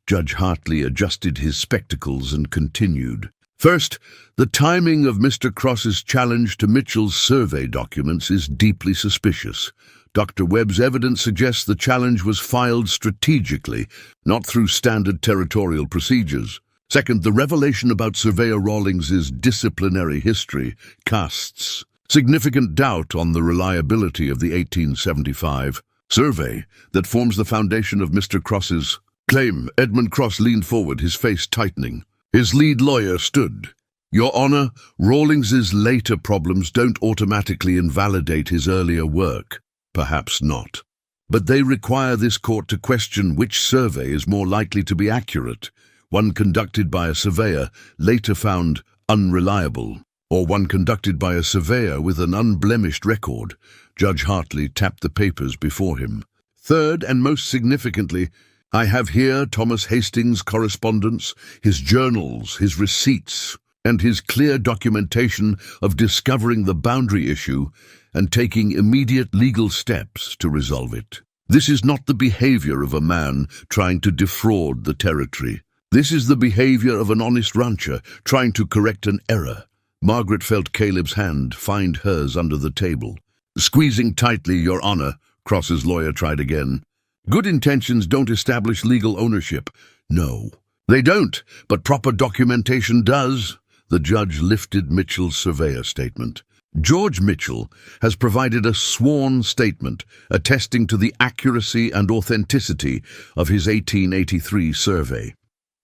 Judge Hartley adjusted his spectacles and continued. First, the timing of Mr. Cross's challenge to Mitchell's survey documents is deeply suspicious. Dr. Webb's evidence suggests the challenge was filed strategically, not through standard territorial procedures. Second, the revelation about Surveyor Rawlings's disciplinary history casts significant doubt on the reliability of the 1875 survey that forms the foundation of Mr. Cross's claim. Edmund Cross leaned forward, his face tightening. His lead lawyer stood. Your Honor, Rawlings's later problems don't automatically invalidate his earlier work. Perhaps not. But they require this court to question which survey is more likely to be accurate, one conducted by a surveyor later found unreliable, or one conducted by a surveyor with an unblemished record. Judge Hartley tapped the papers before him. Third, and most significantly, I have here Thomas Hastings' correspondence, his journals, his receipts, and his clear documentation of discovering the boundary issue and taking immediate legal steps to resolve it. This is not the behavior of a man trying to defraud the territory. This is the behavior of an honest rancher trying to correct an error. Margaret felt Caleb's hand find hers under the table. Squeezing tightly, Your Honor, Cross's lawyer tried again. Good intentions don't establish legal ownership. No, they don't, but proper documentation does. The judge lifted Mitchell's surveyor statement. George Mitchell has provided a sworn statement attesting to the accuracy and authenticity of his 1883 survey.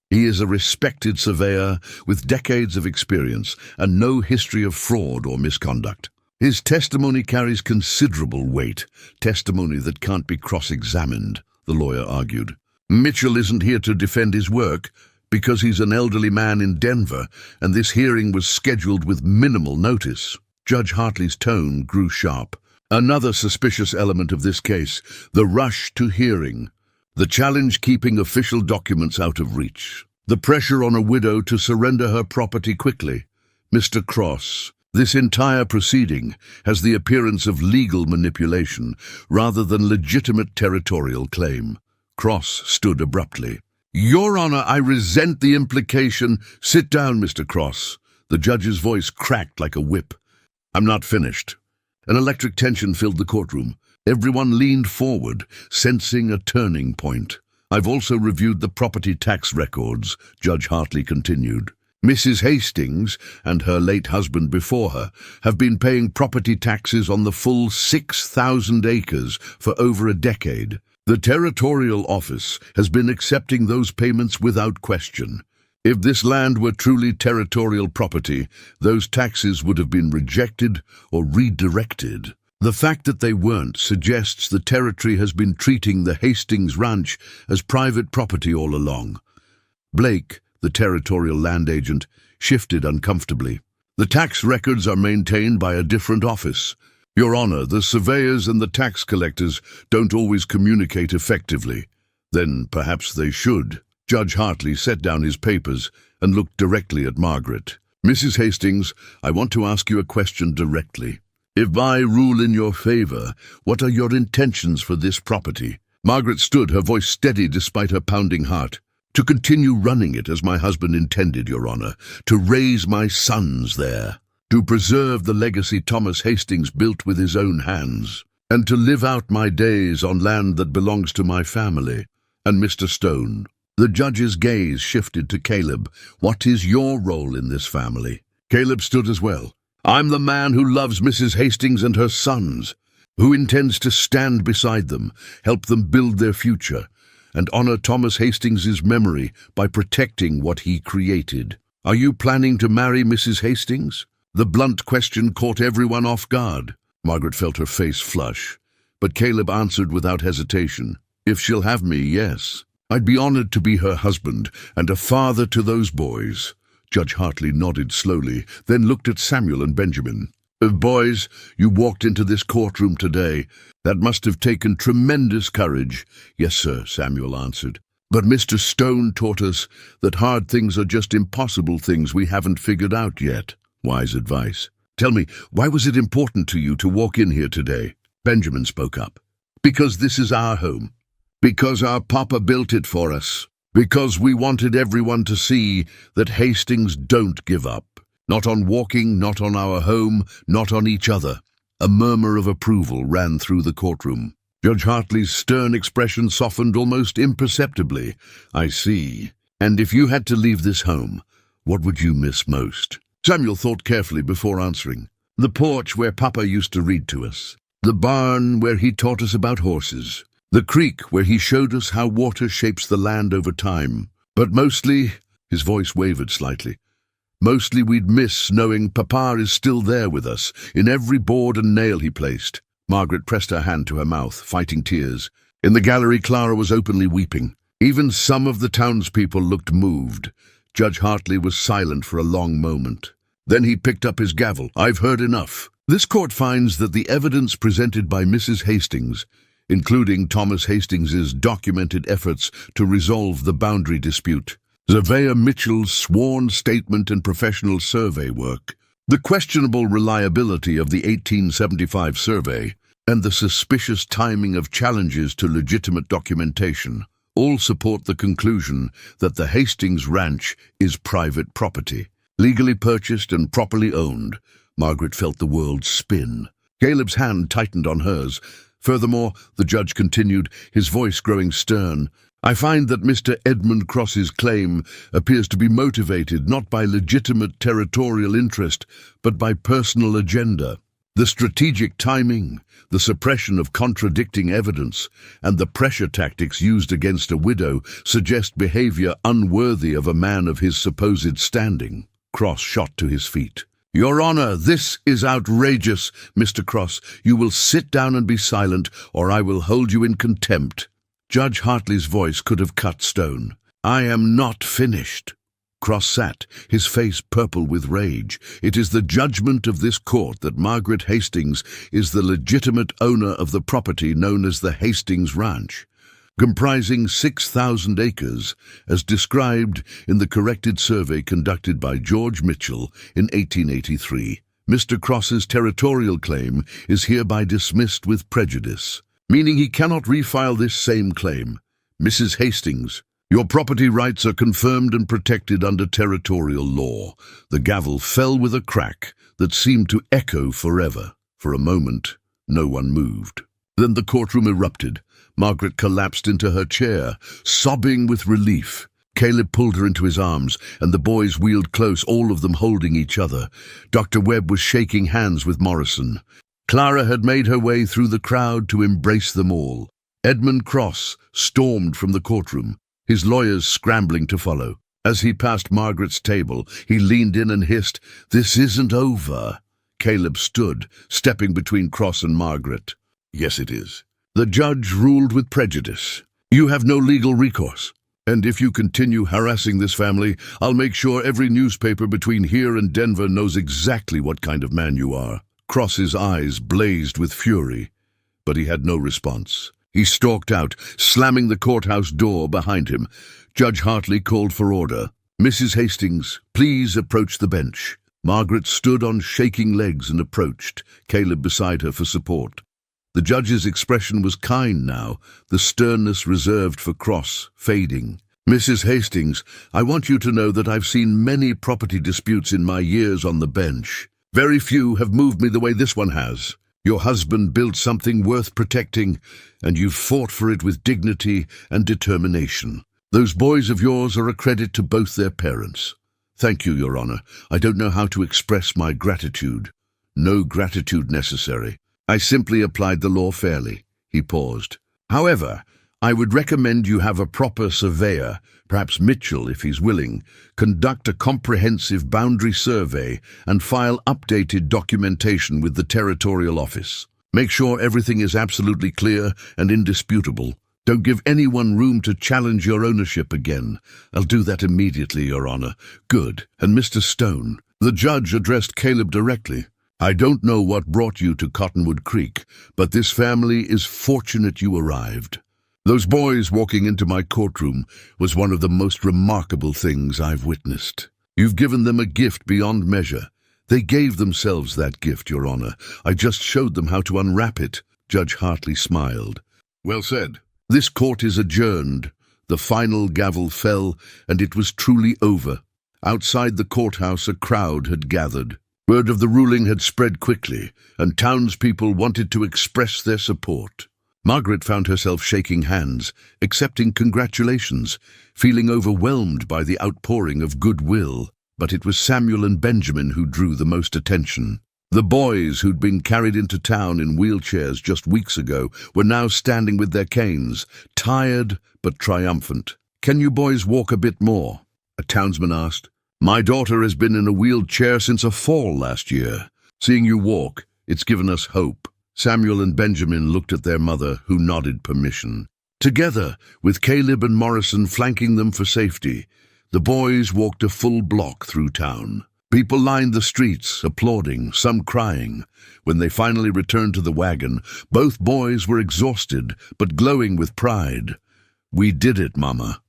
He is a respected surveyor with decades of experience and no history of fraud or misconduct. His testimony carries considerable weight, testimony that can't be cross-examined, the lawyer argued. Mitchell isn't here to defend his work because he's an elderly man in Denver, and this hearing was scheduled with minimal notice. Judge Hartley's tone grew sharp. Another suspicious element of this case, the rush to hearing. The challenge keeping official documents out of reach. The pressure on a widow to surrender her property quickly. Mr. Cross, this entire proceeding has the appearance of legal manipulation rather than legitimate territorial claim. Cross stood abruptly. Your Honor, I resent the implication. Sit down, Mr. Cross. The judge's voice cracked like a whip. I'm not finished. An electric tension filled the courtroom. Everyone leaned forward, sensing a turning point. I've also reviewed the property tax records, Judge Hartley continued. Mrs. Hastings and her late husband before her have been paying property taxes on the full 6,000 acres for over a decade. The Territorial Office has been accepting those payments without question. If this land were truly territorial property, those taxes would have been rejected or redirected. The fact that they weren't suggests the territory has been treating the Hastings Ranch as private property all along. Blake, the territorial land agent, shifted uncomfortably. The tax records are maintained by a different office. Your Honor, the surveyors and the tax collectors don't always communicate effectively. Then perhaps they should. Judge Hartley set down his papers and looked directly at Margaret. Mrs. Hastings, I want to ask you a question directly. If I rule in your favor, what are your intentions for this property? Margaret stood, her voice steady despite her pounding heart. To continue running it as my husband intended, Your Honor. To raise my sons there. To preserve the legacy Thomas Hastings built with his own hands. And to live out my days on land that belongs to my family. And Mr. Stone. The judge's gaze shifted to Caleb. What is your role in this family? Caleb stood as well. I'm the man who loves Mrs. Hastings and her sons, who intends to stand beside them, help them build their future, and honor Thomas Hastings' memory by protecting what he created. Are you planning to marry Mrs. Hastings? The blunt question caught everyone off guard. Margaret felt her face flush, but Caleb answered without hesitation. If she'll have me, yes. I'd be honored to be her husband and a father to those boys. Judge Hartley nodded slowly, then looked at Samuel and Benjamin. Boys, you walked into this courtroom today. That must have taken tremendous courage. Yes, sir, Samuel answered. But Mr. Stone taught us that hard things are just impossible things we haven't figured out yet. Wise advice. Tell me, why was it important to you to walk in here today? Benjamin spoke up. Because this is our home. Because our papa built it for us. Because we wanted everyone to see that Hastings don't give up. Not on walking, not on our home, not on each other. A murmur of approval ran through the courtroom. Judge Hartley's stern expression softened almost imperceptibly. I see. And if you had to leave this home, what would you miss most? Samuel thought carefully before answering. The porch where Papa used to read to us. The barn where he taught us about horses. The creek where he showed us how water shapes the land over time. But mostly, his voice wavered slightly, Mostly we'd miss knowing Papa is still there with us, in every board and nail he placed. Margaret pressed her hand to her mouth, fighting tears. In the gallery, Clara was openly weeping. Even some of the townspeople looked moved. Judge Hartley was silent for a long moment. Then he picked up his gavel. "I've heard enough. This court finds that the evidence presented by Mrs. Hastings, including Thomas Hastings's documented efforts to resolve the boundary dispute, Zavea Mitchell's sworn statement and professional survey work, the questionable reliability of the 1875 survey, and the suspicious timing of challenges to legitimate documentation, all support the conclusion that the Hastings Ranch is private property, legally purchased and properly owned." Margaret felt the world spin. Caleb's hand tightened on hers. Furthermore, the judge continued, his voice growing stern, "I find that Mr. Edmund Cross's claim appears to be motivated not by legitimate territorial interest, but by personal agenda. The strategic timing, the suppression of contradicting evidence, and the pressure tactics used against a widow suggest behavior unworthy of a man of his supposed standing." Cross shot to his feet. "Your Honor, this is outrageous, Mr. Cross. You will sit down and be silent, or I will hold you in contempt." Judge Hartley's voice could have cut stone. "I am not finished." Cross sat, his face purple with rage. "It is the judgment of this court that Margaret Hastings is the legitimate owner of the property known as the Hastings Ranch, comprising 6,000 acres, as described in the corrected survey conducted by George Mitchell in 1883. Mr. Cross's territorial claim is hereby dismissed with prejudice, meaning he cannot refile this same claim. Mrs. Hastings, your property rights are confirmed and protected under territorial law." The gavel fell with a crack that seemed to echo forever. For a moment, no one moved. Then the courtroom erupted. Margaret collapsed into her chair, sobbing with relief. Caleb pulled her into his arms, and the boys wheeled close, all of them holding each other. Dr. Webb was shaking hands with Morrison. Clara had made her way through the crowd to embrace them all. Edmund Cross stormed from the courtroom, his lawyers scrambling to follow. As he passed Margaret's table, he leaned in and hissed, "This isn't over." Caleb stood, stepping between Cross and Margaret. "Yes, it is." The judge ruled with prejudice. "You have no legal recourse, and if you continue harassing this family, I'll make sure every newspaper between here and Denver knows exactly what kind of man you are." Cross's eyes blazed with fury, but he had no response. He stalked out, slamming the courthouse door behind him. Judge Hartley called for order. "Mrs. Hastings, please approach the bench." Margaret stood on shaking legs and approached, Caleb beside her for support. The judge's expression was kind now, the sternness reserved for Cross fading. "Mrs. Hastings, I want you to know that I've seen many property disputes in my years on the bench. Very few have moved me the way this one has. Your husband built something worth protecting, and you've fought for it with dignity and determination. Those boys of yours are a credit to both their parents. Thank you, Your Honor. I don't know how to express my gratitude." "No gratitude necessary. I simply applied the law fairly." He paused. "However, I would recommend you have a proper surveyor, perhaps Mitchell if he's willing, conduct a comprehensive boundary survey and file updated documentation with the territorial office. Make sure everything is absolutely clear and indisputable. Don't give anyone room to challenge your ownership again." "I'll do that immediately, Your Honor." "Good. And Mr. Stone." The judge addressed Caleb directly. "I don't know what brought you to Cottonwood Creek, but this family is fortunate you arrived. Those boys walking into my courtroom was one of the most remarkable things I've witnessed. You've given them a gift beyond measure. They gave themselves that gift, Your Honor. I just showed them how to unwrap it." Judge Hartley smiled. "Well said. This court is adjourned." The final gavel fell, and it was truly over. Outside the courthouse a crowd had gathered. Word of the ruling had spread quickly, and townspeople wanted to express their support. Margaret found herself shaking hands, accepting congratulations, feeling overwhelmed by the outpouring of goodwill. But it was Samuel and Benjamin who drew the most attention. The boys who'd been carried into town in wheelchairs just weeks ago were now standing with their canes, tired but triumphant. "Can you boys walk a bit more?" a townsman asked. My daughter has been in a wheelchair since a fall last year. Seeing you walk, it's given us hope." Samuel and Benjamin looked at their mother, who nodded permission. Together, with Caleb and Morrison flanking them for safety, the boys walked a full block through town. People lined the streets, applauding, some crying. When they finally returned to the wagon, both boys were exhausted, but glowing with pride. "We did it, Mama,"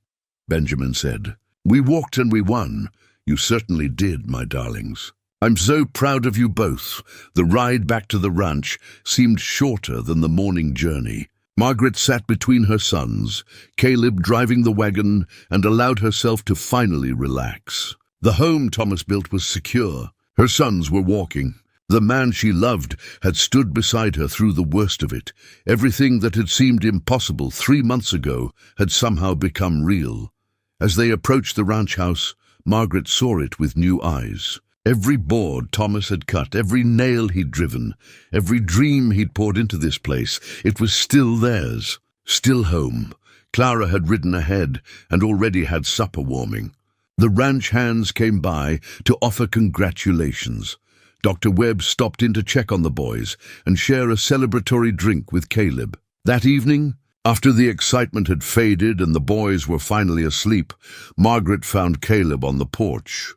Benjamin said. "We walked and we won. You certainly did, my darlings. I'm so proud of you both." The ride back to the ranch seemed shorter than the morning journey. Margaret sat between her sons, Caleb driving the wagon, and allowed herself to finally relax. The home Thomas built was secure. Her sons were walking. The man she loved had stood beside her through the worst of it. Everything that had seemed impossible 3 months ago had somehow become real. As they approached the ranch house, Margaret saw it with new eyes. Every board Thomas had cut, every nail he'd driven, every dream he'd poured into this place, it was still theirs, still home. Clara had ridden ahead and already had supper warming. The ranch hands came by to offer congratulations. Dr. Webb stopped in to check on the boys and share a celebratory drink with Caleb. That evening, after the excitement had faded and the boys were finally asleep, Margaret found Caleb on the porch.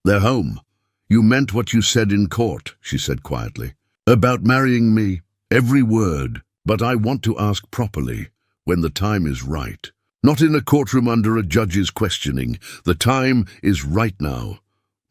Their home. "You meant what you said in court," she said quietly. "About marrying me, every word. But I want to ask properly, when the time is right. Not in a courtroom under a judge's questioning. The time is right now."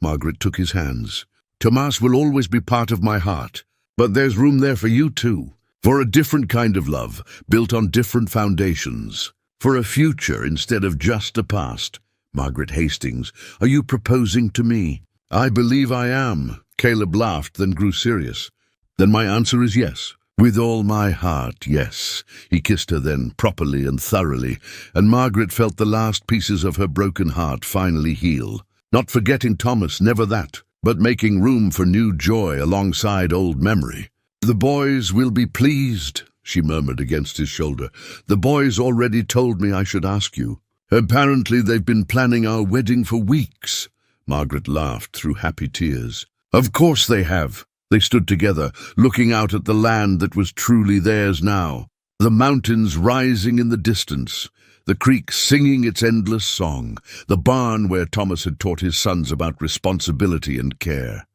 Margaret took his hands. "Tomas will always be part of my heart, but there's room there for you too. For a different kind of love, built on different foundations. For a future instead of just a past." "Margaret Hastings, are you proposing to me?" "I believe I am." Caleb laughed, then grew serious. "Then my answer is yes. With all my heart, yes." He kissed her then, properly and thoroughly, and Margaret felt the last pieces of her broken heart finally heal. Not forgetting Thomas, never that, but making room for new joy alongside old memory. "The boys will be pleased," she murmured against his shoulder. "The boys already told me I should ask you. Apparently they've been planning our wedding for weeks." Margaret laughed through happy tears. "Of course they have." They stood together, looking out at the land that was truly theirs now. The mountains rising in the distance, the creek singing its endless song, the barn where Thomas had taught his sons about responsibility and care.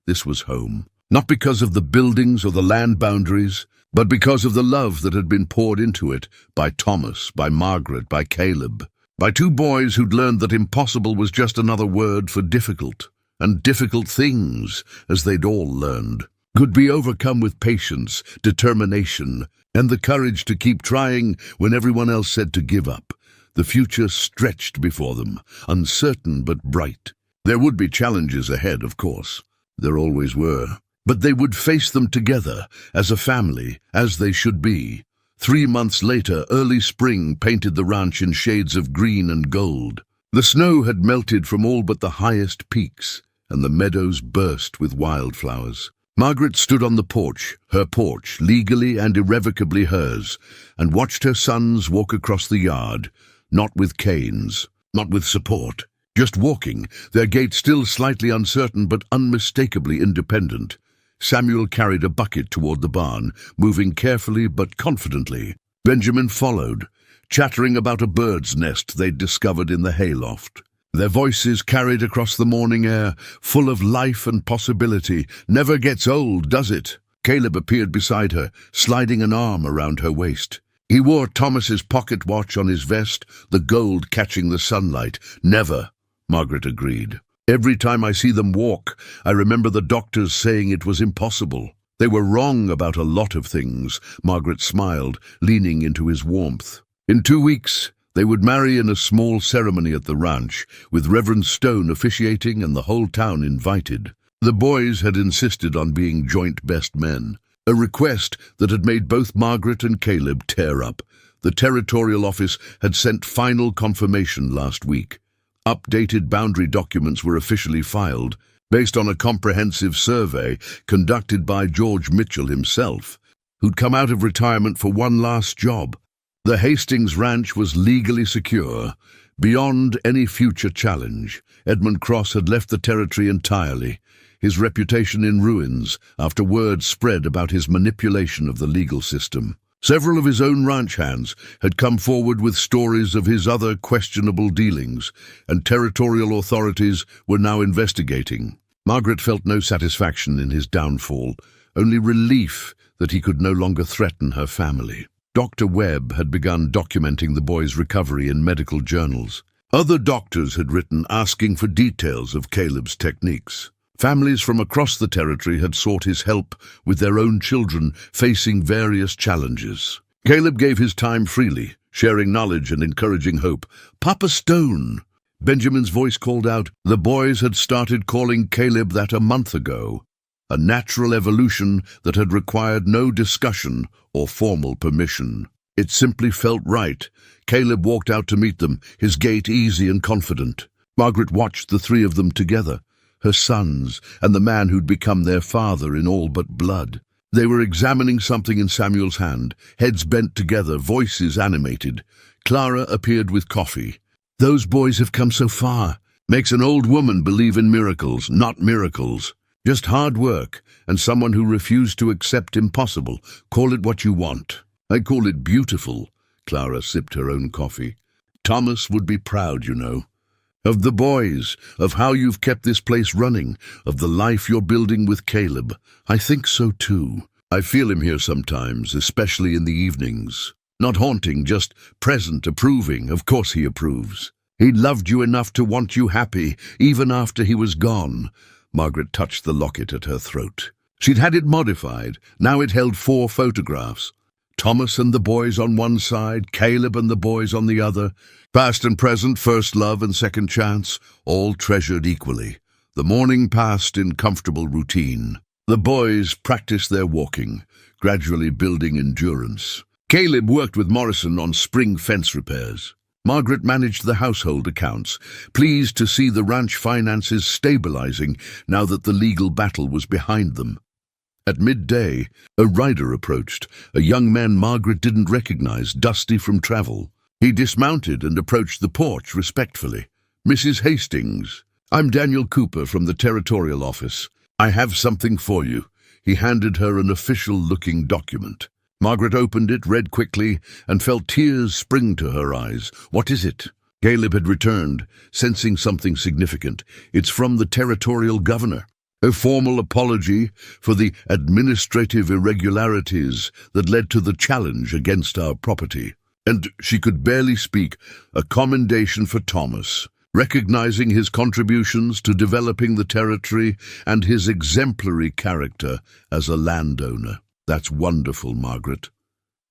This was home. Not because of the buildings or the land boundaries, but because of the love that had been poured into it by Thomas, by Margaret, by Caleb. By two boys who'd learned that impossible was just another word for difficult, and difficult things, as they'd all learned, could be overcome with patience, determination, and the courage to keep trying when everyone else said to give up. The future stretched before them, uncertain but bright. There would be challenges ahead, of course. There always were. But they would face them together, as a family, as they should be. 3 months later, early spring painted the ranch in shades of green and gold. The snow had melted from all but the highest peaks, and the meadows burst with wildflowers. Margaret stood on the porch, her porch, legally and irrevocably hers, and watched her sons walk across the yard, not with canes, not with support, just walking, their gait still slightly uncertain but unmistakably independent. Samuel carried a bucket toward the barn, moving carefully but confidently. Benjamin followed, chattering about a bird's nest they'd discovered in the hayloft. Their voices carried across the morning air, full of life and possibility. "Never gets old, does it?" Caleb appeared beside her, sliding an arm around her waist. He wore Thomas's pocket watch on his vest, the gold catching the sunlight. "Never," Margaret agreed. "Every time I see them walk, I remember the doctors saying it was impossible. They were wrong about a lot of things." Margaret smiled, leaning into his warmth. In 2 weeks, they would marry in a small ceremony at the ranch, with Reverend Stone officiating and the whole town invited. The boys had insisted on being joint best men, a request that had made both Margaret and Caleb tear up. The territorial office had sent final confirmation last week. Updated boundary documents were officially filed, based on a comprehensive survey conducted by George Mitchell himself, who'd come out of retirement for one last job. The Hastings Ranch was legally secure, Beyond any future challenge, Edmund Cross had left the territory entirely, his reputation in ruins after word spread about his manipulation of the legal system. Several of his own ranch hands had come forward with stories of his other questionable dealings, and territorial authorities were now investigating. Margaret felt no satisfaction in his downfall, only relief that he could no longer threaten her family. Dr. Webb had begun documenting the boy's recovery in medical journals. Other doctors had written asking for details of Caleb's techniques. Families from across the territory had sought his help with their own children facing various challenges. Caleb gave his time freely, sharing knowledge and encouraging hope. "Papa Stone!" Benjamin's voice called out. The boys had started calling Caleb that a month ago, a natural evolution that had required no discussion or formal permission. It simply felt right. Caleb walked out to meet them, his gait easy and confident. Margaret watched the three of them together, her sons, and the man who'd become their father in all but blood. They were examining something in Samuel's hand, heads bent together, voices animated. Clara appeared with coffee. "Those boys have come so far. Makes an old woman believe in miracles, not miracles. Just hard work, and someone who refused to accept impossible. Call it what you want." "I call it beautiful." Clara sipped her own coffee. "Thomas would be proud, you know. Of the boys, of how you've kept this place running, of the life you're building with Caleb. I think so too. I feel him here sometimes, especially in the evenings. Not haunting, just present, approving. Of course he approves. He loved you enough to want you happy, even after he was gone." Margaret touched the locket at her throat. She'd had it modified. Now it held 4 photographs. Thomas and the boys on one side, Caleb and the boys on the other. Past and present, first love and second chance, all treasured equally. The morning passed in comfortable routine. The boys practiced their walking, gradually building endurance. Caleb worked with Morrison on spring fence repairs. Margaret managed the household accounts, pleased to see the ranch finances stabilizing now that the legal battle was behind them. At midday, a rider approached, a young man Margaret didn't recognize, dusty from travel. He dismounted and approached the porch respectfully. "Mrs. Hastings, I'm Daniel Cooper from the Territorial Office. I have something for you." He handed her an official-looking document. Margaret opened it, read quickly, and felt tears spring to her eyes. "What is it?" Caleb had returned, sensing something significant. "It's from the Territorial Governor. A formal apology for the administrative irregularities that led to the challenge against our property." And she could barely speak. "A commendation for Thomas, recognizing his contributions to developing the territory and his exemplary character as a landowner." "That's wonderful, Margaret.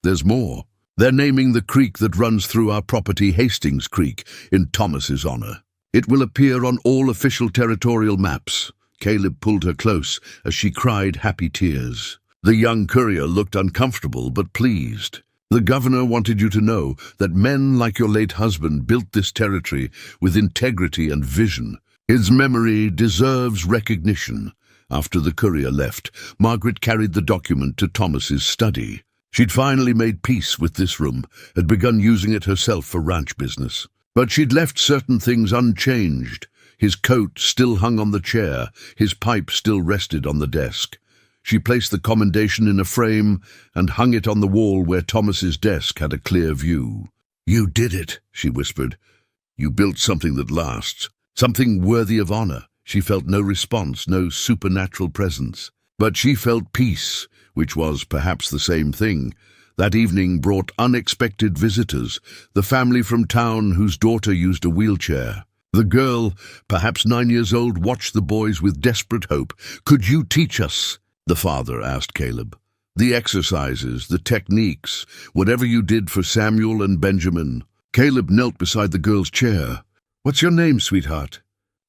There's more. They're naming the creek that runs through our property Hastings Creek in Thomas's honor. It will appear on all official territorial maps." Caleb pulled her close as she cried happy tears. The young courier looked uncomfortable but pleased. "The governor wanted you to know that men like your late husband built this territory with integrity and vision. His memory deserves recognition." After the courier left, Margaret carried the document to Thomas's study. She'd finally made peace with this room, had begun using it herself for ranch business. But she'd left certain things unchanged. His coat still hung on the chair, his pipe still rested on the desk. She placed the commendation in a frame and hung it on the wall where Thomas's desk had a clear view. "You did it," she whispered. "You built something that lasts, something worthy of honor." She felt no response, no supernatural presence. But she felt peace, which was perhaps the same thing. That evening brought unexpected visitors, the family from town whose daughter used a wheelchair. The girl, perhaps 9 years old, watched the boys with desperate hope. "Could you teach us?" the father asked Caleb. "The exercises, the techniques, whatever you did for Samuel and Benjamin." Caleb knelt beside the girl's chair. "What's your name, sweetheart?"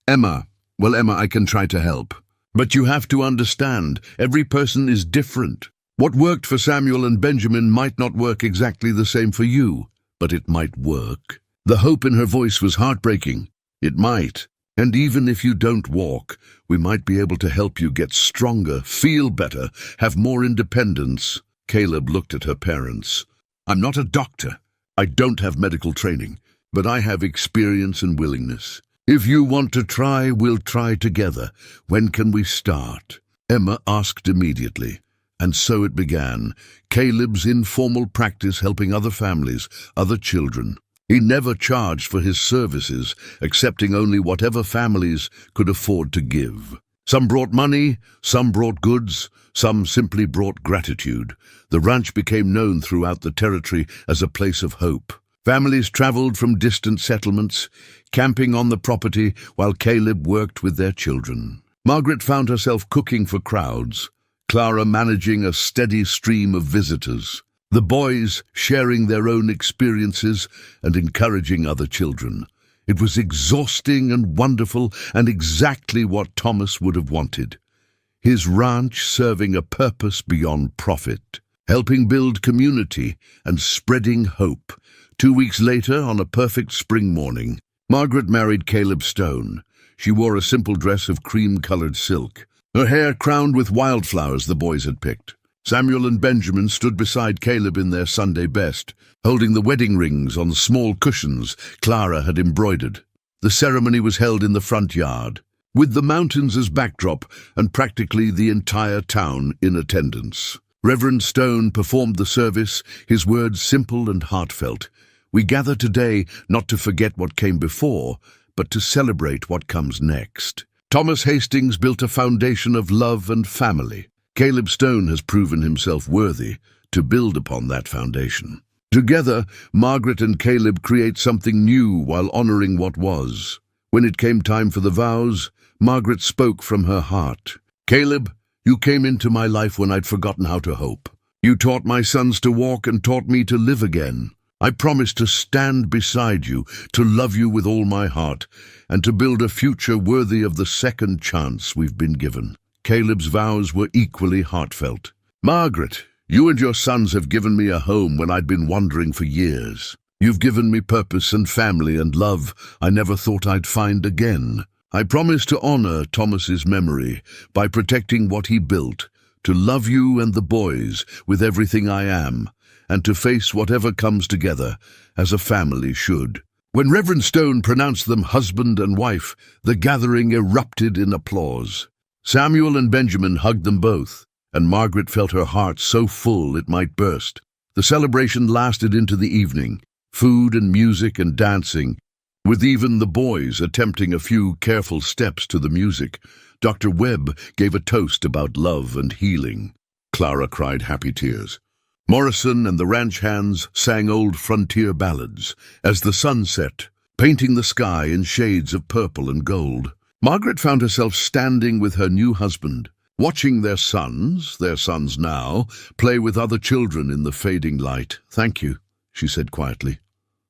"Emma." "Well, Emma, I can try to help. But you have to understand, every person is different. What worked for Samuel and Benjamin might not work exactly the same for you, but it might work." The hope in her voice was heartbreaking. "It might. And even if you don't walk, we might be able to help you get stronger, feel better, have more independence." Caleb looked at her parents. "I'm not a doctor. I don't have medical training. but I have experience and willingness. If you want to try, we'll try together. When can we start?" Emma asked immediately. And so it began, Caleb's informal practice helping other families, other children. He never charged for his services, accepting only whatever families could afford to give. Some brought money, some brought goods, some simply brought gratitude. The ranch became known throughout the territory as a place of hope. Families traveled from distant settlements, camping on the property while Caleb worked with their children. Margaret found herself cooking for crowds, Clara managing a steady stream of visitors, the boys sharing their own experiences and encouraging other children. It was exhausting and wonderful, and exactly what Thomas would have wanted. His ranch serving a purpose beyond profit, helping build community and spreading hope. 2 weeks later, on a perfect spring morning, Margaret married Caleb Stone. She wore a simple dress of cream-colored silk, her hair crowned with wildflowers the boys had picked. Samuel and Benjamin stood beside Caleb in their Sunday best, holding the wedding rings on small cushions Clara had embroidered. The ceremony was held in the front yard, with the mountains as backdrop and practically the entire town in attendance. Reverend Stone performed the service, his words simple and heartfelt. "We gather today not to forget what came before, but to celebrate what comes next." Thomas Hastings built a foundation of love and family. Caleb Stone has proven himself worthy to build upon that foundation. Together, Margaret and Caleb create something new while honoring what was. When it came time for the vows, Margaret spoke from her heart. "Caleb, you came into my life when I'd forgotten how to hope. You taught my sons to walk and taught me to live again. I promise to stand beside you, to love you with all my heart, and to build a future worthy of the second chance we've been given." Caleb's vows were equally heartfelt. "Margaret, you and your sons have given me a home when I'd been wandering for years. You've given me purpose and family and love I never thought I'd find again. I promise to honor Thomas's memory by protecting what he built, to love you and the boys with everything I am, and to face whatever comes together, as a family should." When Reverend Stone pronounced them husband and wife, the gathering erupted in applause. Samuel and Benjamin hugged them both, and Margaret felt her heart so full it might burst. The celebration lasted into the evening, food and music and dancing, with even the boys attempting a few careful steps to the music. Dr. Webb gave a toast about love and healing. Clara cried happy tears. Morrison and the ranch hands sang old frontier ballads as the sun set, painting the sky in shades of purple and gold. Margaret found herself standing with her new husband, watching their sons now, play with other children in the fading light. "Thank you," she said quietly.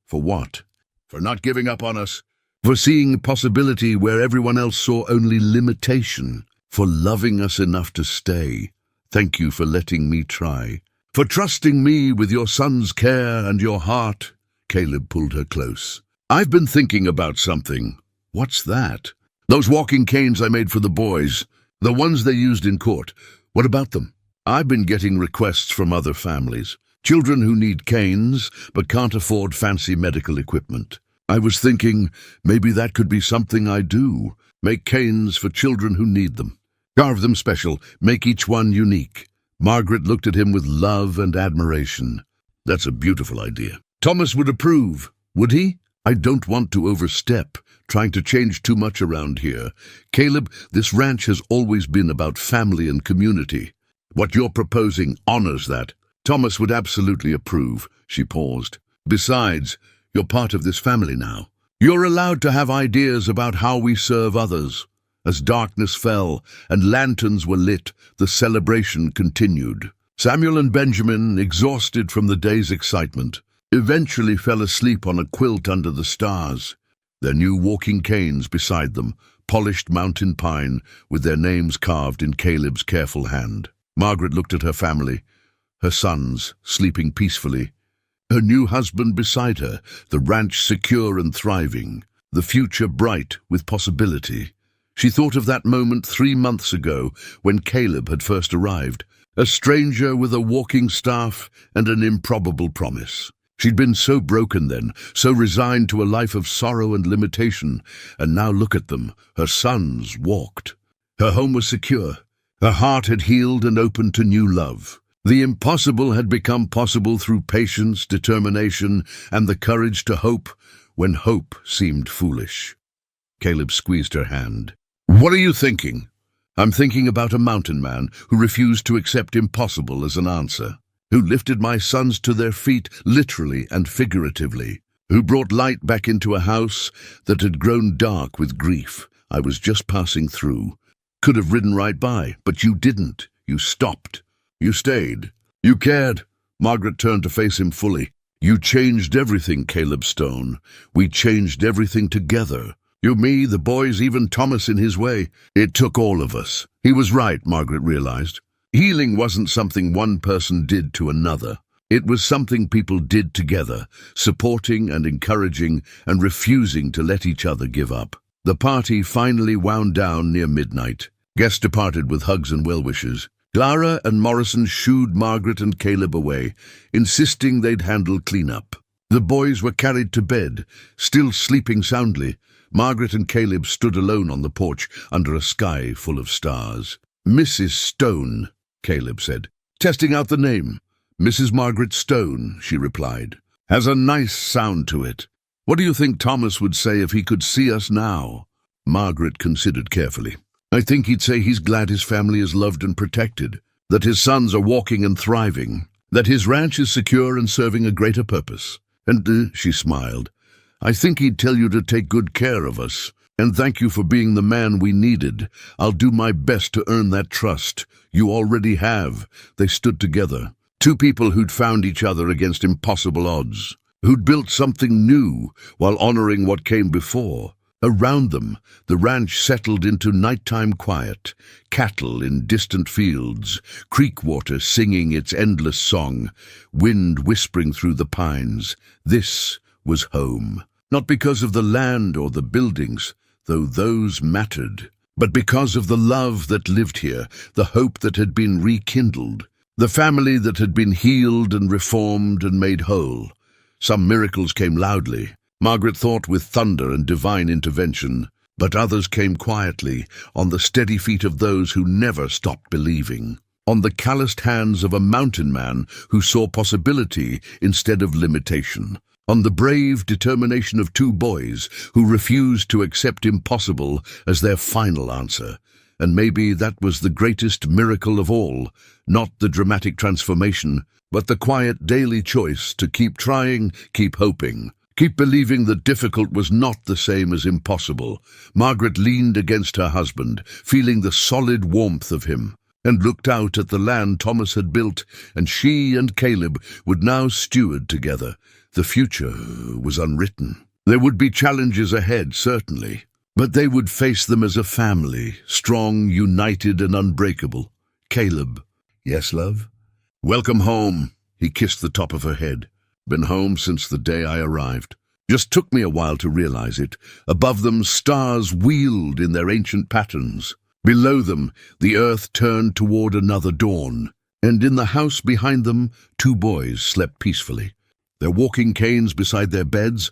"For what?" "For not giving up on us. For seeing possibility where everyone else saw only limitation. For loving us enough to stay. Thank you for letting me try. For trusting me with your son's care and your heart." Caleb pulled her close. "I've been thinking about something." "What's that?" "Those walking canes I made for the boys, the ones they used in court. What about them?" "I've been getting requests from other families, children who need canes but can't afford fancy medical equipment. I was thinking maybe that could be something I do, make canes for children who need them. Carve them special, make each one unique." Margaret looked at him with love and admiration. "That's a beautiful idea. Thomas would approve, would he?" "I don't want to overstep, trying to change too much around here. Caleb, this ranch has always been about family and community. What you're proposing honors that. Thomas would absolutely approve." She paused. "Besides, you're part of this family now. You're allowed to have ideas about how we serve others." As darkness fell and lanterns were lit, the celebration continued. Samuel and Benjamin, exhausted from the day's excitement, eventually fell asleep on a quilt under the stars, their new walking canes beside them, polished mountain pine with their names carved in Caleb's careful hand. Margaret looked at her family, her sons sleeping peacefully, her new husband beside her, the ranch secure and thriving, the future bright with possibility. She thought of that moment 3 months ago when Caleb had first arrived, a stranger with a walking staff and an improbable promise. She'd been so broken then, so resigned to a life of sorrow and limitation, and now look at them, her sons walked. Her home was secure. Her heart had healed and opened to new love. The impossible had become possible through patience, determination, and the courage to hope when hope seemed foolish. Caleb squeezed her hand. "What are you thinking?" "I'm thinking about a mountain man who refused to accept impossible as an answer, who lifted my sons to their feet literally and figuratively, who brought light back into a house that had grown dark with grief. I was just passing through. Could have ridden right by, but you didn't. You stopped. You stayed. You cared." Margaret turned to face him fully. "You changed everything, Caleb Stone. We changed everything together. You, me, the boys, even Thomas in his way. It took all of us." He was right, Margaret realized. Healing wasn't something one person did to another. It was something people did together, supporting and encouraging and refusing to let each other give up. The party finally wound down near midnight. Guests departed with hugs and well wishes. Clara and Morrison shooed Margaret and Caleb away, insisting they'd handle cleanup. The boys were carried to bed, still sleeping soundly. Margaret and Caleb stood alone on the porch under a sky full of stars. "Mrs. Stone," Caleb said, testing out the name. "Mrs. Margaret Stone," she replied. "Has a nice sound to it. What do you think Thomas would say if he could see us now?" Margaret considered carefully. "I think he'd say he's glad his family is loved and protected, that his sons are walking and thriving, that his ranch is secure and serving a greater purpose. And, she smiled, "I think he'd tell you to take good care of us, and thank you for being the man we needed. I'll do my best to earn that trust. You already have." They stood together, two people who'd found each other against impossible odds, who'd built something new while honoring what came before. Around them, the ranch settled into nighttime quiet, cattle in distant fields, creek water singing its endless song, wind whispering through the pines. This was home, not because of the land or the buildings, though those mattered, but because of the love that lived here, the hope that had been rekindled, the family that had been healed and reformed and made whole. Some miracles came loudly, Margaret thought with thunder and divine intervention, but others came quietly, on the steady feet of those who never stopped believing, on the calloused hands of a mountain man who saw possibility instead of limitation, on the brave determination of two boys who refused to accept impossible as their final answer. And maybe that was the greatest miracle of all, not the dramatic transformation, but the quiet daily choice to keep trying, keep hoping. Keep believing that difficult was not the same as impossible. Margaret leaned against her husband, feeling the solid warmth of him, and looked out at the land Thomas had built, and she and Caleb would now steward together. The future was unwritten. There would be challenges ahead, certainly, but they would face them as a family, strong, united, and unbreakable. "Caleb." "Yes, love?" "Welcome home." He kissed the top of her head. "Been home since the day I arrived. Just took me a while to realize it. Above them, stars wheeled in their ancient patterns. Below them, the earth turned toward another dawn. And in the house behind them, two boys slept peacefully, their walking canes beside their beds,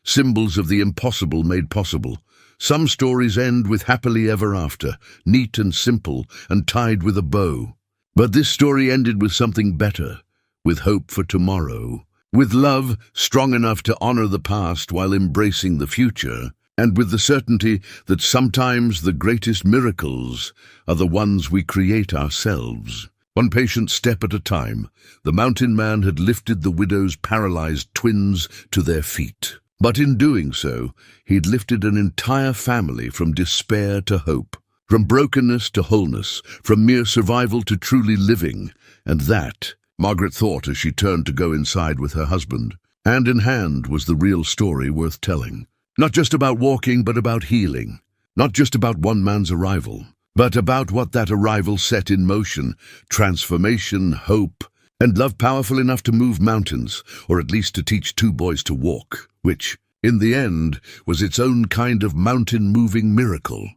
symbols of the impossible made possible. Some stories end with happily ever after, neat and simple and tied with a bow. But this story ended with something better, with hope for tomorrow, with love strong enough to honor the past while embracing the future, and with the certainty that sometimes the greatest miracles are the ones we create ourselves. One patient step at a time, the mountain man had lifted the widow's paralyzed twins to their feet. But in doing so, he'd lifted an entire family from despair to hope, from brokenness to wholeness, from mere survival to truly living. And that, Margaret thought as she turned to go inside with her husband, hand in hand was the real story worth telling. Not just about walking, but about healing. Not just about one man's arrival, but about what that arrival set in motion: transformation, hope, and love powerful enough to move mountains, or at least to teach two boys to walk, which, in the end, was its own kind of mountain-moving miracle.